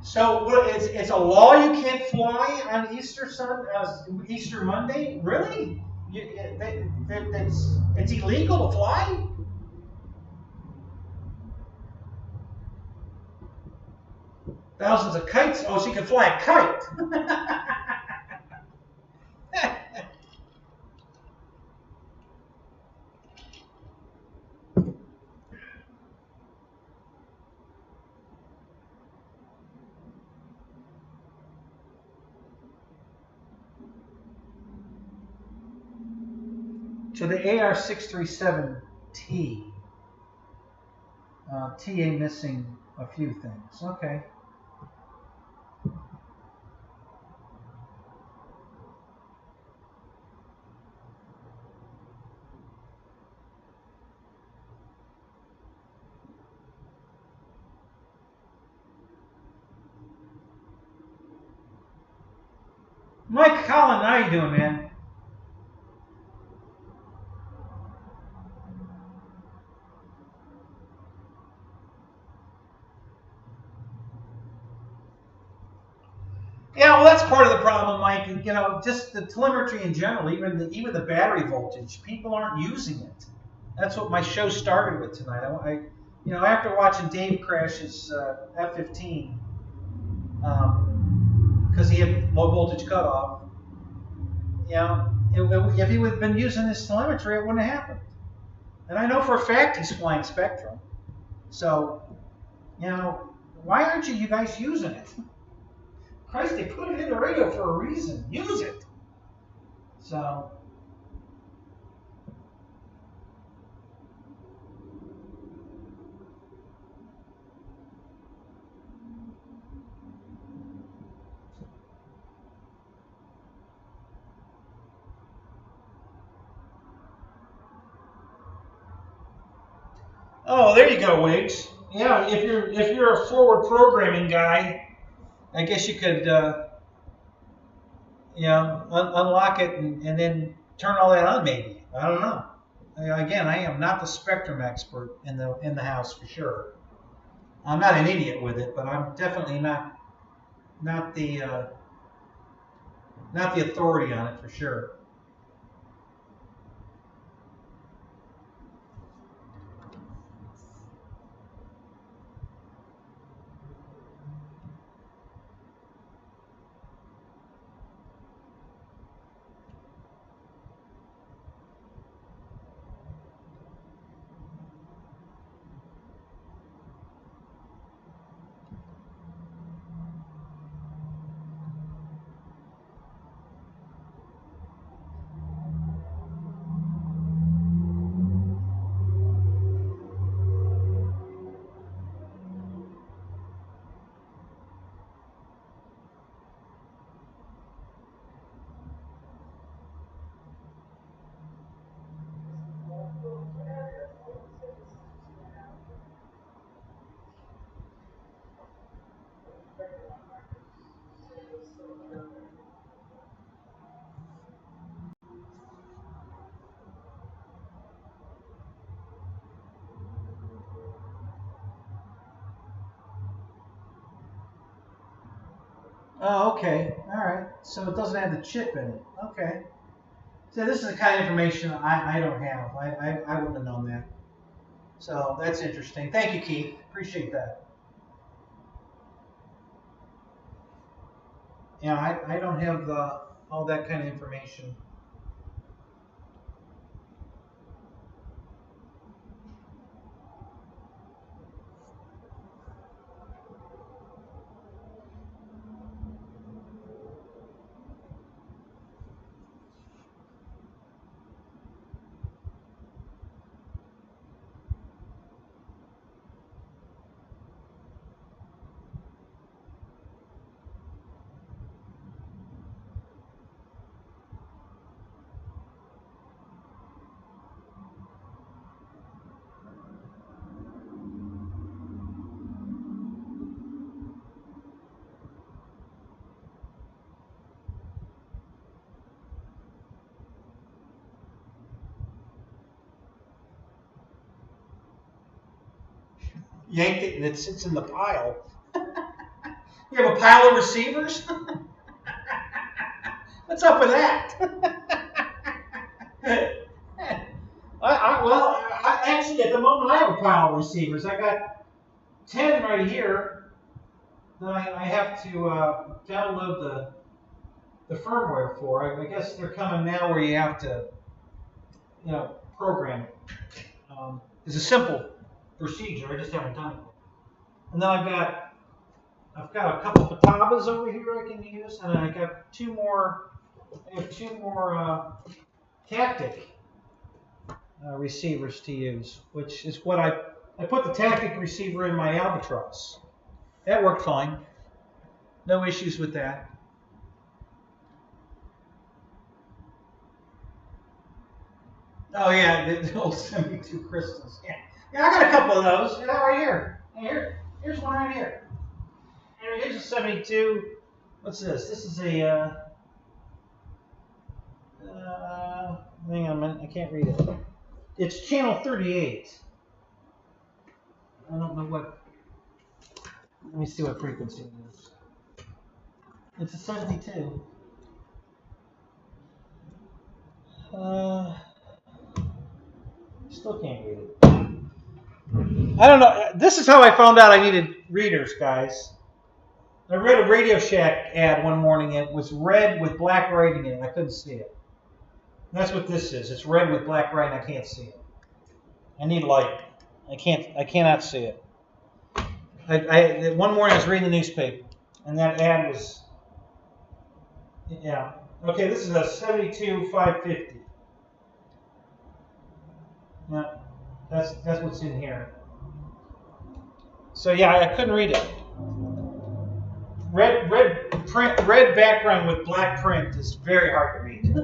So what? It's a law you can't fly on Easter Monday? Really? It's illegal to fly? Thousands of kites? Oh, so you can fly a kite. So the AR-637T, TA missing a few things. Okay. Mike Collin, how you doing, man? Yeah, well, that's part of the problem, Mike. You know, just the telemetry in general, even the battery voltage, people aren't using it. That's what my show started with tonight. After watching Dave crash his F-15, because he had low voltage cutoff, if he would have been using his telemetry, it wouldn't have happened. And I know for a fact he's flying Spectrum. So, why aren't you guys using it? Christ, they put it in the radio for a reason. Use it. So. Oh, there you go, Wiggs. Yeah, if you're a forward programming guy, I guess you could, unlock it and then turn all that on, maybe. I don't know. Again, I am not the spectrum expert in the house for sure. I'm not an idiot with it, but I'm definitely not the authority on it for sure. Oh, okay. All right. So it doesn't have the chip in it. Okay. So this is the kind of information I don't have. I wouldn't have known that. So that's interesting. Thank you, Keith. Appreciate that. Yeah, I don't have all that kind of information. Yanked it and it sits in the pile. You have a pile of receivers? What's up with that? Actually, at the moment, I have a pile of receivers. I got 10 right here that I have to download the firmware for. I guess they're coming now where you have to, program it. It's a simple procedure. I just haven't done it. And then I've got a couple of Patabas over here I can use, and I got two more. I have two more Tactic receivers to use, which is what I put the Tactic receiver in my Albatross. That worked fine. No issues with that. Oh yeah, the old 72 crystals. Yeah, I got a couple of those. Yeah, right here. Here's one right here. Here's a 72. What's this? This is a. Hang on a minute. I can't read it. It's channel 38. I don't know what. Let me see what frequency it is. It's a 72. Still can't read it. I don't know. This is how I found out I needed readers, guys. I read a Radio Shack ad one morning. It was red with black writing in it. I couldn't see it. And that's what this is. It's red with black writing. I can't see it. I need light. I cannot see it. One morning I was reading the newspaper, and that ad was. Yeah. Okay, this is a 72-550. Yeah, that's what's in here. So yeah, I couldn't read it. Red background with black print is very hard to read.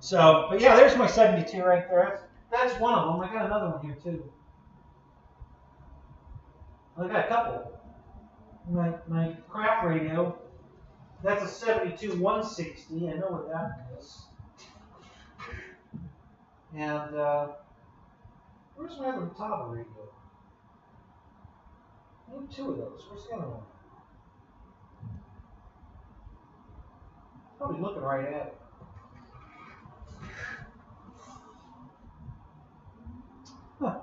So, but yeah, there's my 72 right there. That's one of them. I got another one here too. I got a couple. My craft radio. That's a 72-160. I know what that is. And where's my other toggle radio? I need two of those. Where's the other one? Probably looking right at it. Huh.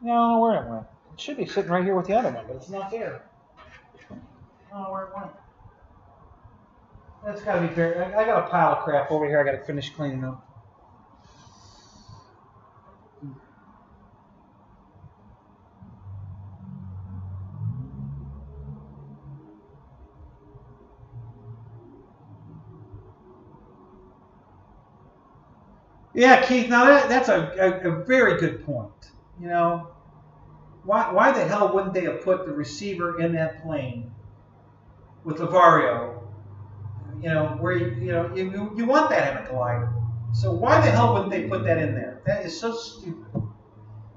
No, I don't know where it went. It should be sitting right here with the other one, but it's not there. I don't know where it went. That's got to be buried. I got a pile of crap over here I got to finish cleaning up. Yeah, Keith, now that's a very good point. You know, why the hell wouldn't they have put the receiver in that plane with Lavario? You know, where you want that in a glider. So why the hell wouldn't they put that in there? That is so stupid.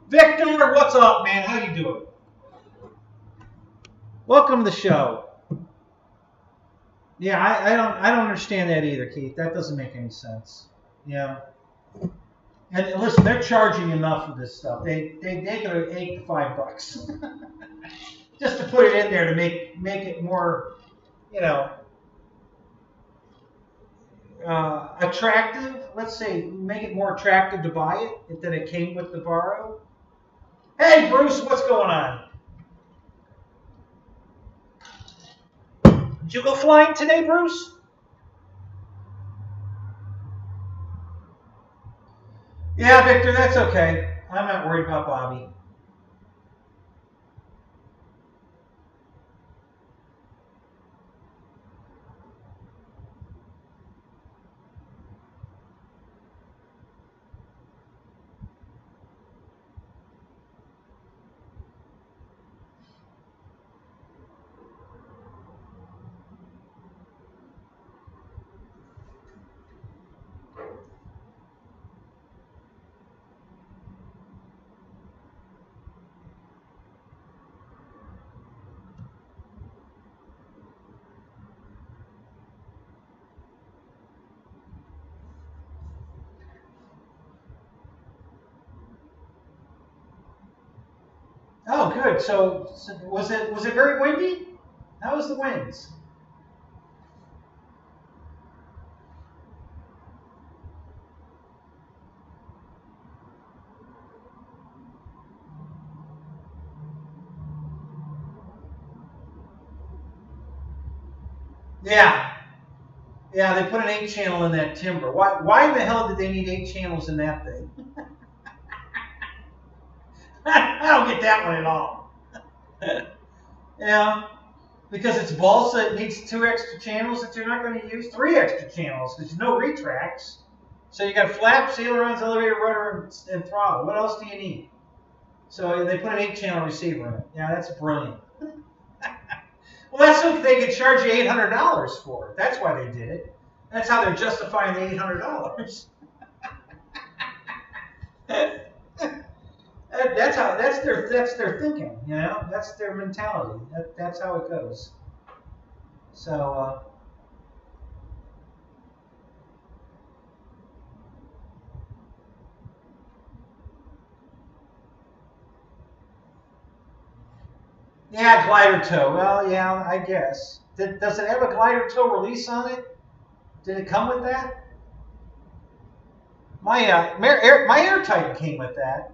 Victor, what's up, man? How you doing? Welcome to the show. Yeah, I don't understand that either, Keith. That doesn't make any sense. Yeah. And listen, they're charging enough for this stuff. They go $8 to $5 just to put it in there to make it more, you know, attractive. Let's say make it more attractive to buy it than it came with the Varo. Hey, Bruce, what's going on? Did you go flying today, Bruce? Yeah, Victor, that's okay. I'm not worried about Bobby. Oh, good. So was it very windy? How was the winds? Yeah. Yeah, they put an 8-channel in that timber. Why in the hell did they need 8 channels in that thing? I don't get that one at all. Yeah, because it's balsa, it needs 2 extra channels that you're not going to use, 3 extra channels because there's no retracts. So you got flaps, ailerons, elevator, rudder, and throttle. What else do you need? So they put an 8-channel receiver in it. Yeah, that's brilliant. Well, that's so they could charge you $800 for it. That's why they did it. That's how they're justifying the $800. That's their thinking, you know. That's their mentality. That's how it goes. So. Yeah, glider toe. Well, yeah, I guess. Does it have a glider toe release on it? Did it come with that? My Airtight came with that.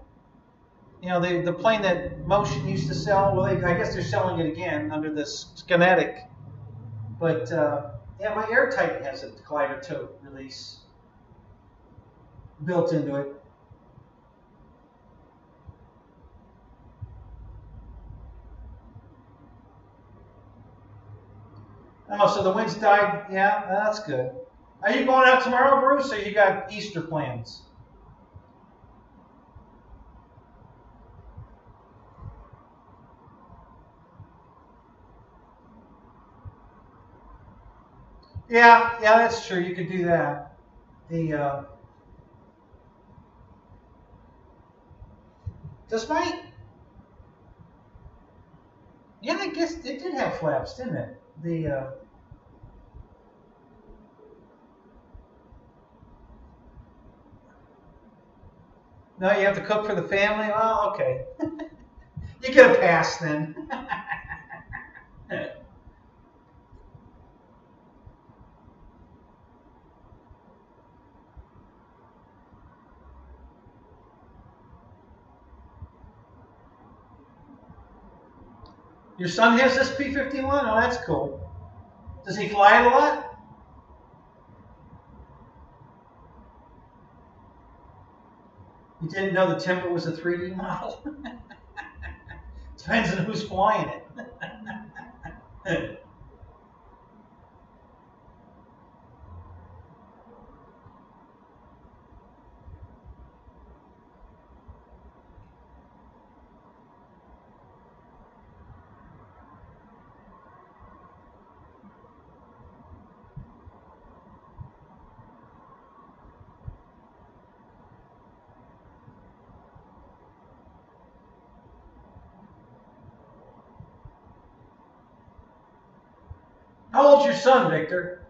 You know, the plane that Motion used to sell. Well, I guess they're selling it again under this Kinetic. But yeah, my Airtight has a glider toe release built into it. Oh, so the winds died. Yeah, that's good. Are you going out tomorrow, Bruce, or you got Easter plans? Yeah, that's true. You could do that. Does my... Yeah, I guess it did have flaps, didn't it? No, you have to cook for the family? Oh, okay. You get a pass then. Your son has this P-51? Oh, that's cool. Does he fly it a lot? You didn't know the Timber was a 3D model? Depends on who's flying it. How old's your son, Victor?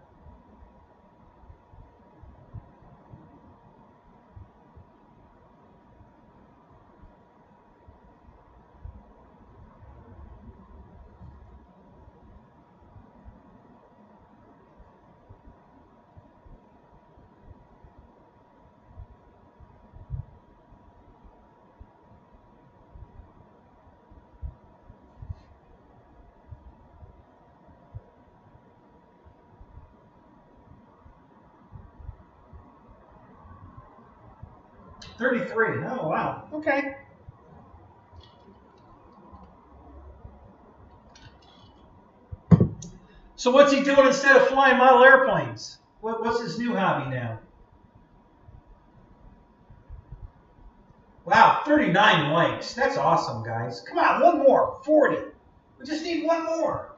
$33. Oh, wow. Okay. So what's he doing instead of flying model airplanes? What's his new hobby now? Wow, 39 likes. That's awesome, guys. Come on, one more. 40. We just need one more.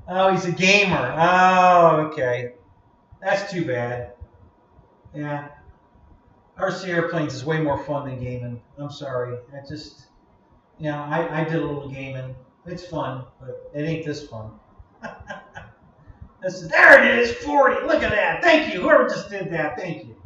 Oh, he's a gamer. Oh, okay. That's too bad. Yeah. RC airplanes is way more fun than gaming. I'm sorry. I just, you know, I did a little gaming. It's fun, but it ain't this fun. There it is, 40. Look at that. Thank you. Whoever just did that, thank you.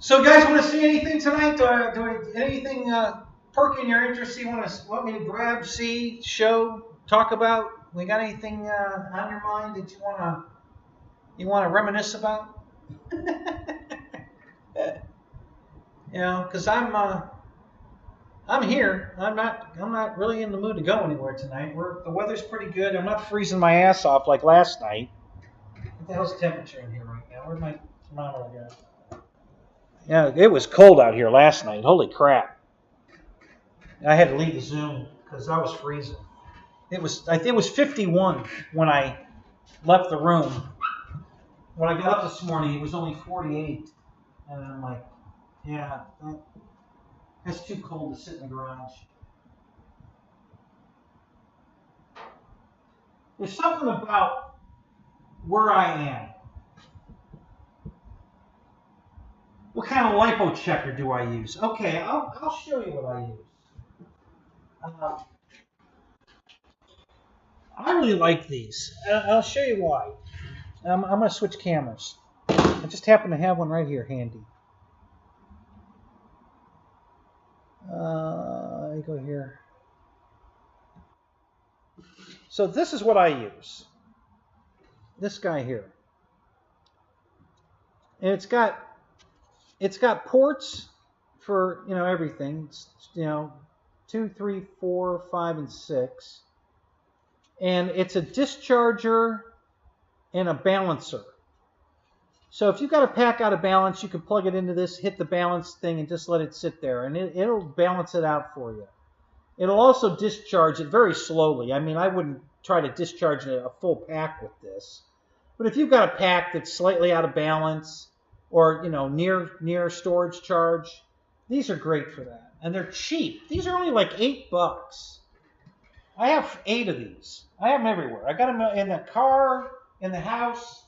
So, guys, want to see anything tonight? Anything perking your interest? You want me to grab, see, show, talk about? We got anything on your mind that you want to reminisce about? You know, because I'm here. I'm not really in the mood to go anywhere tonight. The weather's pretty good. I'm not freezing my ass off like last night. What the hell's the temperature in here right now? Where'd my thermometer go? Yeah, it was cold out here last night. Holy crap! I had to leave the Zoom because I was freezing. It was 51 when I left the room. When I got up this morning, it was only 48, and I'm like, yeah, that's too cold to sit in the garage. There's something about where I am. What kind of lipo checker do I use? Okay, I'll show you what I use. I really like these. I'll show you why. I'm going to switch cameras. I just happen to have one right here handy. I go here. So this is what I use. This guy here. And it's got ports for, you know, everything. It's, you know, 2, 3, 4, 5, and 6. And it's a discharger and a balancer. So if you've got a pack out of balance, you can plug it into this, hit the balance thing, and just let it sit there. And it'll balance it out for you. It'll also discharge it very slowly. I mean, I wouldn't try to discharge a full pack with this. But if you've got a pack that's slightly out of balance or, you know, near storage charge, These are great for that. And they're cheap. These are only like $8. I have 8 of these. I have them everywhere. I got them in the car, in the house,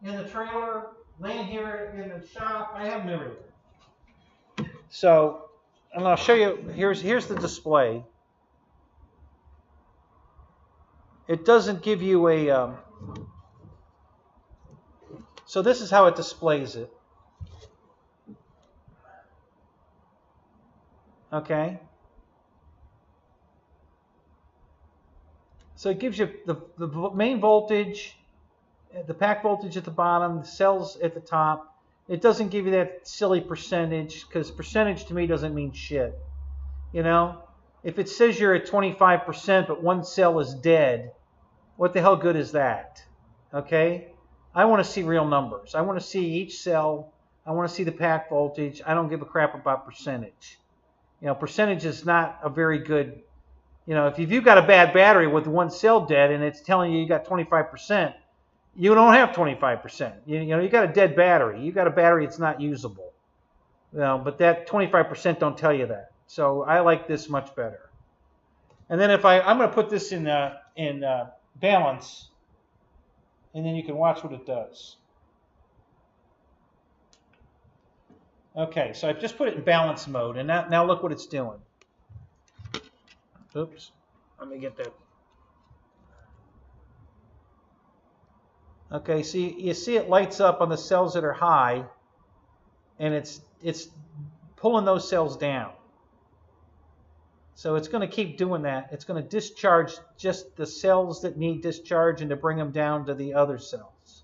in the trailer, laying here in the shop. I have them everywhere. So, and I'll show you, here's the display. It doesn't give you a, so this is how it displays it. Okay. So it gives you the main voltage, the pack voltage at the bottom, the cells at the top. It doesn't give you that silly percentage, because percentage to me doesn't mean shit. You know, if it says you're at 25% but one cell is dead, what the hell good is that? Okay? I want to see real numbers. I want to see each cell. I want to see the pack voltage. I don't give a crap about percentage. You know, percentage is not a very good, you know, if you've got a bad battery with one cell dead and it's telling you got 25%, you don't have 25%. You know, you got a dead battery. You got a battery that's not usable. You know, but that 25% don't tell you that. So I like this much better. And then if I'm going to put this in balance, and then you can watch what it does. Okay, so I've just put it in balance mode, and now look what it's doing. Oops, let me get that. Okay, so you see it lights up on the cells that are high, and it's pulling those cells down. So it's going to keep doing that. It's going to discharge just the cells that need discharge and to bring them down to the other cells.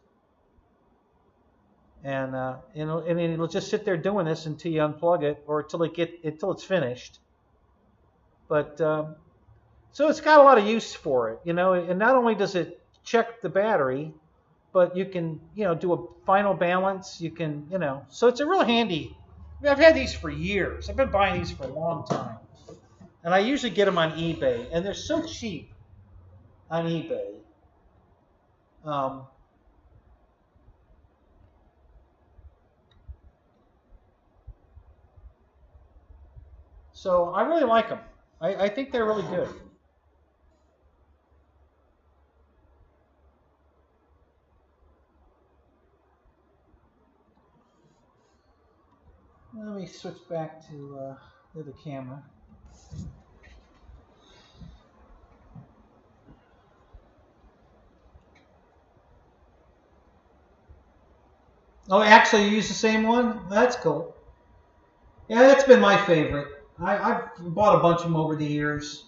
And it'll just sit there doing this until you unplug it, or until it's finished. But so it's got a lot of use for it, you know. And not only does it check the battery, but you can, you know, do a final balance. You can, you know, so it's a real handy. I mean, I've had these for years. I've been buying these for a long time, and I usually get them on eBay, and they're so cheap on eBay. So I really like them. I think they're really good. Let me switch back to the other camera. Oh, actually, you use the same one? That's cool. Yeah, that's been my favorite. I've bought a bunch of them over the years,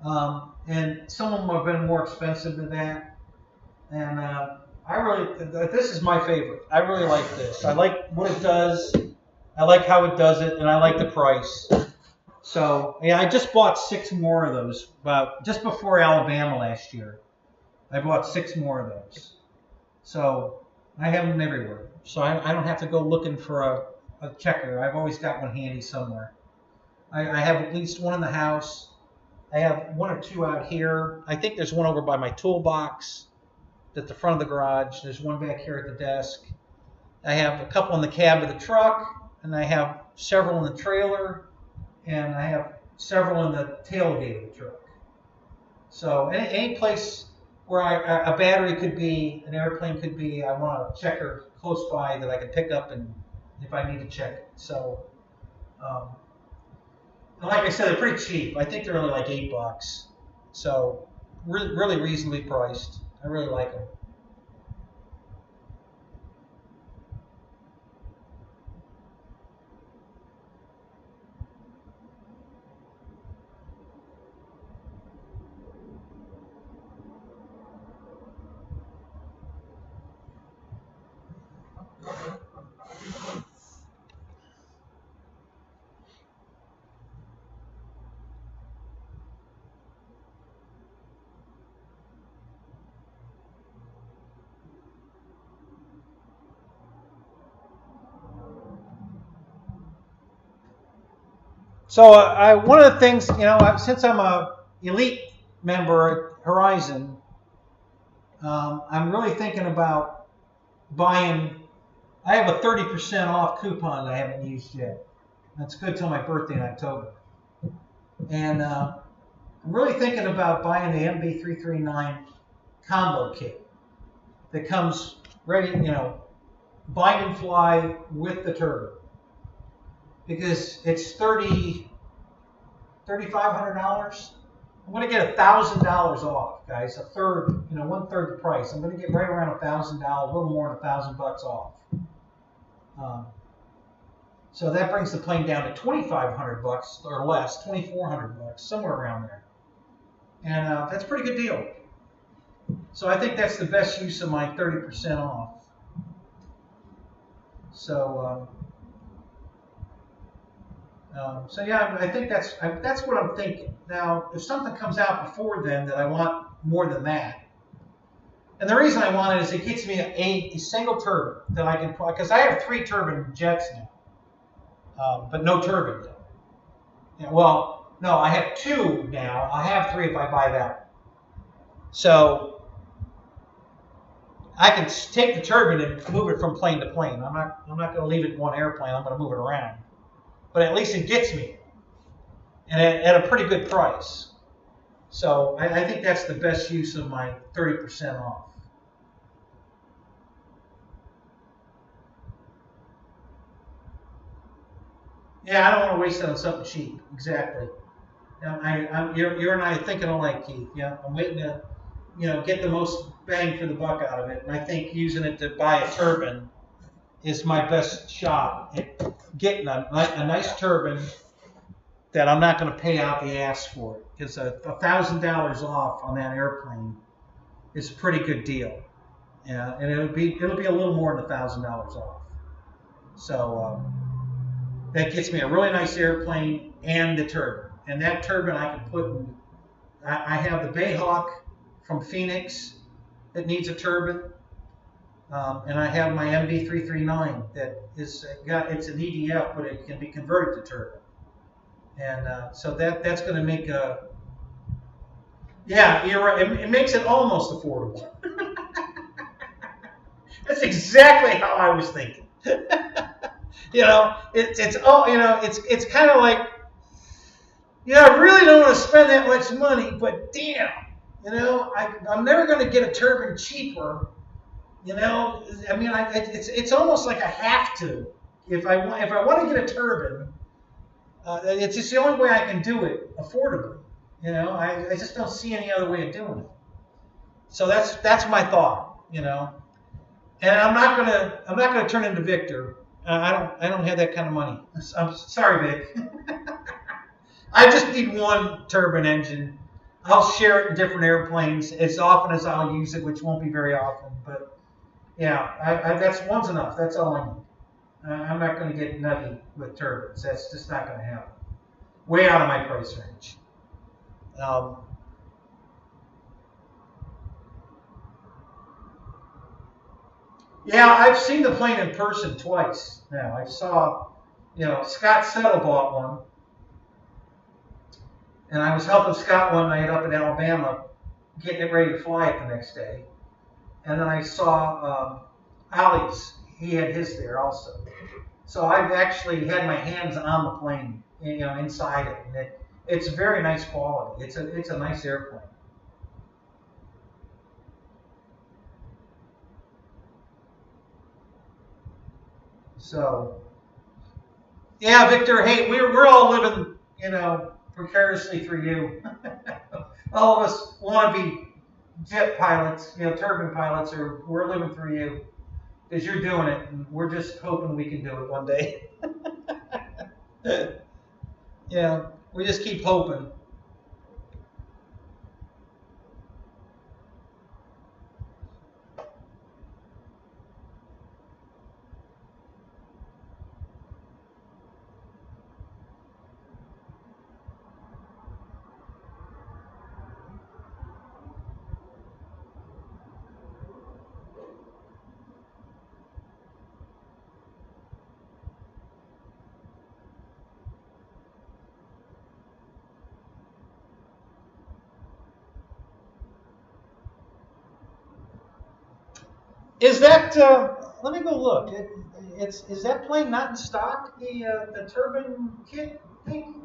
and some of them have been more expensive than that. And this is my favorite. I really like this. I like what it does. I like how it does it, and I like the price. So yeah, I just bought 6 more of those just before Alabama last year. I bought 6 more of those. So I have them everywhere. So I don't have to go looking for a checker. I've always got one handy somewhere. I have at least one in the house. I have 1 or 2 out here. I think there's one over by my toolbox at the front of the garage. There's one back here at the desk. I have a couple in the cab of the truck, and I have several in the trailer, and I have several in the tailgate of the truck. So any place where a battery could be, an airplane could be, I want a checker close by that I can pick up and if I need to check it. So, and like I said, they're pretty cheap. I think they're only like $8. So really reasonably priced. I really like them. So one of the things, you know, since I'm a elite member at Horizon, I'm really thinking about buying. I have a 30% off coupon that I haven't used yet. That's good till my birthday in October. And I'm really thinking about buying the MB339 combo kit that comes ready, bind and fly with the turbine, because it's $3,500. I'm going to get $1,000 off, guys. A third, 1/3 the price. I'm going to get right around $1,000, a little more than $1,000 off. So that brings the plane down to $2,500 or less, $2,400, somewhere around there. And that's a pretty good deal. So I think that's the best use of my 30% off. So, so yeah, I think that's what I'm thinking. Now, if something comes out before then that I want more than that, and the reason I want it is it gets me a single turbine that I can put, because I have 3 turbine jets now, but no turbine yet. Yeah, well, no, I have 2 now. I have 3 if I buy that one. So I can take the turbine and move it from plane to plane. I'm not going to leave it in one airplane. I'm going to move it around. But at least it gets me, and at a pretty good price. So I think that's the best use of my 30% off. Yeah, I don't want to waste it on something cheap. Exactly. You and I are thinking alike, Keith. Yeah, I'm waiting to, get the most bang for the buck out of it, and I think using it to buy a turbine is my best shot at getting a nice turbine that I'm not going to pay out the ass for it, because $1,000 off on that airplane is a pretty good deal. Yeah, and it'll be a little more than $1,000 off. So that gets me a really nice airplane and the turbine. And that turbine I can put in. I have the Bayhawk from Phoenix that needs a turbine. And I have my MB339 that it's an EDF, but it can be converted to turbine. And so that's going to make you're right. It makes it almost affordable. That's exactly how I was thinking. It's kind of like, I really don't want to spend that much money, but damn, I'm never going to get a turbine cheaper. It's almost like I have to. If I want to get a turbine, it's just the only way I can do it affordably. I just don't see any other way of doing it. So that's my thought. And I'm not gonna turn into Victor. I don't have that kind of money. I'm sorry, Vic. I just need one turbine engine. I'll share it in different airplanes as often as I'll use it, which won't be very often, but. Yeah, that's one's enough. That's all I need. I'm not going to get nutty with turbines. That's just not going to happen. Way out of my price range. Yeah, I've seen the plane in person twice now. I saw, Scott Settle bought one. And I was helping Scott one night up in Alabama, getting it ready to fly it the next day. And then I saw Ollie's. He had his there also. So I've actually had my hands on the plane, inside it. And it's very nice quality. It's a nice airplane. So, yeah, Victor. Hey, we're all living, precariously through you. All of us want to be jet pilots, turbine pilots, or we're living through you because you're doing it, and we're just hoping we can do it one day. Yeah, we just keep hoping. Is that, let me go look. is that plane not in stock? The turbine kit thing?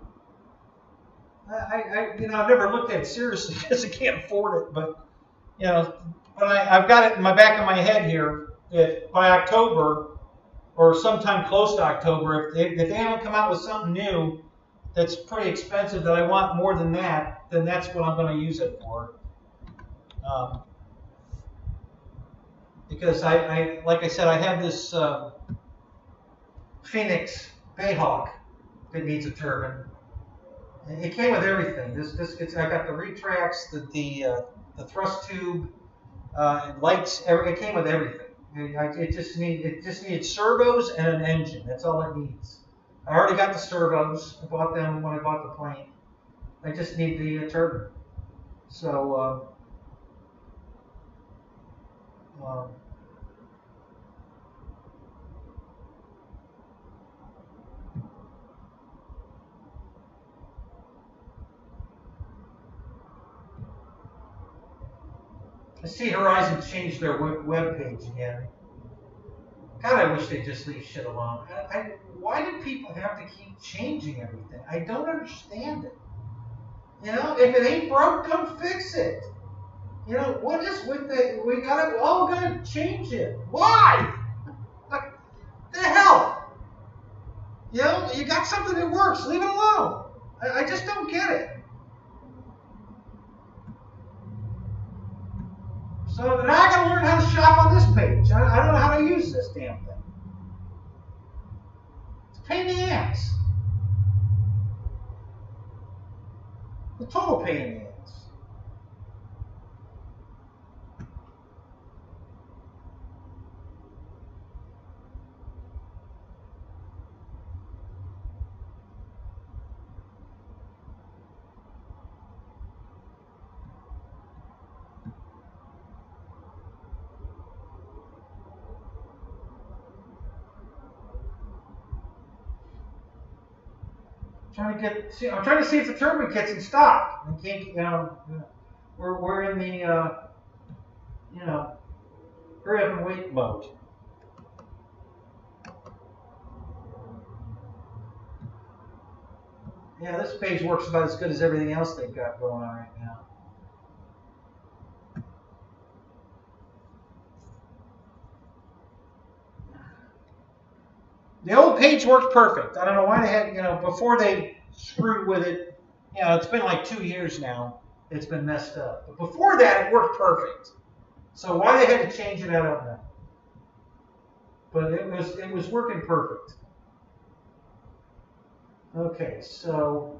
I've never looked at it seriously because I can't afford it. But but I've got it in my back of my head here that by October or sometime close to October, if they haven't come out with something new that's pretty expensive that I want more than that, then that's what I'm going to use it for. Because like I said, I have this Phoenix Bayhawk that needs a turbine. It came with everything. I got the retracts, the thrust tube, lights. It came with everything. It just needed servos and an engine. That's all it needs. I already got the servos. I bought them when I bought the plane. I just need the turbine. So. I see Horizon changed their web page again. God, I wish they'd just leave shit alone. Why do people have to keep changing everything? I don't understand it. If it ain't broke, come fix it. What is with we gotta change it. Why? What the hell? You got something that works, leave it alone. I just don't get it. So now I gotta learn how to shop on this page. I don't know how to use this damn thing. It's a pain in the ass. A total pain in the ass. I'm trying to see if the turbine kit's in stock. I can't, we're in the, hurry up and wait mode. Yeah, this page works about as good as everything else they've got going on right now. The old page worked perfect. I don't know why they had, before they screwed with it, it's been like 2 years now. It's been messed up. But before that, it worked perfect. So why they had to change it, I don't know. But it was working perfect. Okay, so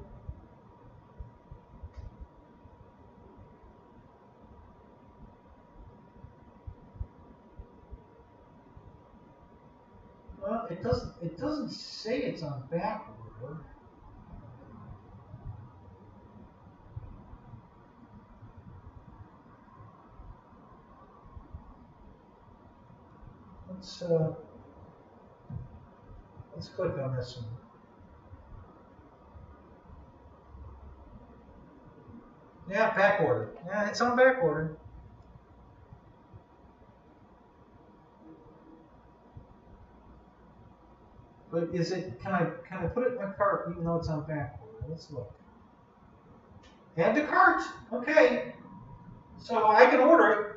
well, it doesn't say it's on back order. Let's click on this one. Yeah, back order. Yeah, it's on back order. But is it? Can I put it in my cart even though it's on back order? Let's look. Add to cart. Okay. So I can order it.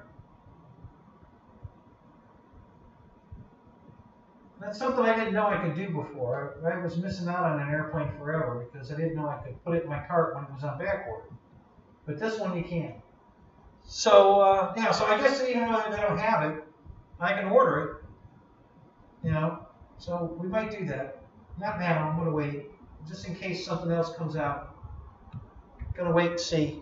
That's something I didn't know I could do before. I was missing out on an airplane forever because I didn't know I could put it in my cart when it was on back order. But this one you can. So so I guess even though they don't have it, I can order it. So we might do that. Not now. I'm gonna wait, just in case something else comes out. Gonna wait and see.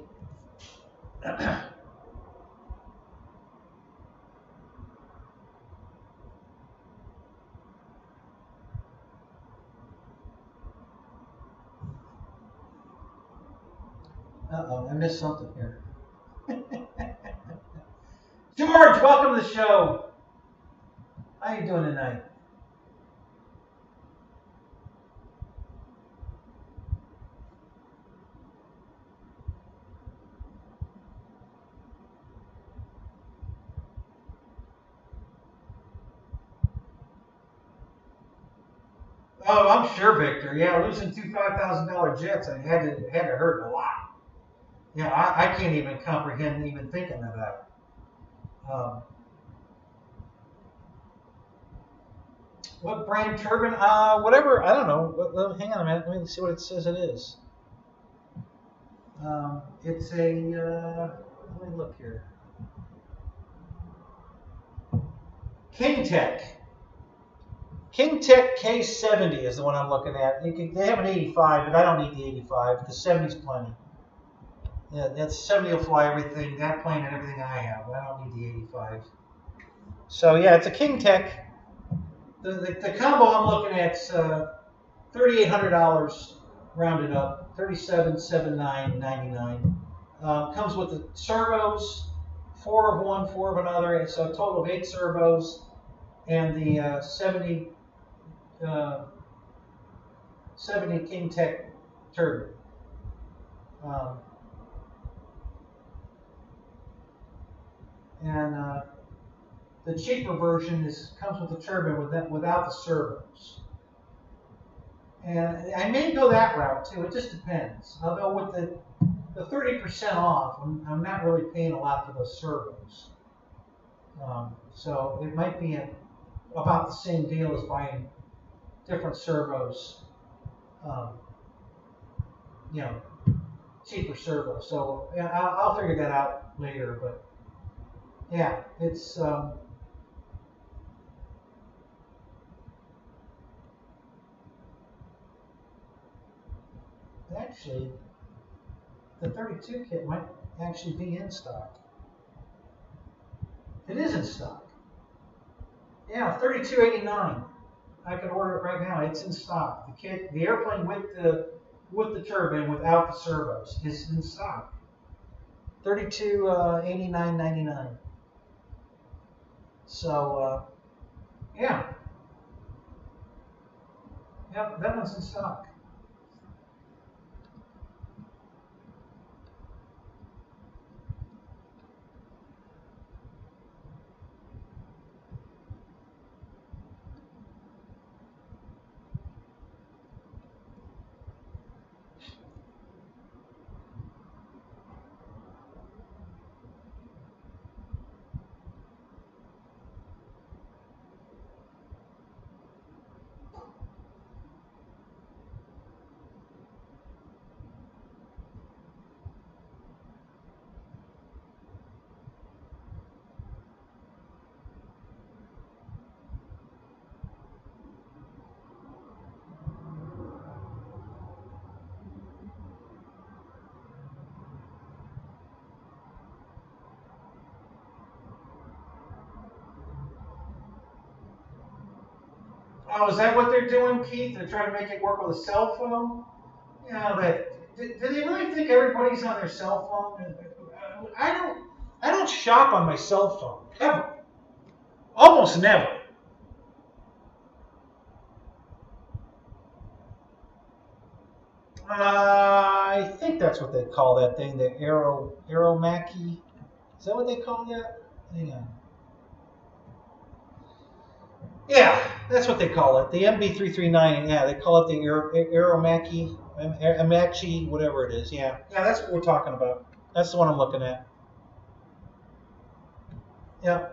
Uh-oh, I missed something here. George, welcome to the show. How you doing tonight? Oh, I'm sure, Victor. Yeah, losing two $5,000 jets, I had to hurt a lot. Yeah, I can't even comprehend even thinking of that. What brand turbine? Whatever. I don't know. Hang on a minute. Let me see what it says it is. It's a. Let me look here. KingTech. KingTech K70 is the one I'm looking at. They have an 85, but I don't need the 85. The 70's plenty. Yeah, that 70 will fly everything, that plane and everything I have. I don't need the 85. So yeah, it's a KingTech. The combo I'm looking at is $3,800 rounded up, $3,779.99. Comes with the servos, 4 of one, 4 of another, so a total of 8 servos, and the 70 KingTech turbine. The cheaper version comes with the turbine without the servos. And I may go that route too. It just depends. Although with the 30% off, I'm not really paying a lot for those servos. So it might be about the same deal as buying different servos. Cheaper servos. So yeah, I'll figure that out later. But yeah, it's. Actually, the 32 kit might actually be in stock. It is in stock. Yeah, $32.89. I can order it right now. It's in stock. The kit, the airplane with the turbine without the servos is in stock. $32.89.99. So yeah, yep, that one's in stock. Oh, is that what they're doing, Keith? They're trying to make it work with a cell phone? Do they really think everybody's on their cell phone? I don't shop on my cell phone ever. Almost never. I think that's what they call that thing, the Aeromachy. Is that what they call that? Hang on. Yeah, that's what they call it. The MB339. Yeah, they call it the Aeromachy, Amachi, whatever it is. Yeah, that's what we're talking about. That's the one I'm looking at. Yeah.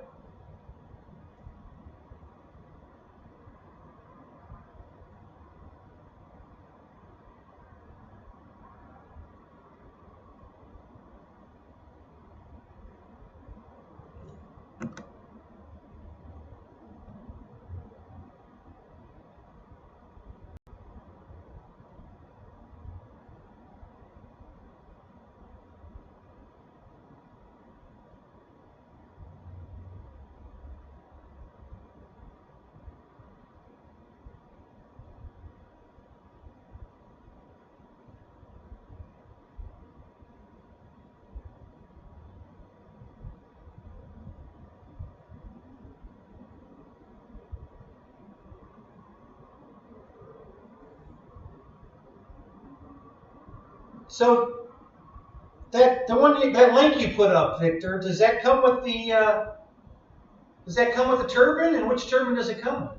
So that link you put up, Victor, does that come with the turbine, and which turbine does it come with?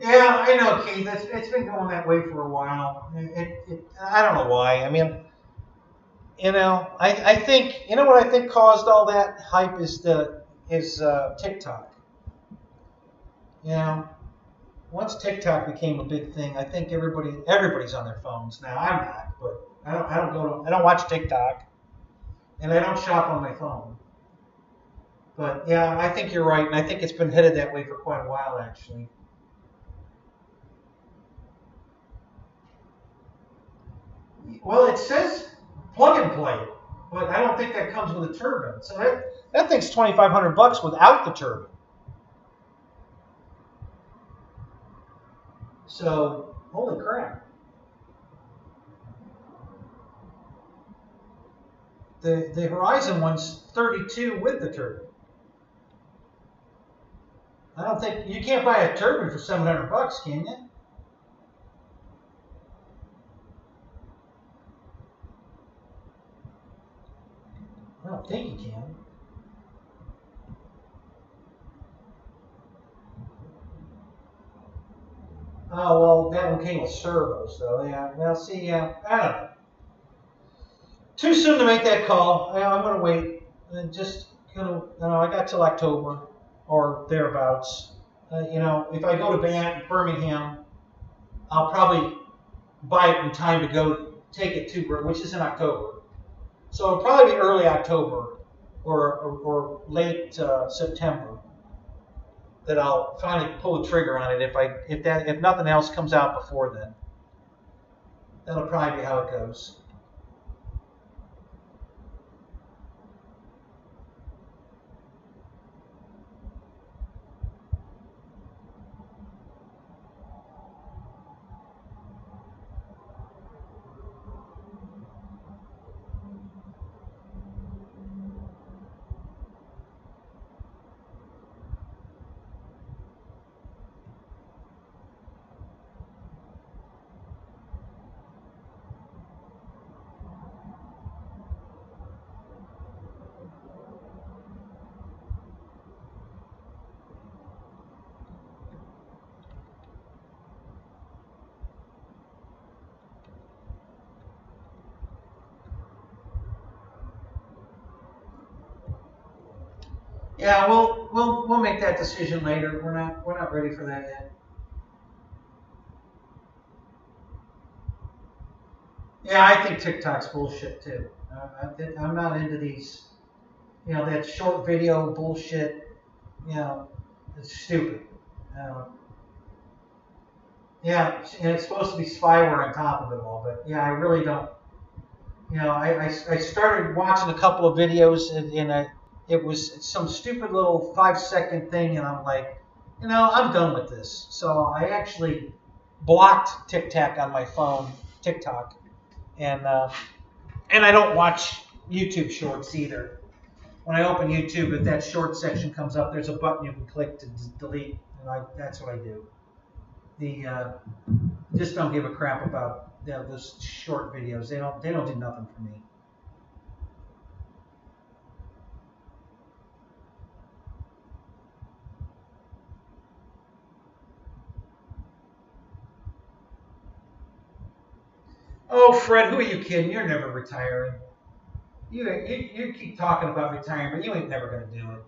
Yeah, I know, Keith. It's been going that way for a while. I don't know why. I mean, I think, what I think caused all that hype is TikTok. Once TikTok became a big thing, I think everybody's on their phones now. I'm not, but I don't watch TikTok, and I don't shop on my phone. But yeah, I think you're right, and I think it's been headed that way for quite a while, actually. Well, it says plug and play, but I don't think that comes with a turbine. So that thing's $2,500 without the turbine. So holy crap! The Horizon one's $32 with the turbine. I don't think you can't buy a turbine for $700, can you? I don't think you can. Oh, well, that one came with servos, though. Yeah, well, see, I don't know. Too soon to make that call. I'm going to wait. I got till October or thereabouts. If I go to Birmingham, I'll probably buy it in time to go take it to, which is in October. So it'll probably be early October or late September that I'll finally pull the trigger on it. If nothing else comes out before then, that'll probably be how it goes. Yeah, we'll make that decision later. We're not ready for that yet. Yeah, I think TikTok's bullshit too. I'm not into these, that short video bullshit. It's stupid. Yeah, and it's supposed to be spyware on top of it all, but yeah, I really don't. I started watching a couple of videos and it was some stupid little 5-second thing, and I'm like, I'm done with this. So I actually blocked TikTok on my phone, and I don't watch YouTube Shorts either. When I open YouTube, if that short section comes up, there's a button you can click to delete, and that's what I do. Just don't give a crap about those short videos. They don't do nothing for me. Oh, Fred, who are you kidding? You're never retiring. You keep talking about retiring, but you ain't never going to do it.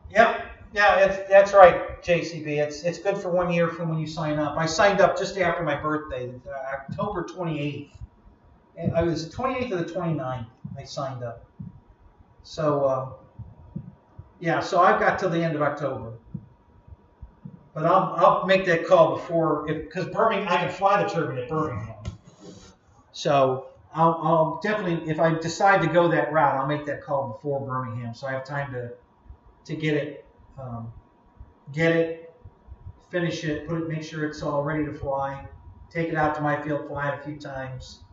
Yep. Yeah, that's right, JCB. It's good for 1 year from when you sign up. I signed up just after my birthday, October 28th. And it was the 28th or the 29th. I signed up. So yeah, so I've got till the end of October. But I'll make that call before, because Birmingham, I can fly the turbine at Birmingham. So I'll definitely, if I decide to go that route, I'll make that call before Birmingham, so I have time to get it, finish it, make sure it's all ready to fly, take it out to my field, fly it a few times,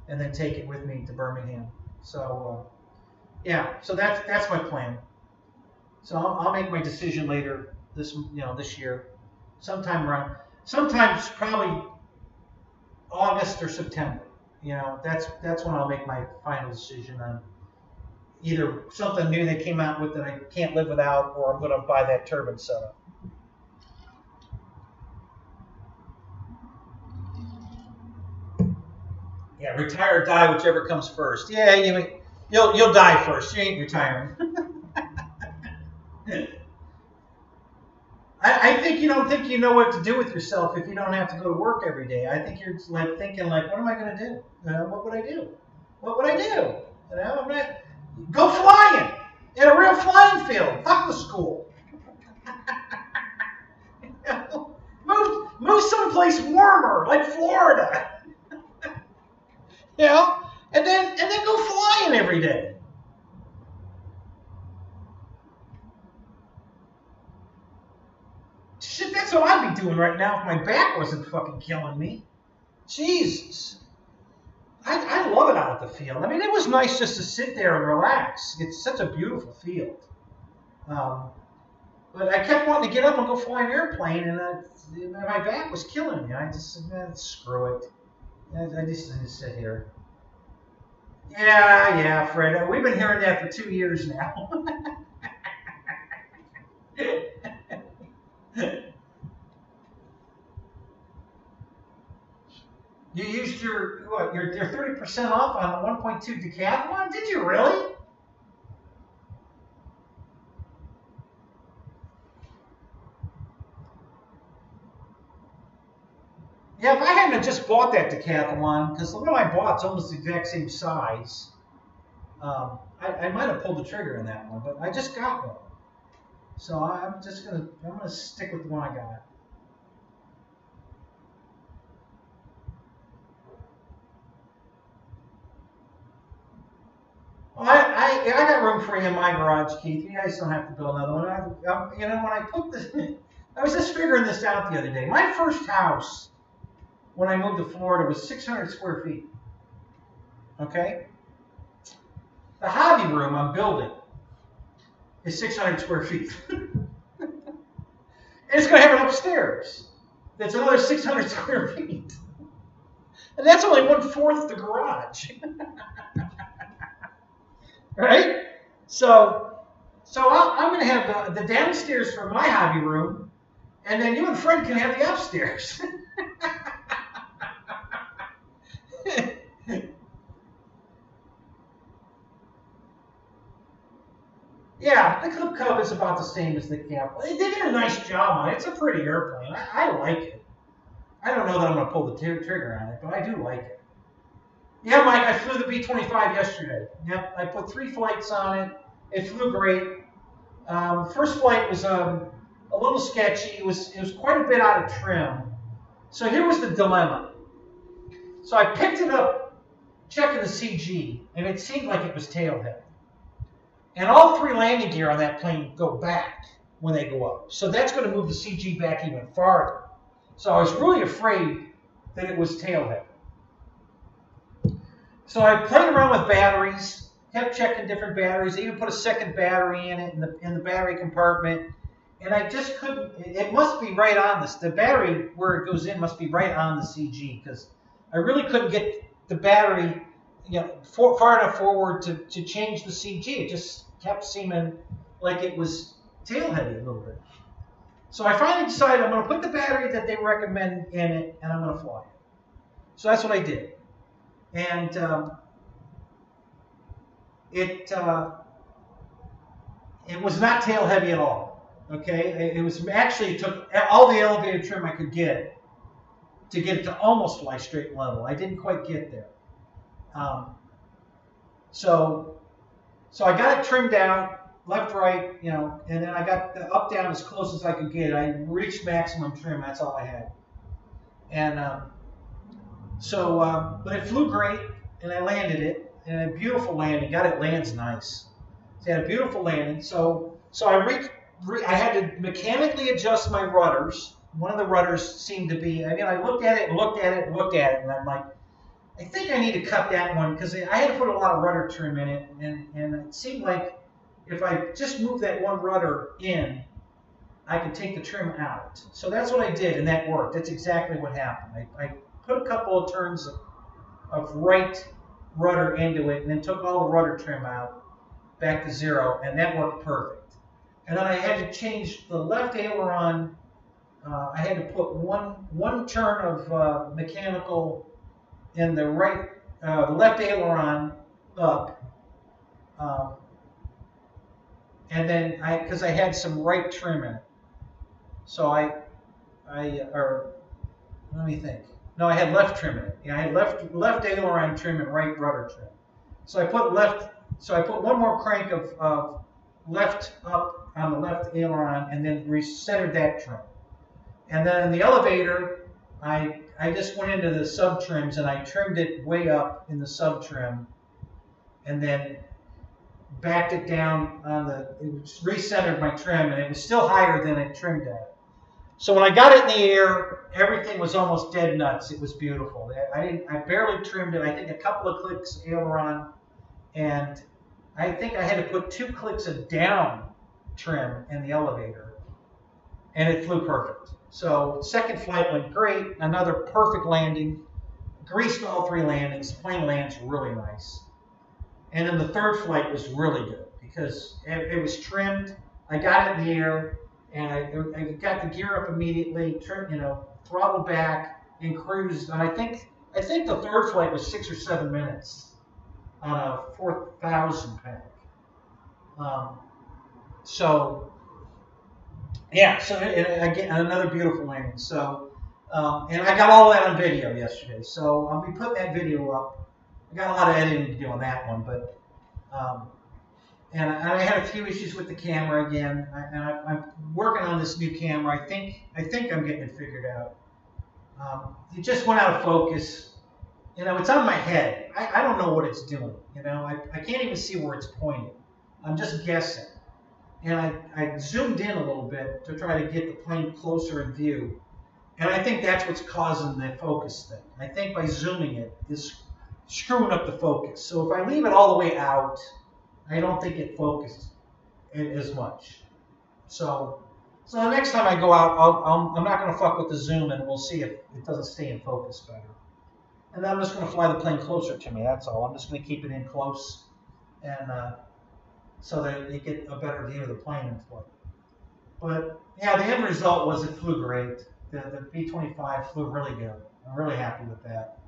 and then take it with me to Birmingham. So yeah, so that's my plan. So I'll make my decision later this year, sometimes probably August or September. you know, that's when I'll make my final decision on either something new they came out with that I can't live without, or I'm going to buy that turbine setup. Yeah, retire or die, whichever comes first. Yeah, you'll die first. You ain't retiring. I think you don't think you know what to do with yourself if you don't have to go to work every day. I think you're like thinking like, what am I going to do? What would I do? What would I do? You know, I'm not, go flying in a real flying field. Fuck the school. Move someplace warmer, like Florida. You know, and then go flying every day. Shit, that's what I'd be doing right now if my back wasn't fucking killing me. Jesus. I love it out at the field. I mean, it was nice just to sit there and relax. It's such a beautiful field. But I kept wanting to get up and go fly an airplane, and my back was killing me. I just said, screw it. I just sit here. Yeah, Fred. We've been hearing that for 2 years now. You used your 30% off on a 1.2 decathlon? Did you really? Yeah, if I hadn't just bought that decathlon, because the one I bought is almost the exact same size, I might have pulled the trigger in that one, but I just got one. So I'm gonna stick with the one I got. Well, I got room for you in my garage, Keith. You guys don't have to build another one. You know, when I put this, I was just figuring this out the other day. My first house, when I moved to Florida, was 600 square feet. Okay? The hobby room I'm building is 600 square feet. And it's going to have an upstairs that's another 600 square feet. And that's only 1/4 the garage. Right? So I'm going to have the downstairs for my hobby room, and then you and Fred can have the upstairs. Yeah, the Club Cub is about the same as the Cap. They did a nice job on it. It's a pretty airplane. I like it. I don't know that I'm going to pull the trigger on it, but I do like it. Yeah, Mike, I flew the B-25 yesterday. Yep, I put 3 flights on it. It flew great. First flight was a little sketchy. It was quite a bit out of trim. So here was the dilemma. So I picked it up, checking the CG, and it seemed like it was tailhead. And all 3 landing gear on that plane go back when they go up. So that's going to move the CG back even farther. So I was really afraid that it was tailhead. So I played around with batteries, kept checking different batteries. I even put a second battery in it in the battery compartment. And I just couldn't, it must be right on this. The battery where it goes in must be right on the CG, because I really couldn't get the battery far enough forward to change the CG. It just kept seeming like it was tailheady a little bit. So I finally decided I'm going to put the battery that they recommend in it, and I'm going to fly it. So that's what I did. And it was not tail heavy at all. Okay, it was actually, it took all the elevated trim I could get to get it to almost fly straight and level. I didn't quite get there. So I got it trimmed out, left, right, and then I got the up, down as close as I could get. I reached maximum trim. That's all I had. And but it flew great, and I landed it, and a beautiful landing. God, it lands nice. So I had a beautiful landing. So I had to mechanically adjust my rudders. One of the rudders seemed to be, I looked at it and looked at it and looked at it, and I'm like, I think I need to cut that one, because I had to put a lot of rudder trim in it, and it seemed like if I just move that one rudder in, I could take the trim out. So that's what I did, and that worked. That's exactly what happened. I put a couple of turns of right rudder into it, and then took all the rudder trim out, back to 0, and that worked perfect. And then I had to change the left aileron. I had to put one turn of mechanical in the the left aileron up, and then because I had some right trim in it, so or let me think. No, I had left trim in it. Yeah, I had left aileron trim and right rudder trim. So I put one more crank of left up on the left aileron, and then recentered that trim. And then in the elevator, I just went into the sub trims and I trimmed it way up in the sub trim, and then backed it down on it recentered my trim, and it was still higher than it trimmed at. So when I got it in the air, everything was almost dead nuts. It was beautiful. I barely trimmed it. I think a couple of clicks aileron, and I think I had to put 2 clicks of down trim in the elevator, and it flew perfect. So second flight went great. Another perfect landing. Greased all 3 landings. The plane lands really nice. And then the third flight was really good because it was trimmed. I got it in the air, and I got the gear up immediately. Throttled back and cruised. And I think the third flight was 6 or 7 minutes on a 4,000 pack. So again, another beautiful landing. So, and I got all that on video yesterday. So I'll be putting that video up. I got a lot of editing to do on that one, but and I had a few issues with the camera again. I'm working on this new camera. I think I'm getting it figured out. It just went out of focus. It's on my head. I don't know what it's doing. I can't even see where it's pointing. I'm just guessing. And I zoomed in a little bit to try to get the plane closer in view. And I think that's what's causing the focus thing. I think by zooming it is screwing up the focus. So if I leave it all the way out, I don't think it focuses as much. So the next time I go out, I'm not going to fuck with the zoom, and we'll see if it doesn't stay in focus better. And then I'm just going to fly the plane closer to me, that's all. I'm just going to keep it in close, and so that you get a better view of the plane in flight. But yeah, the end result was it flew great. The B-25 flew really good. I'm really happy with that.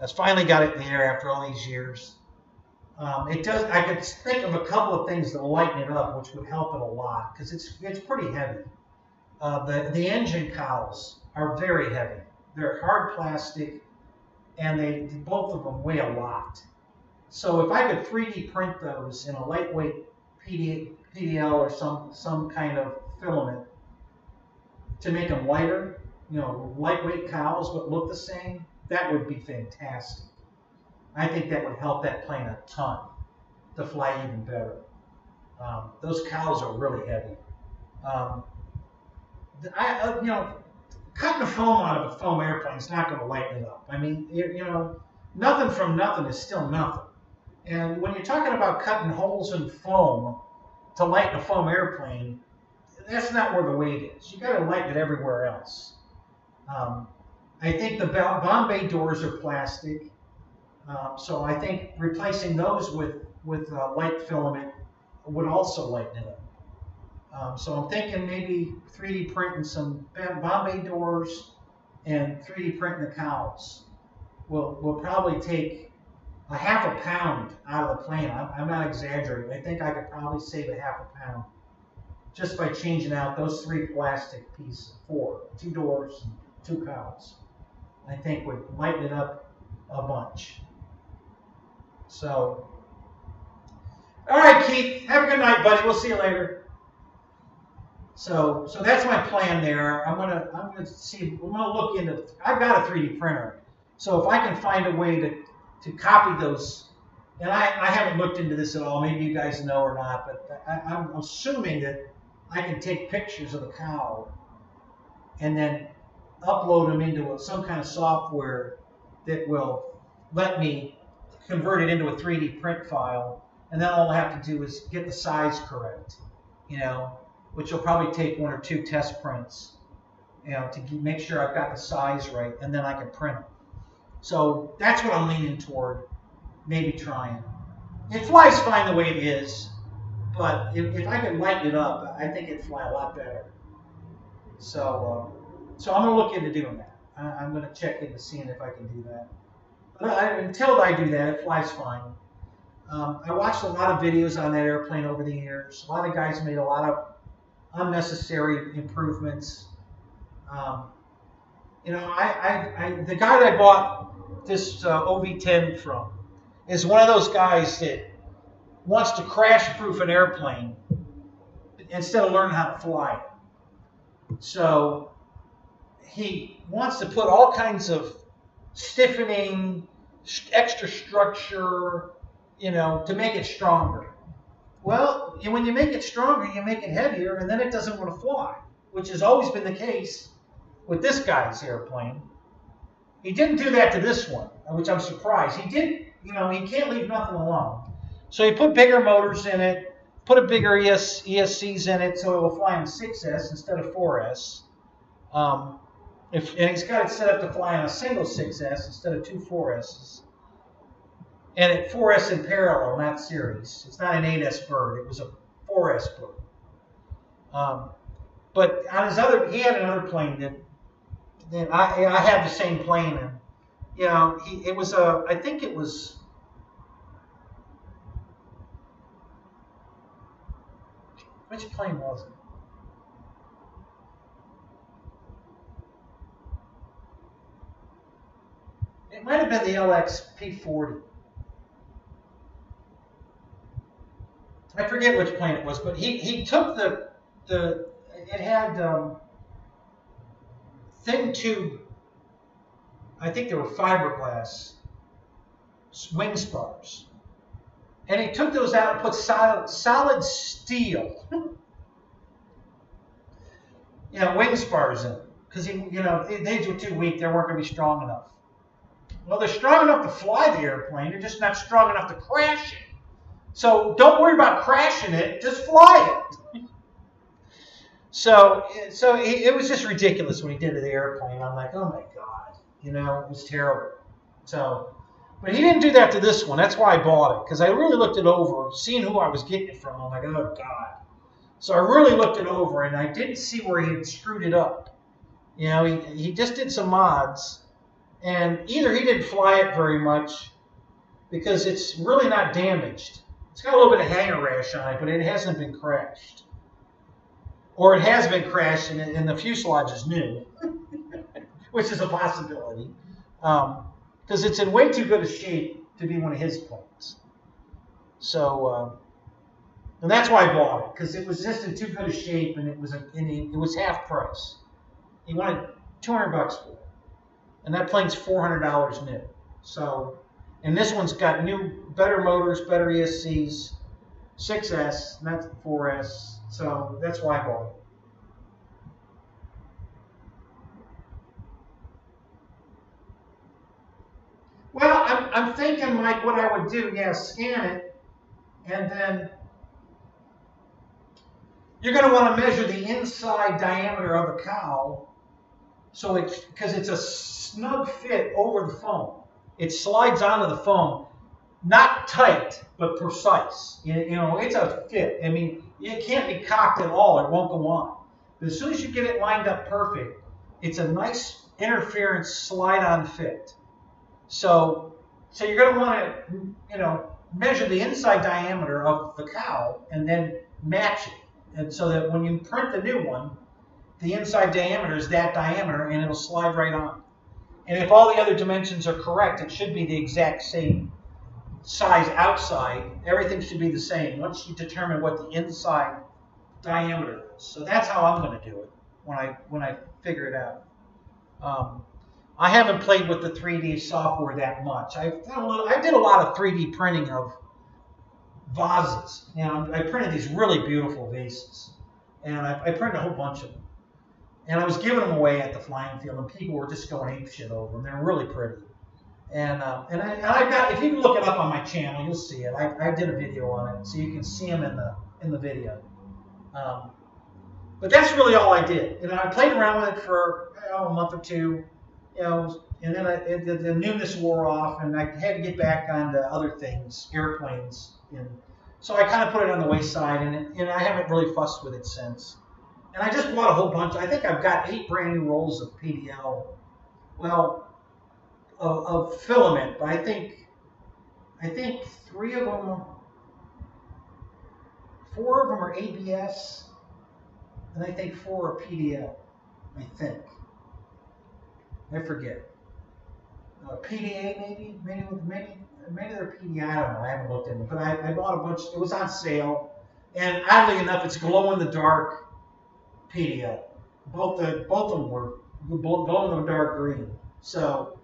I finally got it in the air after all these years. It does. I could think of a couple of things that lighten it up, which would help it a lot, because it's pretty heavy. The engine cowls are very heavy. They're hard plastic, and both of them weigh a lot. So if I could 3D print those in a lightweight PDL or some kind of filament to make them lighter, lightweight cowls but look the same, that would be fantastic. I think that would help that plane a ton to fly even better. Those cowls are really heavy. Cutting the foam out of a foam airplane is not going to lighten it up. I mean, nothing from nothing is still nothing. And when you're talking about cutting holes in foam to lighten a foam airplane, that's not where the weight is. You got to lighten it everywhere else. I think the Bombay doors are plastic, so I think replacing those with light filament would also lighten it up. So I'm thinking maybe 3D printing some Bombay doors and 3D printing the cowls will probably take a half a pound out of the plane. I'm not exaggerating. I think I could probably save a half a pound just by changing out those 3 plastic pieces, 2 doors and 2 cowls. I think would lighten it up a bunch. So, all right, Keith, have a good night, buddy. We'll see you later. So that's my plan there. I'm gonna look into. I've got a 3D printer, so if I can find a way to copy those, and I haven't looked into this at all. Maybe you guys know or not, but I'm assuming that I can take pictures of the cowl and then upload them into some kind of software that will let me convert it into a 3D print file, and then all I have to do is get the size correct, which will probably take 1 or 2 test prints, to make sure I've got the size right, and then I can print them. So that's what I'm leaning toward, maybe trying. It flies fine the way it is, but if I could lighten it up, I think it'd fly a lot better. So I'm going to look into doing that. I'm going to check into seeing if I can do that. But until I do that, it flies fine. I watched a lot of videos on that airplane over the years. A lot of guys made a lot of unnecessary improvements. You know, the guy that I bought this OV-10 from is one of those guys that wants to crash-proof an airplane instead of learning how to fly it. So he wants to put all kinds of stiffening, extra structure, you know, to make it stronger. Well, when you make it stronger, you make it heavier, and then it doesn't want to fly, which has always been the case with this guy's airplane. He didn't do that to this one, which I'm surprised. He did, you know, he can't leave nothing alone. So he put bigger motors in it, put a bigger ESCs in it, so it will fly on 6S instead of 4S. And he's got it set up to fly on a single 6S instead of two 4Ss. And at 4S in parallel, not series. It's not an 8S bird. It was a 4S bird. But on his other, he had another plane that I had the same plane, and you know, it was a, I think it was, which plane was it? It might have been the LX-P40. I forget which plane it was, but he took it had thin tube, I think they were fiberglass wing spars. And he took those out and put solid steel, you know, wing spars in, because you know, these were too weak. They weren't going to be strong enough. Well, they're strong enough to fly the airplane. They're just not strong enough to crash it. So don't worry about crashing it. Just fly it. So it was just ridiculous when he did it to the airplane. I'm like, oh my God, you know, it was terrible. So, but he didn't do that to this one. That's why I bought it, because I really looked it over, seeing who I was getting it from. I'm like, oh God. So I really looked it over, and I didn't see where he had screwed it up. You know, he just did some mods, and either he didn't fly it very much, because it's really not damaged. It's got a little bit of hanger rash on it, but it hasn't been crashed. Or it has been crashed and the fuselage is new, which is a possibility. Because it's in way too good a shape to be one of his planes. So, and that's why I bought it, because it was just in too good a shape, and it was half price. He wanted $200 for it. And that plane's $400 new. So, and this one's got better motors, better ESCs, 6S, not 4S. So that's why I bought it. Well, I'm thinking, Mike, what I would do, scan it, and then you're going to want to measure the inside diameter of the cowl, so because it's a snug fit over the foam. It slides onto the foam, not tight, but precise. You know, it's a fit. I mean, it can't be cocked at all. It won't go on. But as soon as you get it lined up perfect, it's a nice interference slide-on fit. So you're going to want to, you know, measure the inside diameter of the cowl and then match it. And so that when you print the new one, the inside diameter is that diameter, and it'll slide right on. And if all the other dimensions are correct, it should be the exact same size outside. Everything should be the same once you determine what the inside diameter is. So that's how I'm going to do it when I figure it out. I haven't played with the 3D software that much. I did a lot of 3D printing of vases. You know, I printed these really beautiful vases, and I printed a whole bunch of them. And I was giving them away at the flying field, and people were just going apeshit over them. They're really pretty. And I've got, if you can look it up on my channel, you'll see it. I did a video on it, so you can see them in the video. But that's really all I did. You know, I played around with it for a month or two, you know, and then the newness wore off, and I had to get back onto other things, airplanes, and so I kind of put it on the wayside, and I haven't really fussed with it since. And I just bought a whole bunch. I think I've got 8 brand new rolls of PDL, well, of filament, but I think 4 of them are ABS, and I think 4 are PDL. I think. I forget. PDA maybe they're PDA. I don't know. I haven't looked at them, but I bought a bunch. It was on sale, and oddly enough, it's glow in the dark PDA. Both of them were glow in the dark green. So,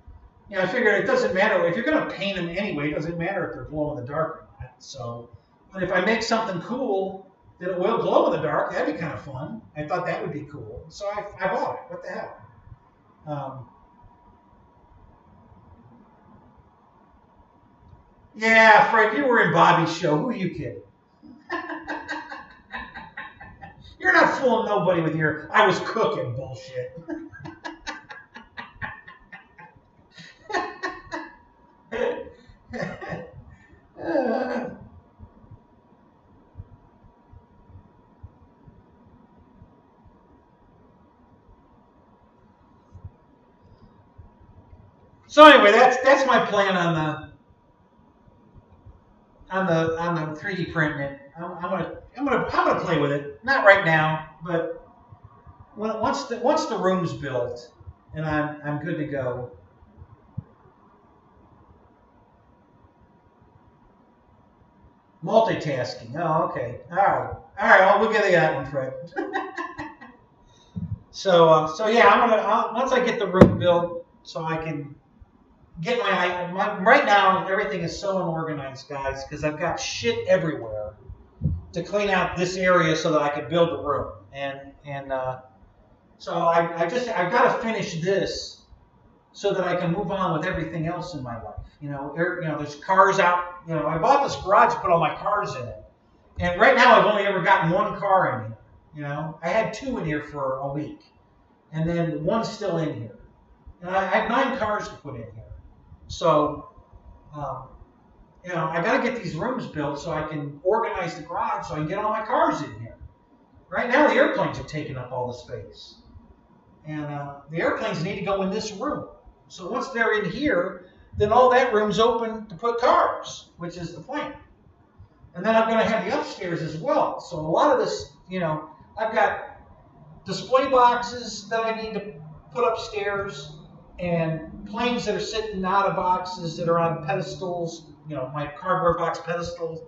you know, I figured it doesn't matter if you're going to paint them anyway. It doesn't matter if they're glow in the dark or not. So, but if I make something cool that it will glow in the dark, that'd be kind of fun. I thought that would be cool, so I bought it. What the hell? Yeah, Frank, you were in Bobby's show. Who are you kidding? You're not fooling nobody with your "I was cooking" bullshit. So anyway, that's my plan on the 3D printing. I'm gonna play with it. Not right now, but once the room's built and I'm good to go. Multitasking. Oh, okay. All right. Well, we'll get to that one, Fred. So yeah, once I get the room built, so I can get my right now everything is so unorganized, guys, because I've got shit everywhere to clean out this area so that I can build a room, and so I've got to finish this so that I can move on with everything else in my life. You know, there's cars out. You know, I bought this garage to put all my cars in it, and right now I've only ever gotten 1 car in here. You know, I had 2 in here for a week, and then 1's still in here, and I have 9 cars to put in here. So, you know, I got to get these rooms built so I can organize the garage so I can get all my cars in here. Right now, the airplanes are taking up all the space, and the airplanes need to go in this room. So once they're in here, then all that room's open to put cars, which is the plan. And then I'm going to have the upstairs as well. So a lot of this, you know, I've got display boxes that I need to put upstairs, and planes that are sitting out of boxes that are on pedestals, you know, my cardboard box pedestals.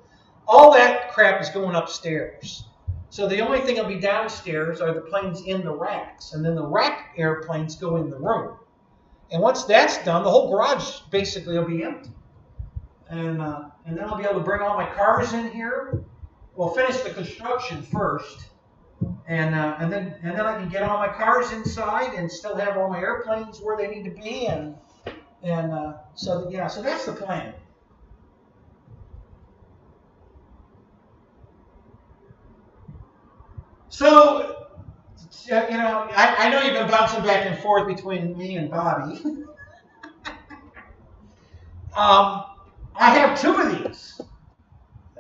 All that crap is going upstairs. So the only thing that'll be downstairs are the planes in the racks, and then the rack airplanes go in the room. And once that's done, the whole garage basically will be empty. And then I'll be able to bring all my cars in here. We'll finish the construction first, and then I can get all my cars inside and still have all my airplanes where they need to be. So that's the plan. So, you know, I know you've been bouncing back and forth between me and Bobby. I have 2 of these.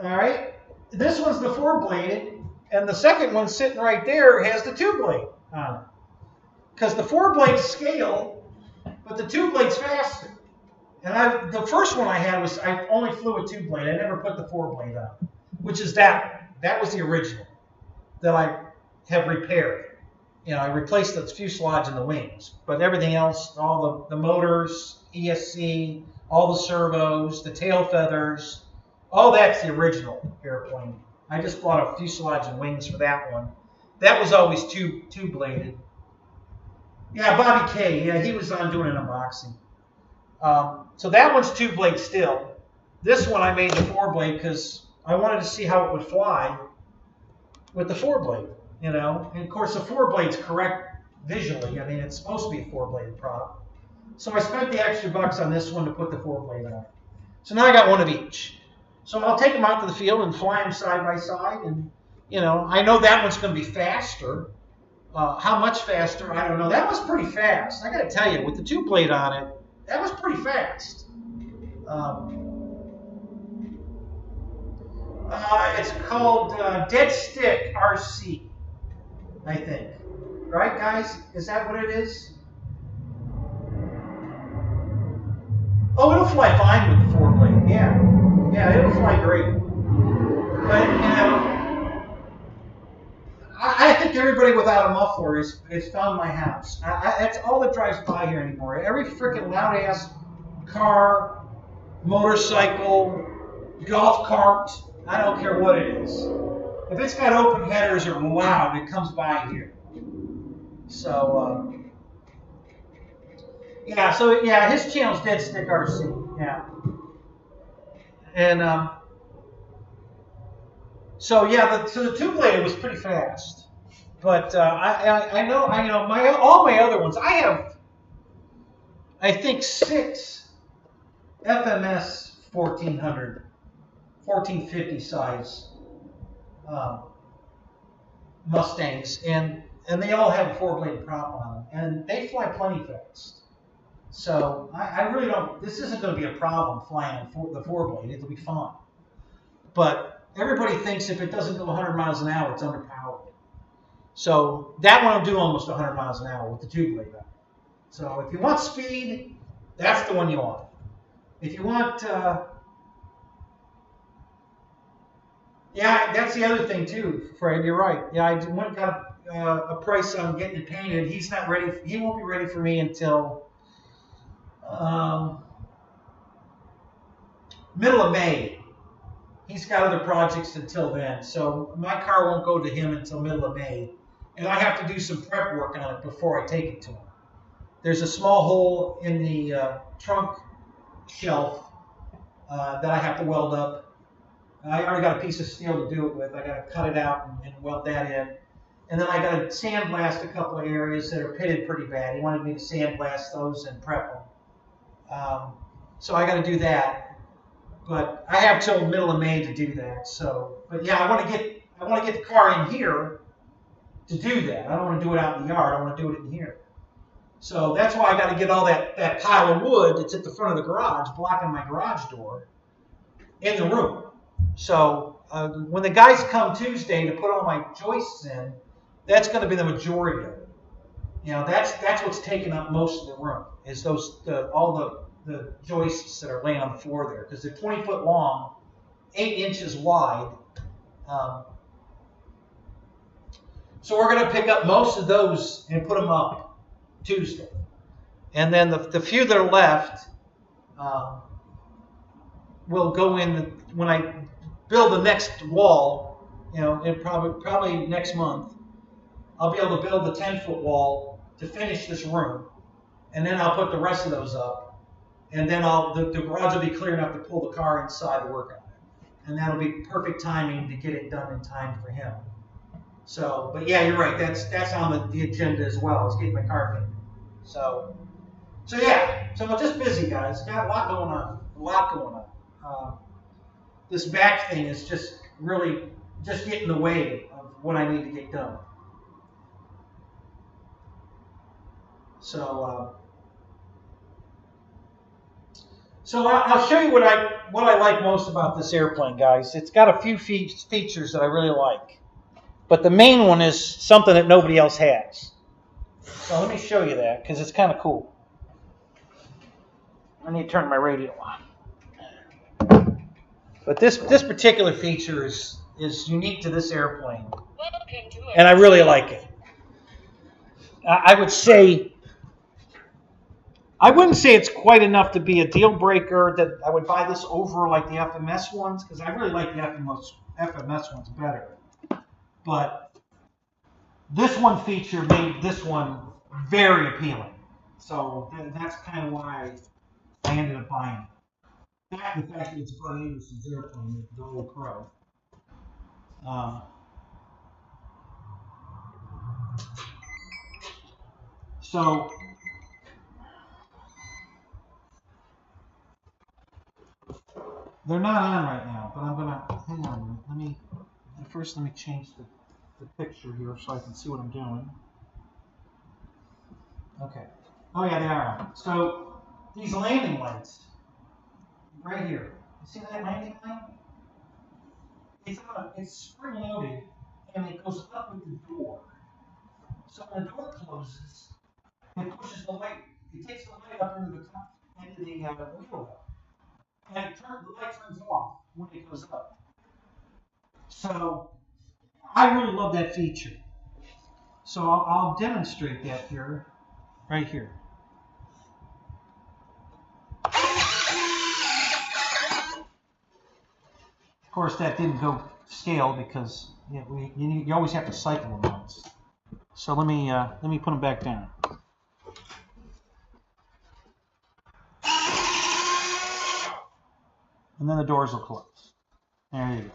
All right. This one's the 4-bladed, and the second one sitting right there has the 2-blade on it. Because the 4-blades scale, but the 2-blade's faster. And the first one I had was I only flew a 2-blade. I never put the 4-blade on, which is that one. That was the original that I have repaired. You know, I replaced the fuselage and the wings, but everything else, all the motors, ESC, all the servos, the tail feathers, all that's the original airplane. I just bought a fuselage and wings for that one. That was always two-bladed. Yeah, Bobby K. Yeah, he was on doing an unboxing. So that one's 2-blade still. This one I made the 4-blade because I wanted to see how it would fly with the 4-blade. You know, and of course the 4-blade's correct visually. I mean, it's supposed to be a 4-bladed prop. So I spent the extra bucks on this one to put the 4-blade on. So now I got 1 of each. So I'll take them out to the field and fly them side by side. And, you know, I know that one's going to be faster How much faster? I don't know. That was pretty fast. I got to tell you, with the 2-blade on it, that was pretty fast. It's called Dead Stick RC, I think. Right, guys? Is that what it is? Oh, it'll fly fine with the 4-blade. Yeah. Yeah, it'll fly great. But, you know, I think everybody without a muffler is found my house. That's all that drives by here anymore. Every freaking loud-ass car, motorcycle, golf cart, I don't care what it is. If it's got open headers or loud, it comes by here. So, yeah, his channel's Dead Stick RC. Yeah. And, so the 2-blade was pretty fast. But I know all my other ones. I have, I think, 6 FMS 1450 size Mustangs, and they all have a 4-blade prop on them, and they fly plenty fast. So I really don't. This isn't going to be a problem flying the 4-blade. It'll be fine. But everybody thinks if it doesn't go 100 miles an hour, it's underpowered. So that one will do almost 100 miles an hour with the 2-blade on. So if you want speed, that's the one you want. If you want, yeah, that's the other thing too, Fred. You're right. Yeah, I went and got a price on getting it painted. He's not ready. He won't be ready for me until middle of May. He's got other projects until then, so my car won't go to him until middle of May. And I have to do some prep work on it before I take it to him. There's a small hole in the trunk shelf that I have to weld up. I already got a piece of steel to do it with. I got to cut it out and weld that in. And then I got to sandblast a couple of areas that are pitted pretty bad. He wanted me to sandblast those and prep them. So I got to do that. But I have till middle of May to do that. So, but yeah, I want to get the car in here to do that. I don't want to do it out in the yard. I want to do it in here. So that's why I got to get all that pile of wood that's at the front of the garage, blocking my garage door, in the room. So when the guys come Tuesday to put all my joists in, that's going to be the majority of it. You know, that's what's taking up most of the room, is all the joists that are laying on the floor there, because they're 20 foot long, 8 inches wide. So we're going to pick up most of those and put them up Tuesday. And then the few that are left will go in when I build the next wall, you know, and probably next month. I'll be able to build the 10-foot wall to finish this room. And then I'll put the rest of those up. And then the garage will be clear enough to pull the car inside to work on it. And that'll be perfect timing to get it done in time for him. So, but yeah, you're right. That's on the agenda as well, is getting my car painted. So yeah. So I'm just busy, guys. Got a lot going on. This back thing is just really just getting in the way of what I need to get done. So I'll show you what I like most about this airplane, guys. It's got a few features that I really like. But the main one is something that nobody else has. So let me show you that, because it's kind of cool. I need to turn my radio on. But this particular feature is unique to this airplane. And I really like it. I wouldn't say it's quite enough to be a deal breaker that I would buy this over like the FMS ones, because I really like the FMS ones better. But this one feature made this one very appealing. So that's kind of why I ended up buying it. That, in fact, it's Bud Anderson's airplane, the old Crow. So they're not on right now, but I'm gonna hang on. Let me change the picture here so I can see what I'm doing. Okay. Oh yeah, they are on. So these landing lights, right here. You see that landing light? It's spring loaded, and it goes up with the door. So when the door closes, it pushes the light. It takes the light up into the top, into the wheel well, and the light turns off when it goes up. So I really love that feature. So I'll demonstrate that here, right here. Of course, that didn't go scale because you always have to cycle them once. So let me put them back down. And then the doors will close. There you go.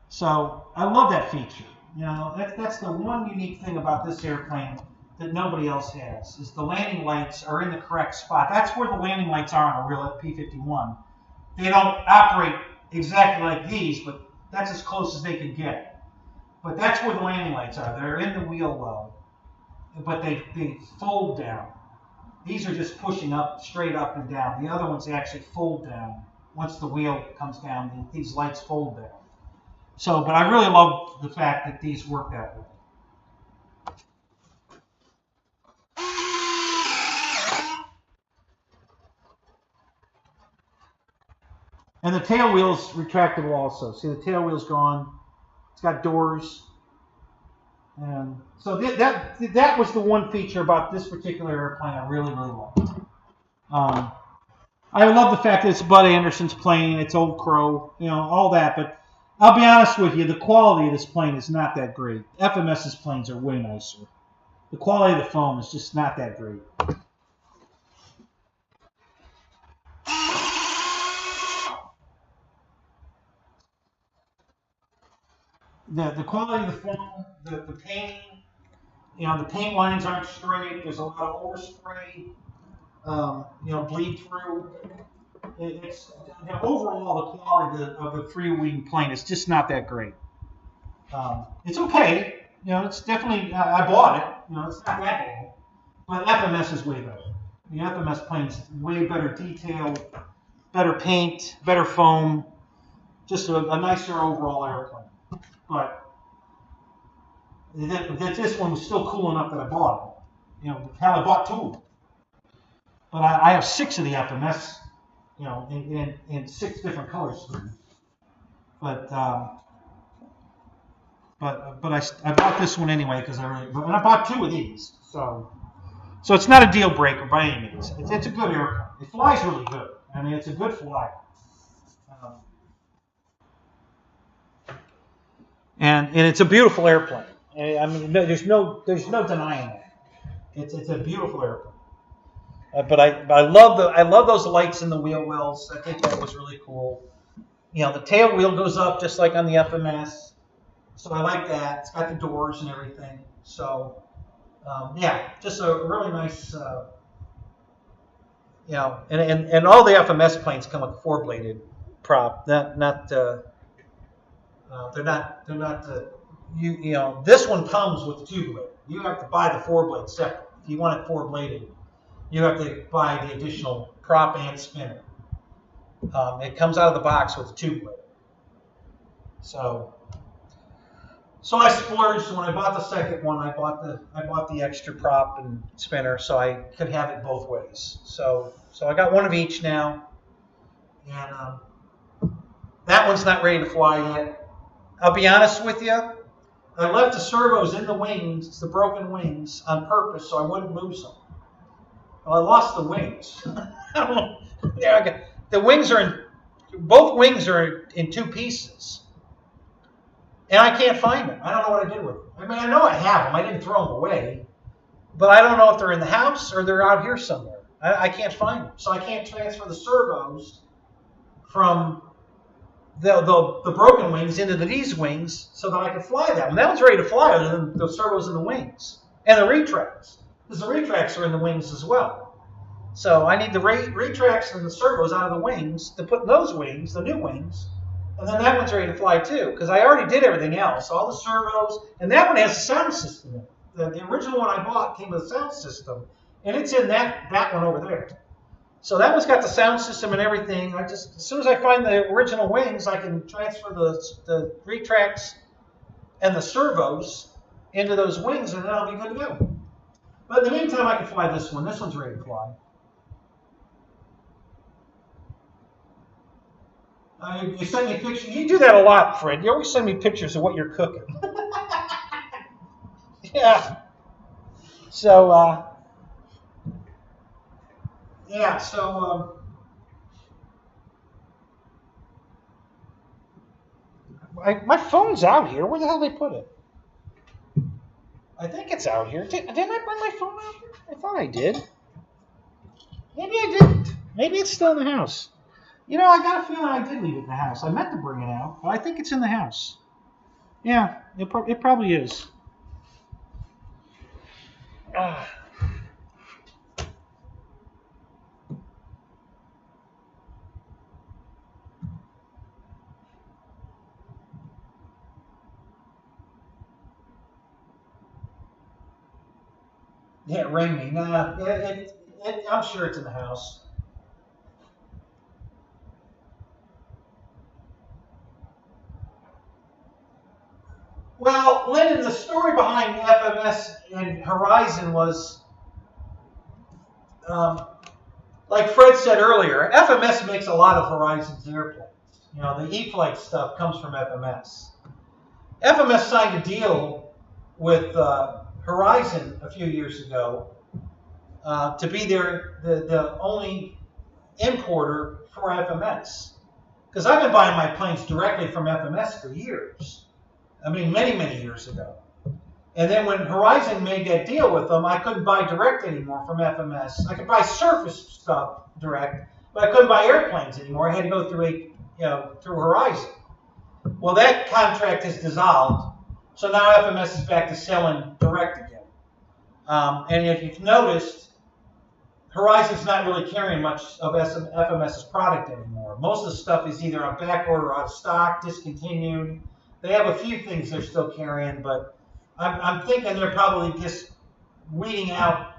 So I love that feature. You know, that's the one unique thing about this airplane that nobody else has, is the landing lights are in the correct spot. That's where the landing lights are on a real P-51. They don't operate exactly like these, but that's as close as they can get. But that's where the landing lights are. They're in the wheel well, but they fold down. These are just pushing up, straight up and down. The other ones, they actually fold down. Once the wheel comes down, these lights fold down. So, but I really love the fact that these work that way. And the tail wheel's retractable also. See, the tail wheel's gone. It's got doors. And so that was the one feature about this particular airplane I really, really loved. I love the fact that it's Bud Anderson's plane, it's Old Crow, you know, all that. But I'll be honest with you, the quality of this plane is not that great. FMS's planes are way nicer. The quality of the foam is just not that great. The quality of the foam, the painting, you know, the paint lines aren't straight. There's a lot of overspray, you know, bleed through. It's overall the quality of the free-wing plane is just not that great. It's okay, you know. It's definitely I bought it. You know, it's not that bad, but FMS is way better. The FMS plane's way better detailed, better paint, better foam, just a nicer overall airplane. But this one was still cool enough that I bought it. You know, hell, I bought 2 of them. But I have 6 of the FMS, you know, in 6 different colors. But I bought this one anyway because I bought 2 of these. So it's not a deal breaker by any means. It's a good airplane. It flies really good. I mean, it's a good flyer. And it's a beautiful airplane. I mean, there's no denying that. It's a beautiful airplane. But I love those lights in the wheel wells. I think that was really cool. You know, the tail wheel goes up just like on the FMS, so I like that. It's got the doors and everything. So yeah, just a really nice. You know, and all the FMS planes come with a 4-bladed prop. They're not. You know, this one comes with the 2-blade. You have to buy the 4-blade separate. If you want it 4-bladed, you have to buy the additional prop and spinner. It comes out of the box with a 2-blade. So I splurged when I bought the second one. I bought the extra prop and spinner so I could have it both ways. So I got one of each now, and that one's not ready to fly yet. I'll be honest with you. I left the servos in the wings, the broken wings, on purpose so I wouldn't lose them. Well, I lost the wings. The wings both wings are in 2 pieces. And I can't find them. I don't know what I did with them. I mean, I know I have them. I didn't throw them away. But I don't know if they're in the house or they're out here somewhere. I can't find them. So I can't transfer the servos from the broken wings into these wings so that I can fly that one. That one's ready to fly other than the servos in the wings. And the retracts. Because the retracts are in the wings as well. So I need the retracts and the servos out of the wings to put in those wings, the new wings. And then that one's ready to fly too. Because I already did everything else. All the servos. And that one has a sound system in it. The original one I bought came with a sound system. and it's in that one over there. So that one's got the sound system and everything. As soon as I find the original wings, I can transfer the retracts and the servos into those wings, and then I'll be good to go. But in the meantime, I can fly this one. This one's ready to fly. You send me pictures. You do that a lot, Fred. You always send me pictures of what you're cooking. Yeah. So, yeah. So, my phone's out here. Where the hell did they put it? I think it's out here. Didn't I bring my phone out here? I thought I did. Maybe I didn't. Maybe it's still in the house. You know, I got a feeling I did leave it in the house. I meant to bring it out, but I think it's in the house. Yeah, it probably is. Yeah, it rang me. Nah, I'm sure it's in the house. Well, Lyndon, the story behind FMS and Horizon was, like Fred said earlier, FMS makes a lot of Horizon's airplanes. You know, the E-Flight stuff comes from FMS. FMS signed a deal with Horizon a few years ago to be the only importer for FMS. Because I've been buying my planes directly from FMS for years. I mean, many, many years ago. And then when Horizon made that deal with them, I couldn't buy direct anymore from FMS. I could buy surface stuff direct, but I couldn't buy airplanes anymore. I had to go through through Horizon. Well, that contract has dissolved, so now FMS is back to selling direct again. And if you've noticed, Horizon's not really carrying much of FMS's product anymore. Most of the stuff is either on back order, out of stock, discontinued. They have a few things they're still carrying, but I'm thinking they're probably just weeding out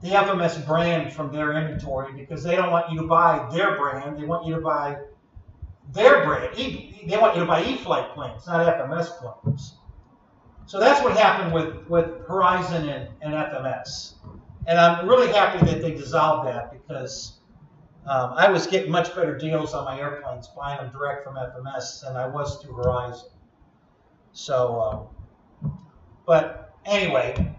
the FMS brand from their inventory because they don't want you to buy their brand. They want you to buy their brand. They want you to buy E-Flight planes, not FMS planes. So that's what happened with Horizon and FMS. And I'm really happy that they dissolved that because I was getting much better deals on my airplanes buying them direct from FMS than I was through Horizon. So, but anyway,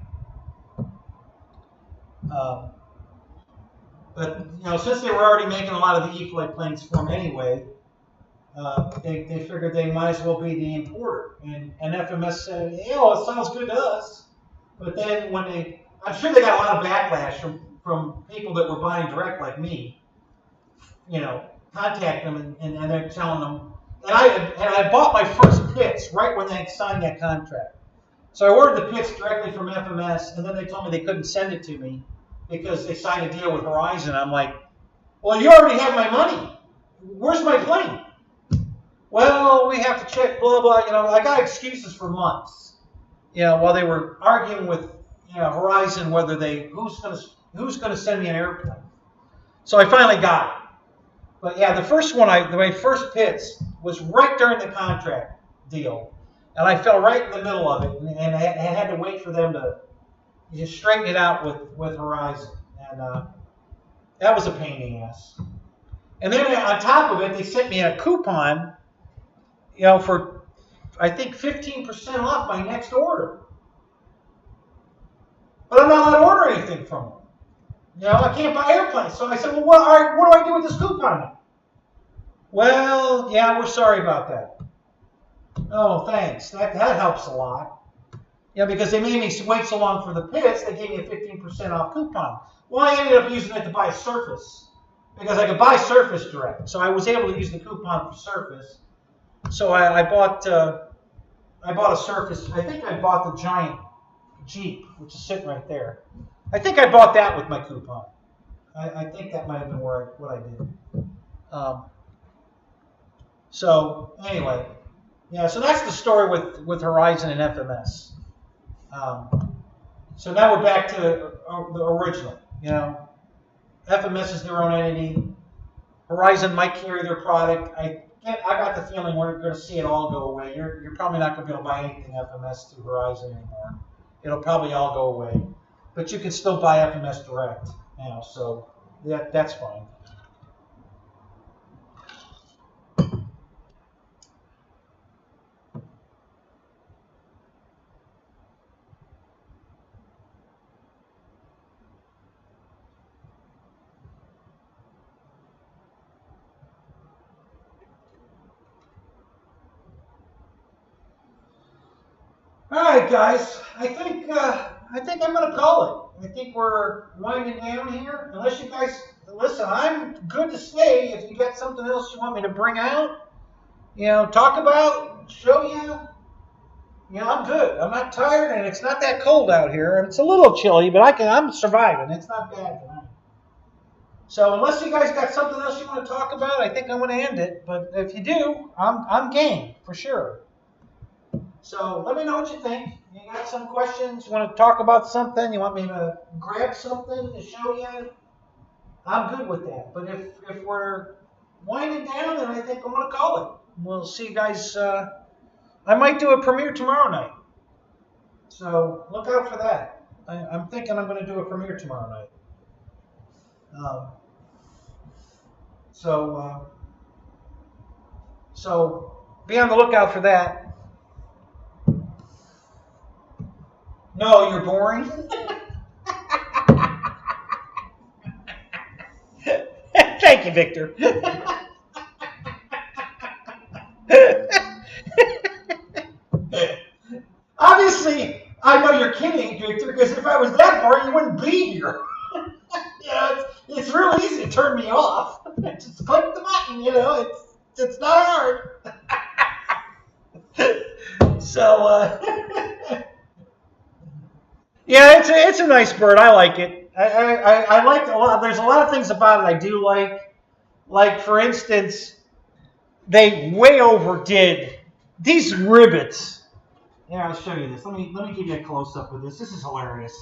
but you know, since they were already making a lot of the E-Flight planes for them anyway, they figured they might as well be the importer. And FMS said, yeah, well, it sounds good to us. But then when I'm sure they got a lot of backlash from people that were buying direct like me, you know, contact them and they're telling them. And I bought my first pits right when they signed that contract. So I ordered the pits directly from FMS, and then they told me they couldn't send it to me because they signed a deal with Horizon. I'm like, well, you already have my money. Where's my plane? Well, we have to check, blah, blah. You know, I got excuses for months. You know, while they were arguing with Horizon whether who's gonna send me an airplane. So I finally got it. But yeah, the first one, my first pits was right during the contract deal, and I fell right in the middle of it, and I had to wait for them to just straighten it out with Horizon, and that was a pain in the ass. And then on top of it, they sent me a coupon, you know, for I think 15% off my next order. But I'm not allowed to order anything from them. You know, I can't buy airplanes. So I said, well, what do I do with this coupon now? Well, yeah, we're sorry about that. Oh, thanks. That helps a lot. Yeah, because they made me wait so long for the pits, they gave me a 15% off coupon. Well, I ended up using it to buy a Surface because I could buy Surface direct. So I was able to use the coupon for Surface. So I bought a Surface. I think I bought the giant Jeep, which is sitting right there. I think I bought that with my coupon. I think that might have been what I did. So anyway, yeah. So that's the story with Horizon and FMS. So now we're back to the original. You know, FMS is their own entity. Horizon might carry their product. I got the feeling we're going to see it all go away. You're probably not going to be able to buy anything FMS through Horizon anymore. It'll probably all go away. But you can still buy FMS direct now, so that's fine. All right, guys. I think I'm going to call it. I think we're winding down here. Unless you guys listen, I'm good to stay. If you got something else you want me to bring out, talk about, show you. I'm good. I'm not tired, and it's not that cold out here. It's a little chilly, but I'm surviving. It's not bad tonight. So unless you guys got something else you want to talk about, I think I'm going to end it. But if you do, I'm game for sure. So let me know what you think. You got some questions? You want to talk about something? You want me to grab something to show you? I'm good with that. But if we're winding down, then I think I'm going to call it. We'll see you guys. I might do a premiere tomorrow night. So look out for that. I'm thinking I'm going to do a premiere tomorrow night. So be on the lookout for that. No, you're boring. Thank you, Victor. Obviously, I know you're kidding, Victor, because if I was that boring, you wouldn't be here. It's real easy to turn me off. Just click the button, it's not hard. So, yeah, it's a nice bird. I like it. I like a lot. There's a lot of things about it I do like. Like, for instance, they way overdid these rivets. Yeah, I'll show you this. Let me give you a close up of this. This is hilarious.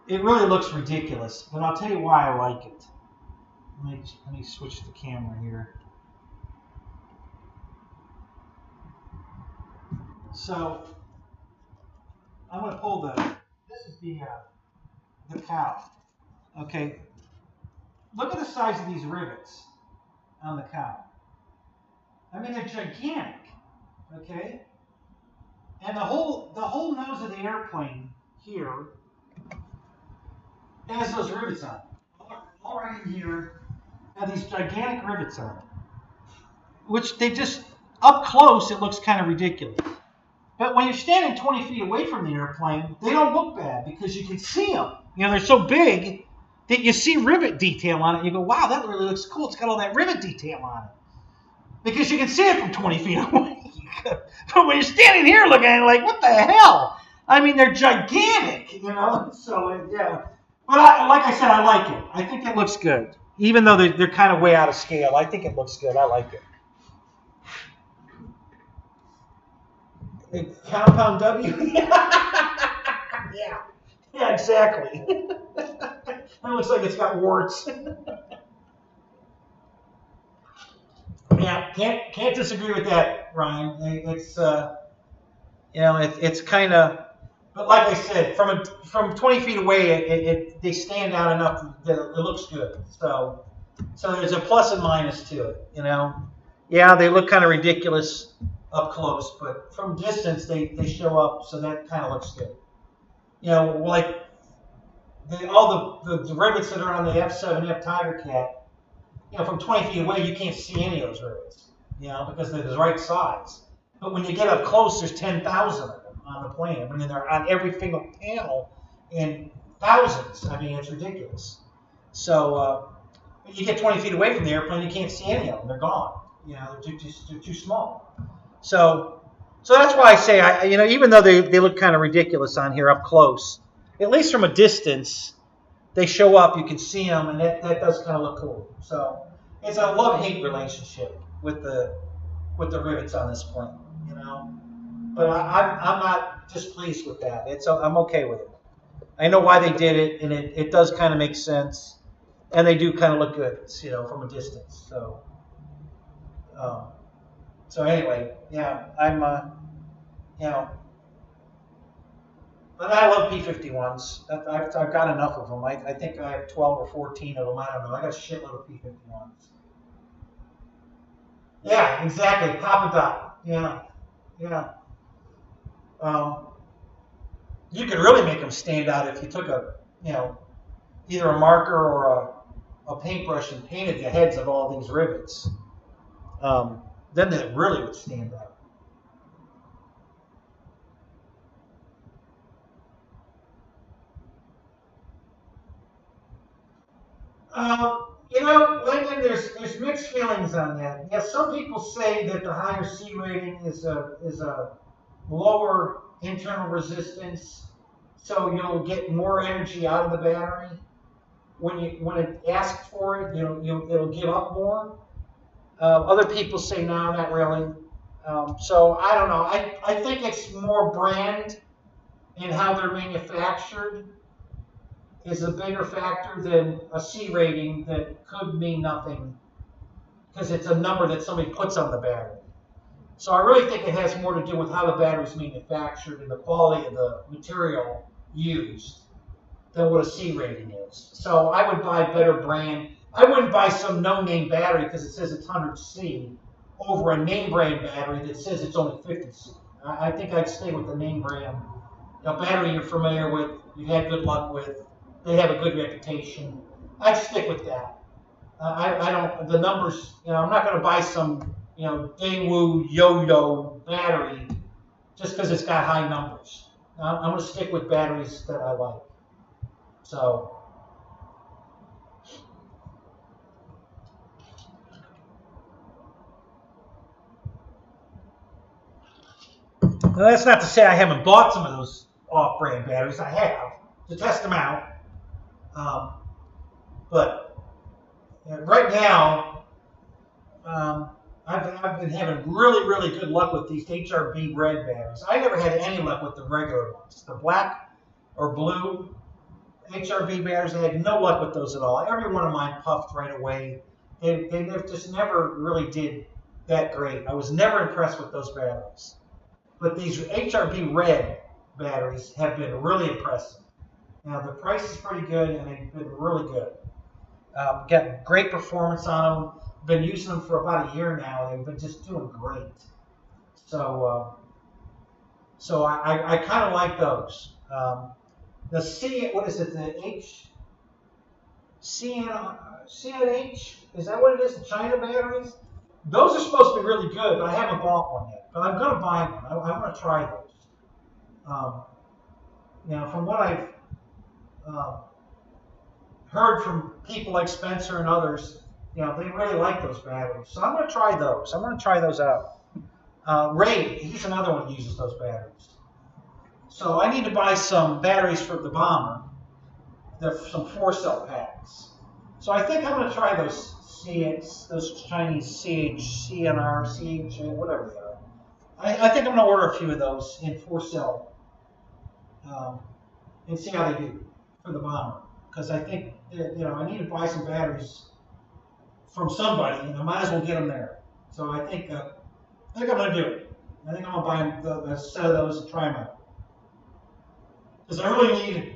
It really looks ridiculous, but I'll tell you why I like it. Let me switch the camera here. So I'm going to pull this is the cow. Okay. Look at the size of these rivets on the cow. I mean, they're gigantic. Okay. And the whole nose of the airplane here has those rivets on it. All right in here have these gigantic rivets on it. Which they just, up close, it looks kind of ridiculous. But when you're standing 20 feet away from the airplane, they don't look bad because you can see them. They're so big that you see rivet detail on it. You go, wow, that really looks cool. It's got all that rivet detail on it. Because you can see it from 20 feet away. But when you're standing here looking at it, like, what the hell? I mean, they're gigantic, So, yeah. But like I said, I like it. I think it looks good. Even though they're kind of way out of scale, I think it looks good. I like it. Compound W? Yeah. Yeah, exactly. It looks like it's got warts. Yeah, can't disagree with that, Ryan. It's it's kind of, but like I said, from 20 feet away, they stand out enough that it looks good. So there's a plus and minus to it. Yeah, they look kind of ridiculous up close, but from distance they show up, so that kind of looks good. Like all the rivets that are on the F7F Tiger Cat, from 20 feet away you can't see any of those rivets, because they're the right size. But when you get up close, there's 10,000 of them on the plane. I mean, they're on every single panel in thousands. I mean, it's ridiculous. So you get 20 feet away from the airplane, you can't see any of them. They're gone. They're too small. So that's why I say, even though they look kind of ridiculous on here up close, at least from a distance, they show up, you can see them, and that does kind of look cool. So it's a love-hate relationship with the rivets on this plane, But I'm not displeased with that. I'm okay with it. I know why they did it, and it does kind of make sense, and they do kind of look good, you know, from a distance. So, um, so anyway, yeah, I'm, you know, but I love P-51s. I've got enough of them. I think I have 12 or 14 of them. I don't know. I got a shitload of P-51s. Yeah, exactly. Pop a dot. Yeah, yeah. Um, you could really make them stand out if you took a, you know, either a marker or a paintbrush and painted the heads of all these rivets. Then they really would stand out. You know, Lyndon, there's mixed feelings on that. Yeah, some people say that the higher C rating is a lower internal resistance, so you'll get more energy out of the battery when it asks for it. It'll give up more. Other people say no, not really. So I don't know. I think it's more brand and how they're manufactured is a bigger factor than a C rating that could mean nothing because it's a number that somebody puts on the battery. So I really think it has more to do with how the battery is manufactured and the quality of the material used than what a C rating is. So I would buy better brand. I wouldn't buy some no-name battery because it says it's 100C over a name brand battery that says it's only 50C. I think I'd stay with the name brand. A battery you're familiar with, you've had good luck with, they have a good reputation. I'd stick with that. I don't, the numbers, I'm not going to buy some, Daewoo yo-yo battery just because it's got high numbers. I'm going to stick with batteries that I like. So, now that's not to say I haven't bought some of those off-brand batteries. I have to test them out. But right now, I've been having really, really good luck with these HRB red batteries. I never had any luck with the regular ones. The black or blue HRB batteries, I had no luck with those at all. Every one of mine puffed right away. They just never really did that great. I was never impressed with those batteries. But these HRB red batteries have been really impressive. Now, the price is pretty good, and they've been really good. Got great performance on them. Been using them for about a year now. They've been just doing great. So I kind of like those. The C, what is it? The CNH? Is that what it is? The China batteries? Those are supposed to be really good, but I haven't bought one yet. But I'm going to buy one. I want to try those. From what I've heard from people like Spencer and others, they really like those batteries. So I'm going to try those. I'm going to try those out. Ray, he's another one who uses those batteries. So I need to buy some batteries for the bomber. There's some 4-cell packs. So I think I'm going to try those Chinese CNR, CH, whatever they are. I think I'm going to order a few of those in 4-cell and see how they do for the bomber. Because I think, I need to buy some batteries from somebody, and I might as well get them there. So I think I'm going to do it. I think I'm going to buy a set of those and try them out. Because I really need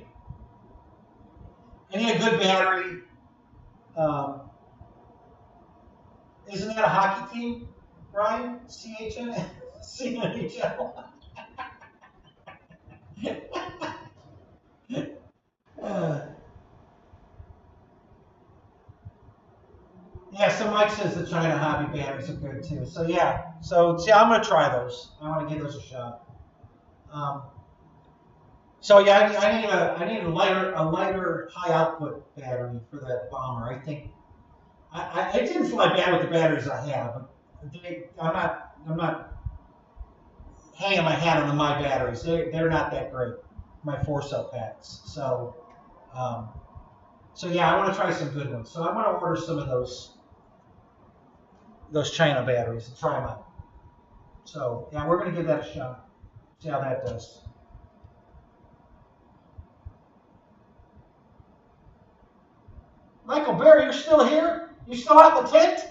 a good battery. Isn't that a hockey team, Brian? CHN? CNHL? Yeah, so Mike says the China hobby batteries are good too. So yeah, I'm going to try those. I want to give those a shot. So yeah, I need a lighter high output battery for that bomber. I think I didn't fly bad with the batteries I have, but I'm not hanging my hat on my batteries. They're not that great. My 4-cell packs. So yeah, I want to try some good ones. So I want to order some of those China batteries and try them out. So yeah, we're going to give that a shot. See how that does. Michael Barry, you're still here? You still out in the tent?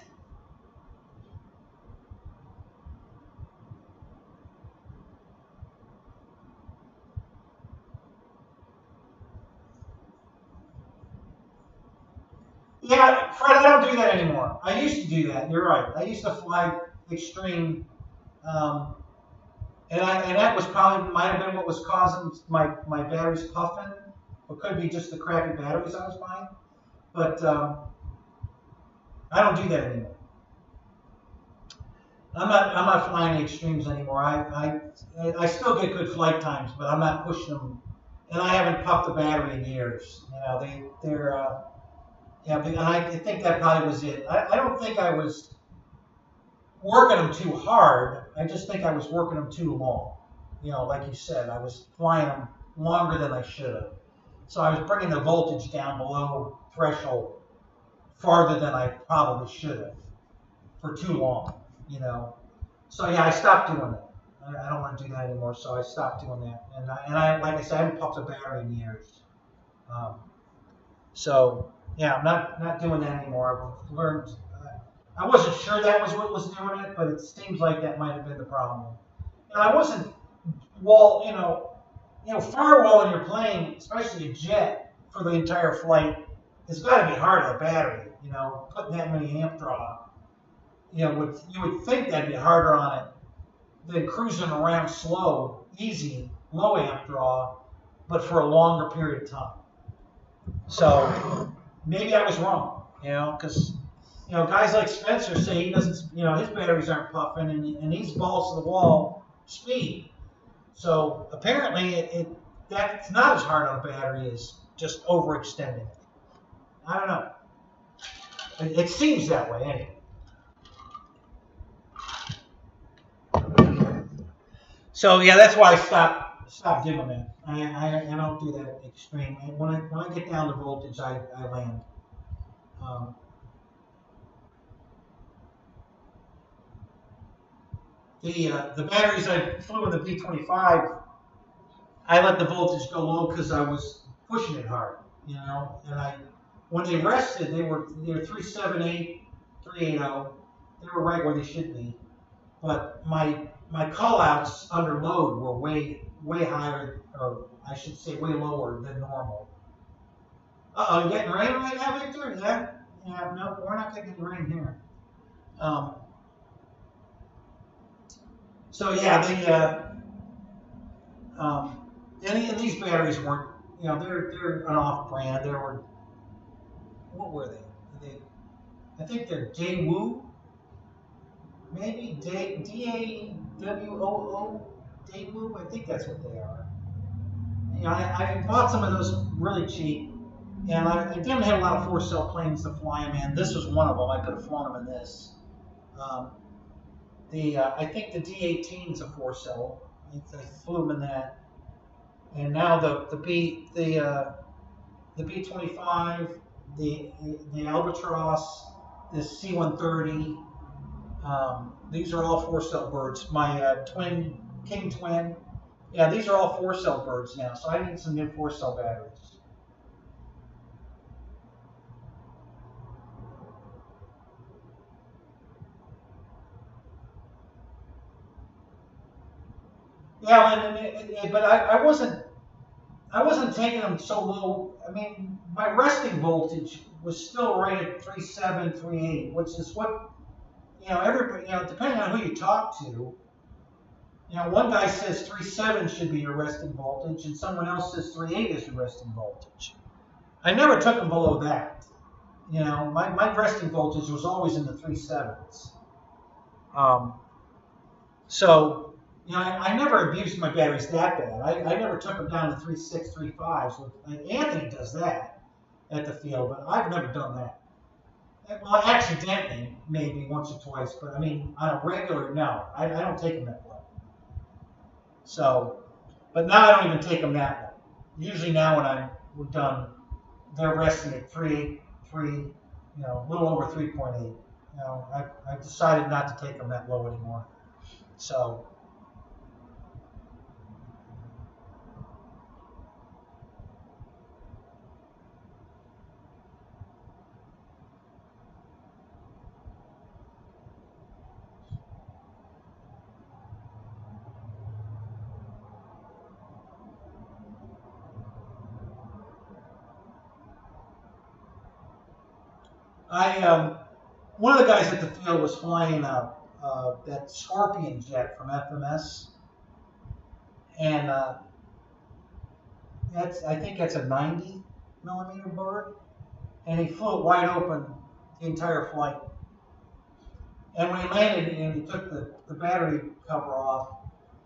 Yeah, Fred, I don't do that anymore. I used to do that. You're right. I used to fly extreme, um, and that was probably might have been what was causing my batteries puffing. It could be just the crappy batteries I was buying. But I don't do that anymore. I'm not flying the extremes anymore. I still get good flight times, but I'm not pushing them, and I haven't puffed the battery in years. You know, they're yeah, and I think that probably was it. I don't think I was working them too hard. I just think I was working them too long. You know, like you said, I was flying them longer than I should have. So I was bringing the voltage down below threshold farther than I probably should have for too long, you know. So yeah, I stopped doing that. I don't want to do that anymore, so I stopped doing that. And I like I said, I haven't pumped a battery in years. So yeah, I'm not doing that anymore. I've learned. I wasn't sure that was what was doing it, but it seems like that might have been the problem. And I wasn't firewall in your plane, especially a jet, for the entire flight, it's got to be hard on a battery. You know, putting that many amp draw. You know, you would think that'd be harder on it than cruising around slow, easy, low amp draw, but for a longer period of time. So maybe I was wrong, you know, because guys like Spencer say he doesn't, his batteries aren't puffing, and he's balls to the wall speed. So apparently that's not as hard on a battery as just overextending it. I don't know. It seems that way anyway. So yeah, that's why I stopped doing that. I don't do that extreme. When I get down to voltage, I land. The batteries I flew in the B-25, I let the voltage go low because I was pushing it hard, And when they rested, they were 378, 380. They were right where they should be, but my call-outs under load were way higher, or I should say way lower than normal. Uh-oh, you getting rain right now, Victor? Is that? Yeah, no, we're not getting rain here. So yeah, and these batteries weren't, they're an off-brand. What were they? I think they're Daewoo, maybe Dawoo, Daewoo. I think that's what they are. I bought some of those really cheap, and I didn't have a lot of four-cell planes to fly them in. This was one of them. I could have flown them in this. I think the D-18 is a four-cell. I flew them in that. And now the B-25, the Albatross, the C-130. These are all four-cell birds. My King Twin. Yeah, these are all four-cell birds now, so I need some new four-cell batteries. Yeah, but I wasn't taking them so low. I mean, my resting voltage was still right at 3.7, 3.8, which is what everybody, depending on who you talk to. One guy says 3.7 should be your resting voltage, and someone else says 3.8 is your resting voltage. I never took them below that. My resting voltage was always in the 3.7s. So, I never abused my batteries that bad. I never took them down to 3.6, 3.5s. Anthony does that at the field, but I've never done that. Well, accidentally, maybe once or twice, but I mean, on a regular, no. I don't take them that low. So, but now I don't even take them that low. Usually now when we're done, they're resting at 3, a little over 3.8. I've decided not to take them that low anymore. So, One of the guys at the field was flying that Scorpion jet from FMS, and I think that's a 90mm bird, and he flew it wide open the entire flight. And when he landed and he took the battery cover off,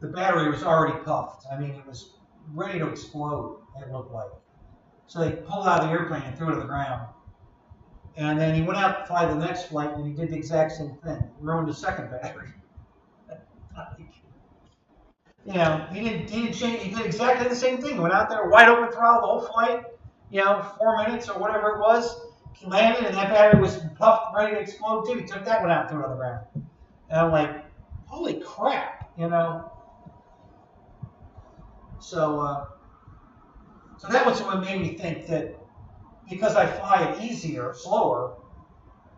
the battery was already puffed. I mean, it was ready to explode, it looked like. So they pulled out of the airplane and threw it to the ground. And then he went out to fly the next flight, and he did the exact same thing. Ruined the second battery. You know, he didn't change. He did exactly the same thing. He went out there, wide open throttle the whole flight. You know, 4 minutes or whatever it was. He landed, and that battery was puffed, ready to explode too. He took that one out and threw it on the ground. And I'm like, holy crap, you know. So that was what made me think that because I fly it easier, slower,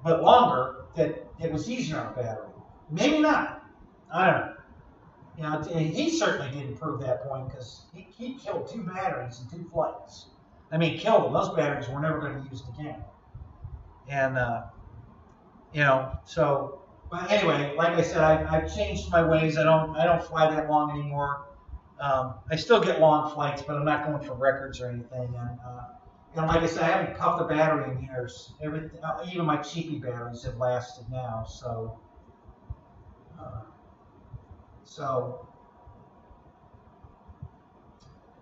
but longer, that it was easier on a battery. Maybe not. I don't know. You know, he certainly didn't prove that point because he killed 2 batteries in 2 flights. I mean, killed them. Those batteries were never going to be used again. And, you know, so, but anyway, like I said, I've changed my ways. I don't fly that long anymore. I still get long flights, but I'm not going for records or anything. And like I said, I haven't puffed a battery in years. Even my cheapy batteries have lasted now. So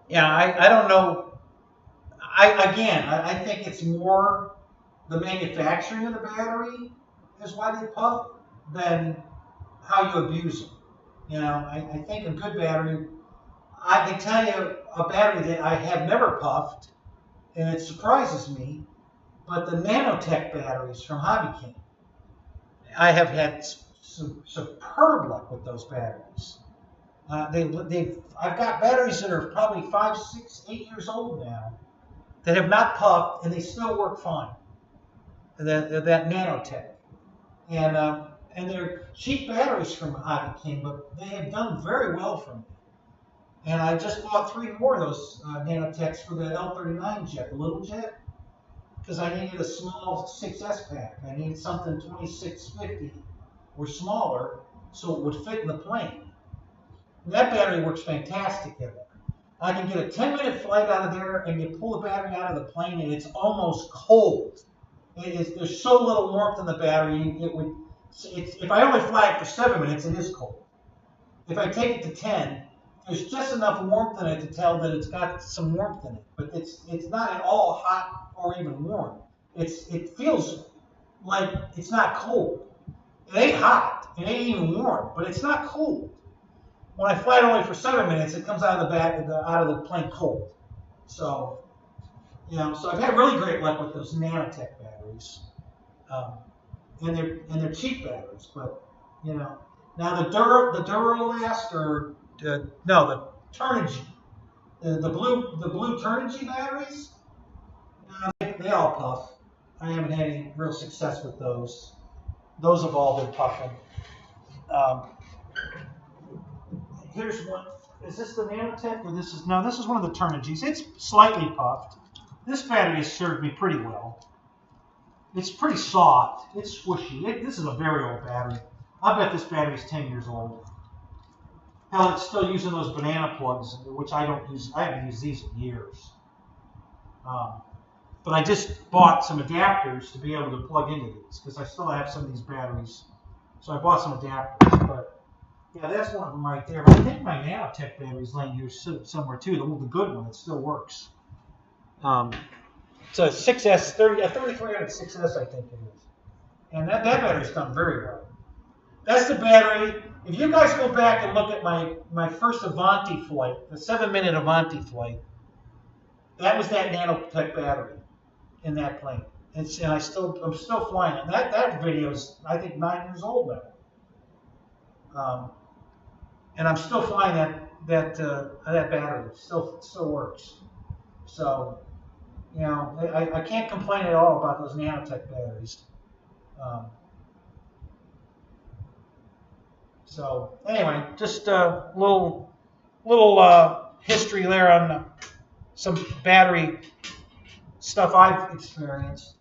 yeah, I don't know. I think it's more the manufacturing of the battery is why they puff than how you abuse them. You know, I think a good battery, I can tell you a battery that I have never puffed, and it surprises me, but the nanotech batteries from Hobby King, I have had superb luck with those batteries. I've got batteries that are probably 5, 6, 8 years old now that have not puffed, and they still work fine. That nanotech, and they're cheap batteries from Hobby King, but they have done very well for me. And I just bought 3 more of those nanotechs for the L39 jet, the little jet, because I needed a small 6S pack. I needed something 2650 or smaller so it would fit in the plane. And that battery works fantastic in there. I can get a 10-minute flight out of there, and you pull the battery out of the plane, and it's almost cold. There's so little warmth in the battery. If I only fly it for 7 minutes, it is cold. If I take it to 10, there's just enough warmth in it to tell that it's got some warmth in it, but it's not at all hot or even warm. It feels like it's not cold. It ain't hot. It ain't even warm, but it's not cold. When I fly it only for 7 minutes, it comes out of the plane cold. So, you know, so I've had really great luck with those nanotech batteries, and they're cheap batteries. But you know, now the Duralast or the Turnigy, the blue Turnigy batteries, they all puff. I haven't had any real success with those. Those have all been puffing. Here's one. Is this the nanotech or this is no? This is one of the Turnigys. It's slightly puffed. This battery has served me pretty well. It's pretty soft. It's squishy. This is a very old battery. I bet this battery is 10 years old. Hell, it's still using those banana plugs, which I don't use. I haven't used these in years. But I just bought some adapters to be able to plug into these because I still have some of these batteries. So I bought some adapters. But yeah, that's one of them right there. But I think my nanotech battery is laying here somewhere too. The good one, it still works. It's a 6S, a 3300 6S, I think it is. And that battery's done very well. That's the battery. If you guys go back and look at my first Avanti flight, the 7-minute Avanti flight, that was that nanotech battery in that plane. And I'm still flying it. That video is, I think, 9 years old now. And I'm still flying that battery. It still works. So, you know, I can't complain at all about those nanotech batteries. So anyway, just a little history there on some battery stuff I've experienced.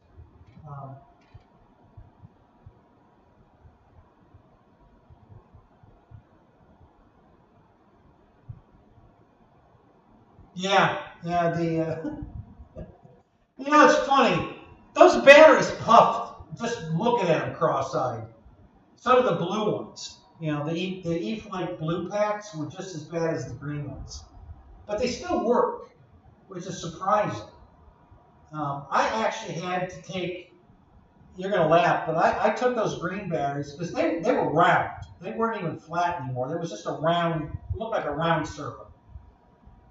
Yeah, yeah. You know, it's funny. Those batteries puffed just looking at them cross-eyed. So do the blue ones. You know, the E-Flite blue packs were just as bad as the green ones, but they still work, which is surprising. I actually had to take. You're gonna laugh, but I took those green batteries because they were round. They weren't even flat anymore. There was just a round, looked like a round circle.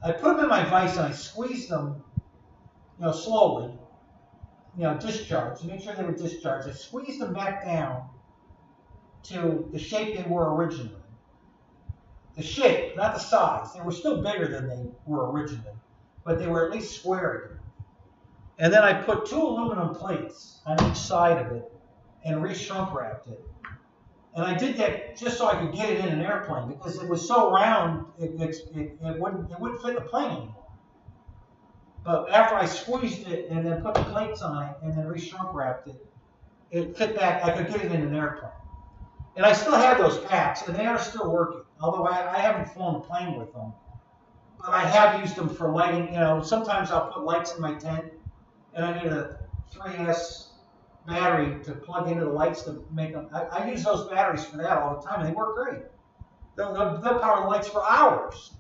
I put them in my vise and I squeezed them, slowly, discharged, make sure they were discharged. I squeezed them back down to the shape they were originally. The shape, not the size. They were still bigger than they were originally, but they were at least square again. And then I put 2 aluminum plates on each side of it and re-shrunk wrapped it. And I did that just so I could get it in an airplane because it was so round, it wouldn't fit the plane anymore. But after I squeezed it and then put the plates on it and then re-shrunk wrapped it, it fit back. I could get it in an airplane. And I still have those packs, and they are still working. Although I haven't flown a plane with them, but I have used them for lighting. Sometimes I'll put lights in my tent, and I need a 3S battery to plug into the lights to make them. I use those batteries for that all the time, and they work great. They'll power the lights for hours.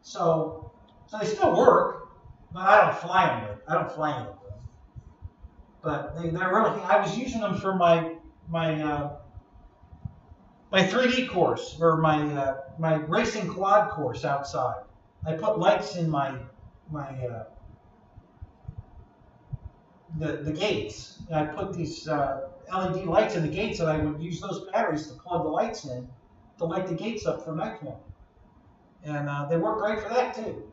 So they still work, but I don't fly them with. I don't fly them with them. But they're really. I was using them for my 3D course or my racing quad course outside. I put lights in my the gates. And I put these LED lights in the gates, and I would use those batteries to plug the lights in to light the gates up for night flying. And they work great for that too.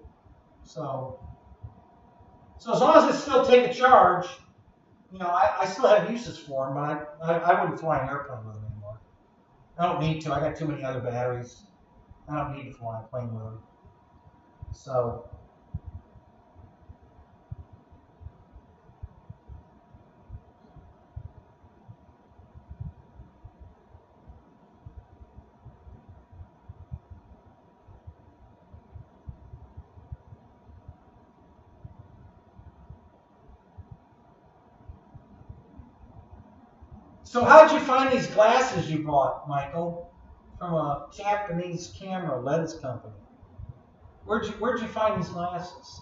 So as long as it still take a charge, I still have uses for them, but I wouldn't fly an airplane with them anymore. I don't need to. I got too many other batteries. I don't need to fly a plane with them. So how'd you find these glasses you bought, Michael? From a Japanese camera lens company. Where'd you find these glasses?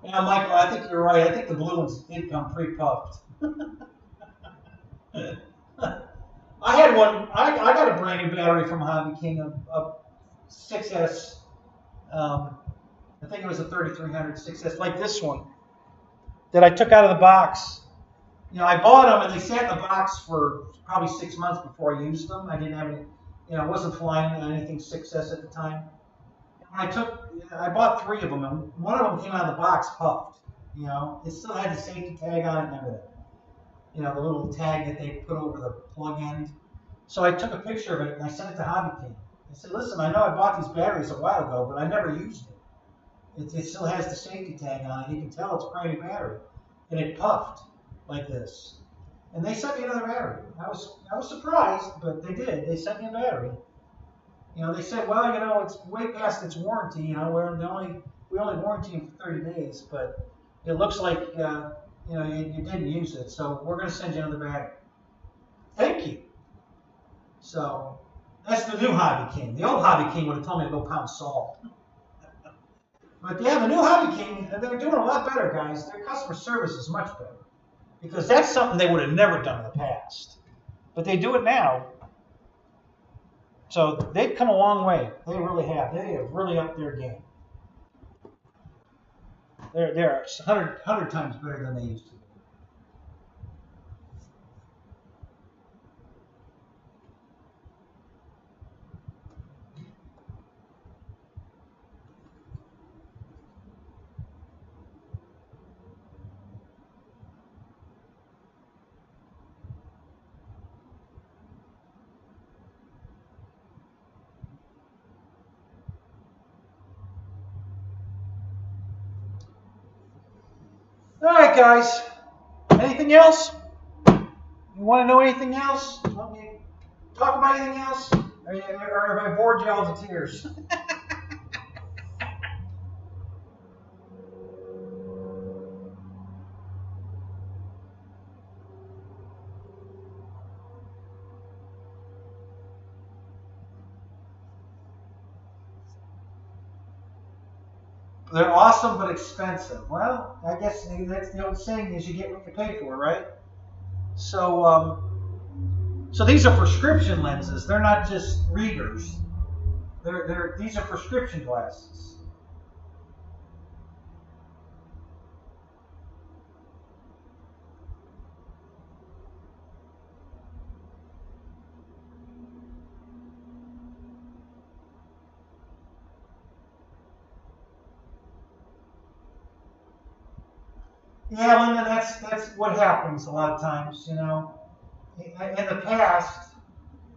Yeah, Michael, I think you're right. I think the blue ones did come pre-puffed. I had one. I got a brand new battery from Hobby King, a 6S. I think it was a 3300 6S, like this one, that I took out of the box. I bought them and they sat in the box for probably 6 months before I used them. I didn't have any, I wasn't flying anything 6S at the time. I bought 3 of them, and one of them came out of the box puffed. It still had the safety tag on it and everything. The little tag that they put over the plug end. So I took a picture of it and I sent it to Hobby King. I said, listen, I know I bought these batteries a while ago, but I never used it. It still has the safety tag on it. You can tell it's a brand new battery. And it puffed like this. And they sent me another battery. I was surprised, but they did. They sent me a battery. They said, well, it's way past its warranty. We only warranty it for 30 days, but it looks like you didn't use it, so we're going to send you another battery. Thank you. So that's the new Hobby King. The old Hobby King would have told me to go pound salt. But yeah, the new Hobby King, they're doing a lot better, guys. Their customer service is much better. Because that's something they would have never done in the past. But they do it now. So they've come a long way. They really have. They have really upped their game. They're 100 times better than they used to be. All right, guys. anything else? You want to know anything else? Want me to talk about anything else? Or have I bored you all to tears? They're awesome but expensive. Well, I guess that's the old saying is you get what you pay for, right? So, so these are prescription lenses. They're not just readers. These are prescription glasses. Yeah, Linda, that's what happens a lot of times, you know. In the past,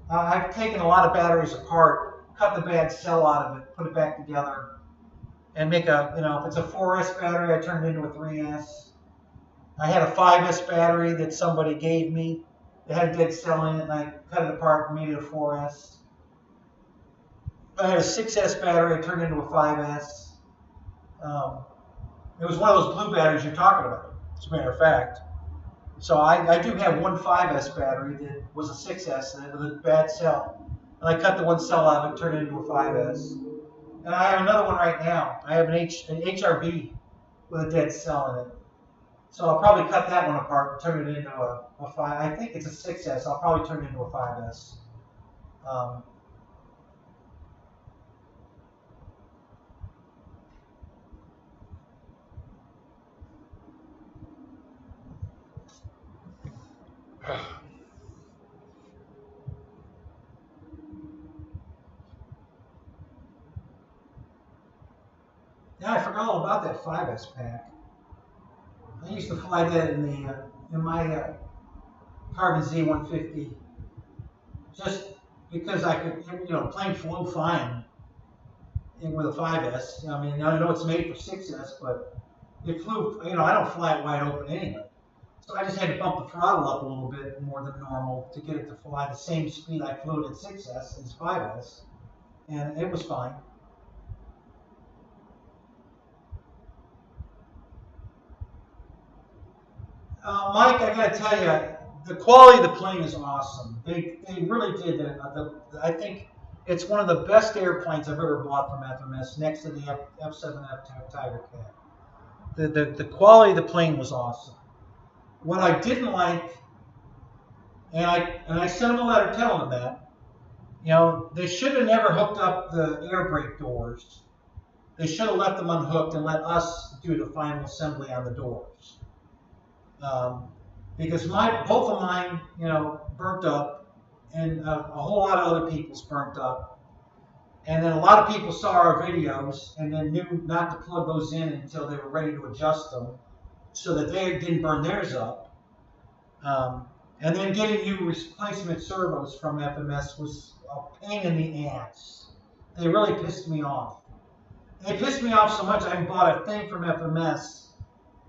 I've taken a lot of batteries apart, cut the bad cell out of it, put it back together, and make a, you know, if it's a 4S battery, I turn it into a 3S. I had a 5S battery that somebody gave me. It had a dead cell in it, and I cut it apart and made it a 4S. I had a 6S battery, I turned it into a 5S. It was one of those blue batteries you're talking about, as a matter of fact. So I do have one 5S battery that was a 6S and it was a bad cell. And I cut the one cell out of it, turned it into a 5S. And I have another one right now. I have an HRB with a dead cell in it. So I'll probably cut that one apart and turn it into a 5. I think it's a 6S. I'll probably turn it into a 5S. Yeah, I forgot all about that 5S pack. I used to fly that in my Carbon Z150, just because I could, you know, plane flew fine with a 5S. I mean, I know it's made for 6S, but it flew, you know, I don't fly it wide open anyway. So I just had to bump the throttle up a little bit more than normal to get it to fly the same speed I flew it at 6S as 5S, and it was fine. Mike, I got to tell you, the quality of the plane is awesome. They really did. I think it's one of the best airplanes I've ever bought from FMS, next to the F7F Tiger Cat. The quality of the plane was awesome. What I didn't like, and I sent them a letter telling them that, you know, they should have never hooked up the air brake doors. They should have left them unhooked and let us do the final assembly on the doors. Because both of mine, you know, burnt up, and a whole lot of other people's burnt up. And then a lot of people saw our videos and then knew not to plug those in until they were ready to adjust them so that they didn't burn theirs up. And then getting new replacement servos from FMS was a pain in the ass. They really pissed me off. They pissed me off so much I haven't bought a thing from FMS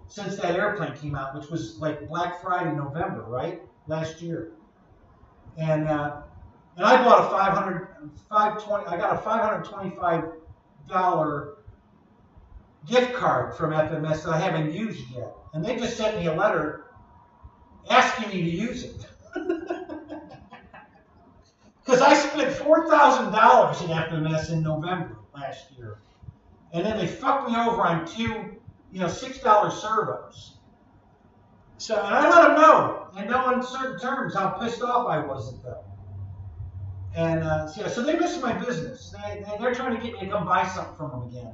since that airplane came out, which was like Black Friday, November, right? Last year. And I bought I got a $525 gift card from FMS that I haven't used yet. And they just sent me a letter asking me to use it. Because I spent $4,000 in FMS in November last year. And then they fucked me over on two, you know, $6 servos. So, and I let them know, in no uncertain terms, how pissed off I was at them. And so they missed my business. They're trying to get me to come buy something from them again.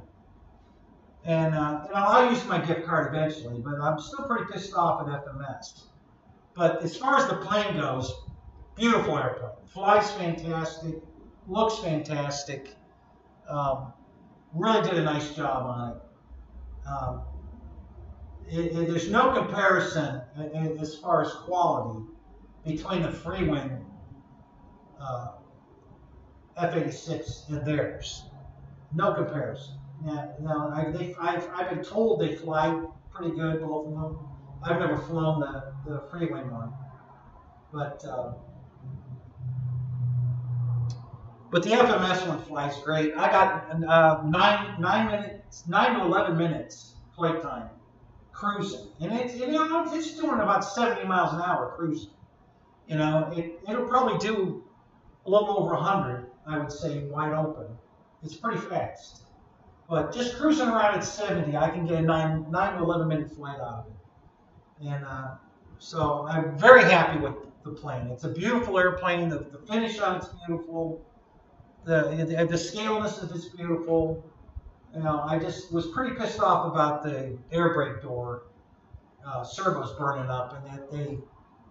And you know, I'll use my gift card eventually, but I'm still pretty pissed off at FMS. But as far as the plane goes, beautiful airplane. Flies fantastic, looks fantastic. Really did a nice job on it. There's no comparison as far as quality between the Freewing F-86 and theirs. No comparison. Yeah, no, I've been told they fly pretty good, both of them. I've never flown the free wing one, but the FMS one flies great. I got 9 to 11 minutes flight time cruising, and it's doing about 70 miles an hour cruising. It'll probably do a little over 100, I would say, wide open. It's pretty fast. But just cruising around at 70, I can get a 9 to 11 minute flight out of it. And so I'm very happy with the plane. It's a beautiful airplane. The finish on it's beautiful. The scaleness of it's beautiful. I just was pretty pissed off about the air brake door servos burning up, and that they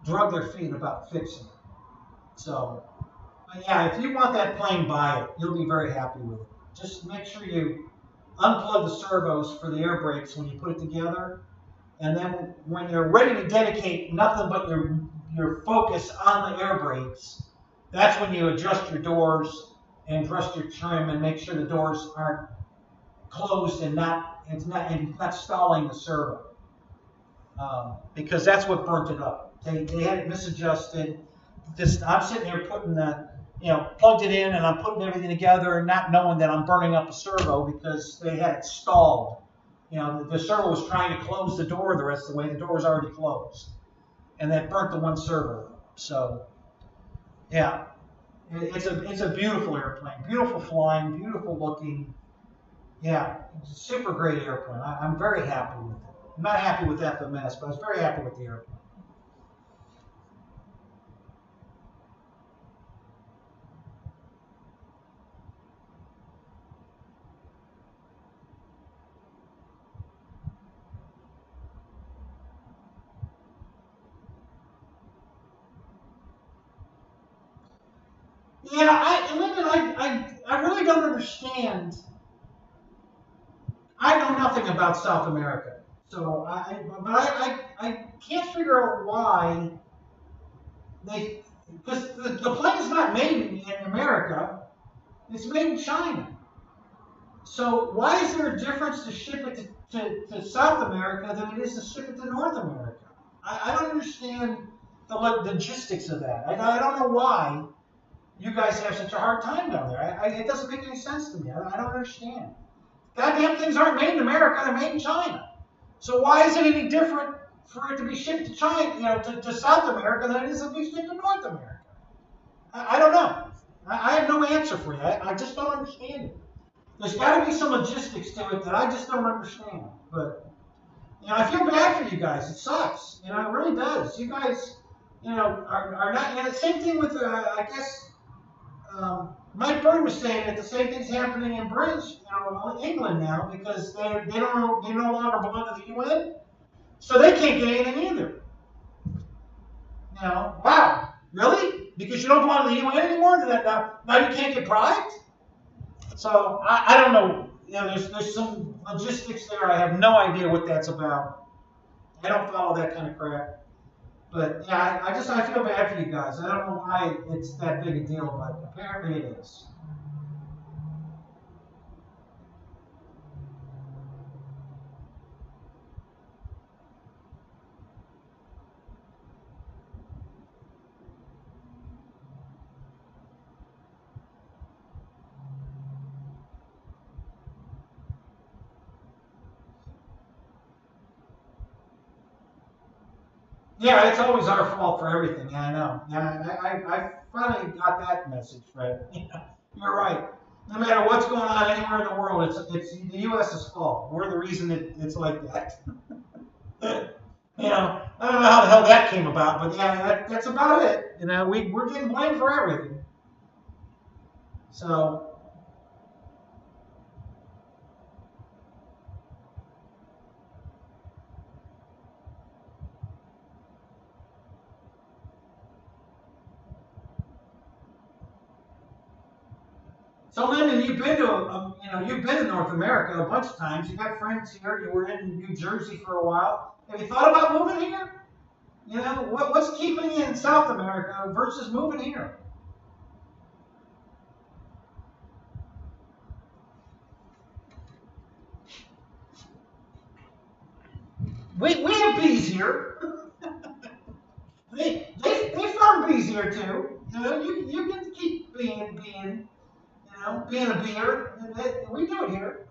drug their feet about fixing it. So, yeah, if you want that plane, buy it. You'll be very happy with it. Just make sure you unplug the servos for the air brakes when you put it together, and then when you're ready to dedicate nothing but your focus on the air brakes, that's when you adjust your doors and adjust your trim and make sure the doors aren't closed and not stalling the servo, because that's what burnt it up. They had it misadjusted. I'm sitting there putting plugged it in, and I'm putting everything together and not knowing that I'm burning up a servo because they had it stalled. The servo was trying to close the door the rest of the way. The door was already closed, and that burnt the one servo. So, yeah, it's a beautiful airplane, beautiful flying, beautiful looking. Yeah, it's a super great airplane. I'm very happy with it. I'm not happy with FMS, but I was very happy with the airplane. Yeah, I really don't understand. I know nothing about South America, so I can't figure out why because the plane is not made in America, it's made in China. So why is there a difference to ship it to South America than it is to ship it to North America? I don't understand the logistics of that. I don't know why you guys have such a hard time down there. It doesn't make any sense to me. I don't understand. Goddamn things aren't made in America, they're made in China. So why is it any different for it to be shipped to China, to South America than it is to be shipped to North America? I don't know. I have no answer for you. I just don't understand it. There's got to be some logistics to it that I just don't understand. But, I feel bad for you guys. It sucks. It really does. You guys, are not, the same thing with, I guess, Mike Byrne was saying that the same thing's happening in British, England now, because they no longer belong to the UN, so they can't get anything either. Wow, really? Because you don't belong to the UN anymore? Now you can't get product? So I don't know. There's some logistics there. I have no idea what that's about. I don't follow that kind of crap. But yeah, I feel bad for you guys. I don't know why it's that big a deal, but apparently it is. Yeah, it's always our fault for everything. Yeah, I know. Yeah, I finally got that message, right? You're right. No matter what's going on anywhere in the world, it's the U.S.'s fault. We're the reason it's like that. I don't know how the hell that came about, but yeah, that's about it. We're getting blamed for everything. So Lyndon, you've been to North America a bunch of times. You got friends here. You were in New Jersey for a while. Have you thought about moving here? What's keeping you in South America versus moving here? We have bees here. they farm bees here too. You know, you get to keep being a beer. We do it here.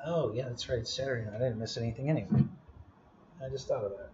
Oh yeah, that's right. It's Saturday night. I didn't miss anything anyway. I just thought of that.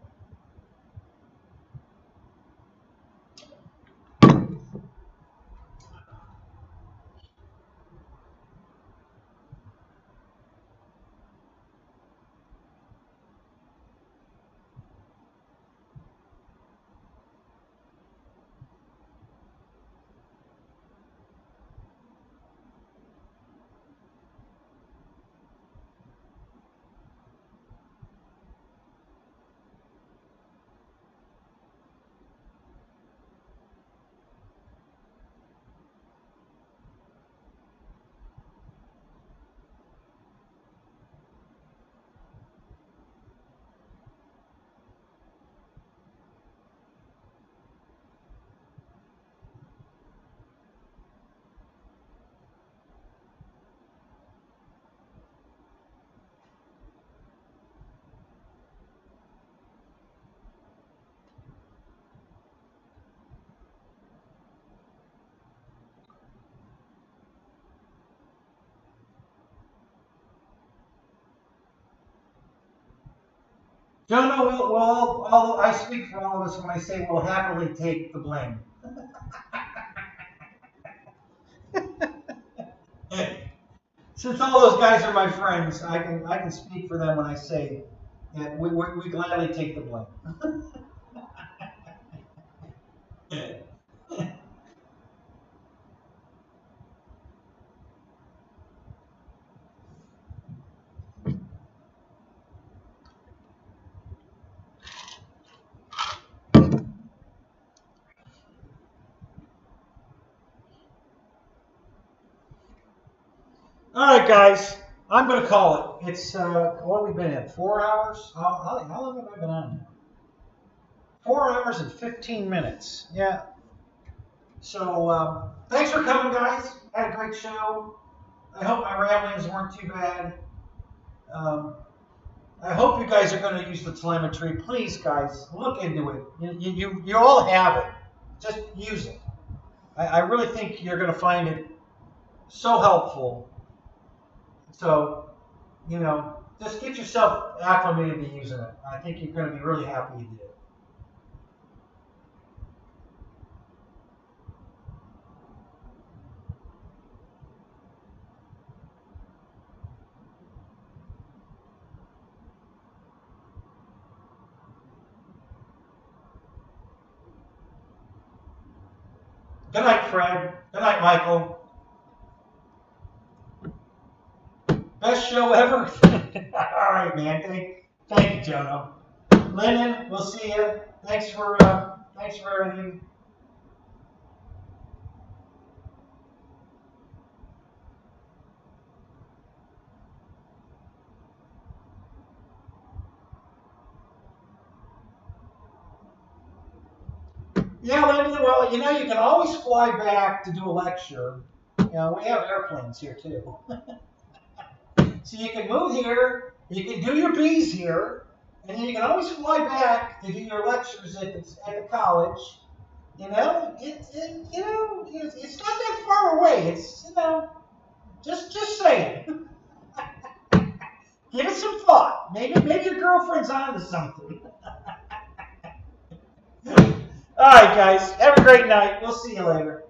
No, well, I speak for all of us when I say we'll happily take the blame. Since all those guys are my friends, I can speak for them when I say that we gladly take the blame. All right, guys, I'm going to call it. It's what have we been in? 4 hours? How long have I been on now? 4 hours and 15 minutes. Yeah. So thanks for coming, guys. Had a great show. I hope my ramblings weren't too bad. I hope you guys are going to use the telemetry. Please, guys, look into it. You all have it. Just use it. I really think you're going to find it so helpful. So, you know, just get yourself acclimated to using it. I think you're going to be really happy you did. Good night, Fred. Good night, Michael. Best show ever. All right, man. Thank you, Jono. Lyndon, we'll see you. Thanks for everything. Yeah, Lyndon. Well, you know, you can always fly back to do a lecture. You know, we have airplanes here too. So you can move here, you can do your B's here, and then you can always fly back to do your lectures at the college. You know, it's not that far away. It's, you know, just saying. Give it some thought. Maybe your girlfriend's onto something. All right, guys. Have a great night. We'll see you later.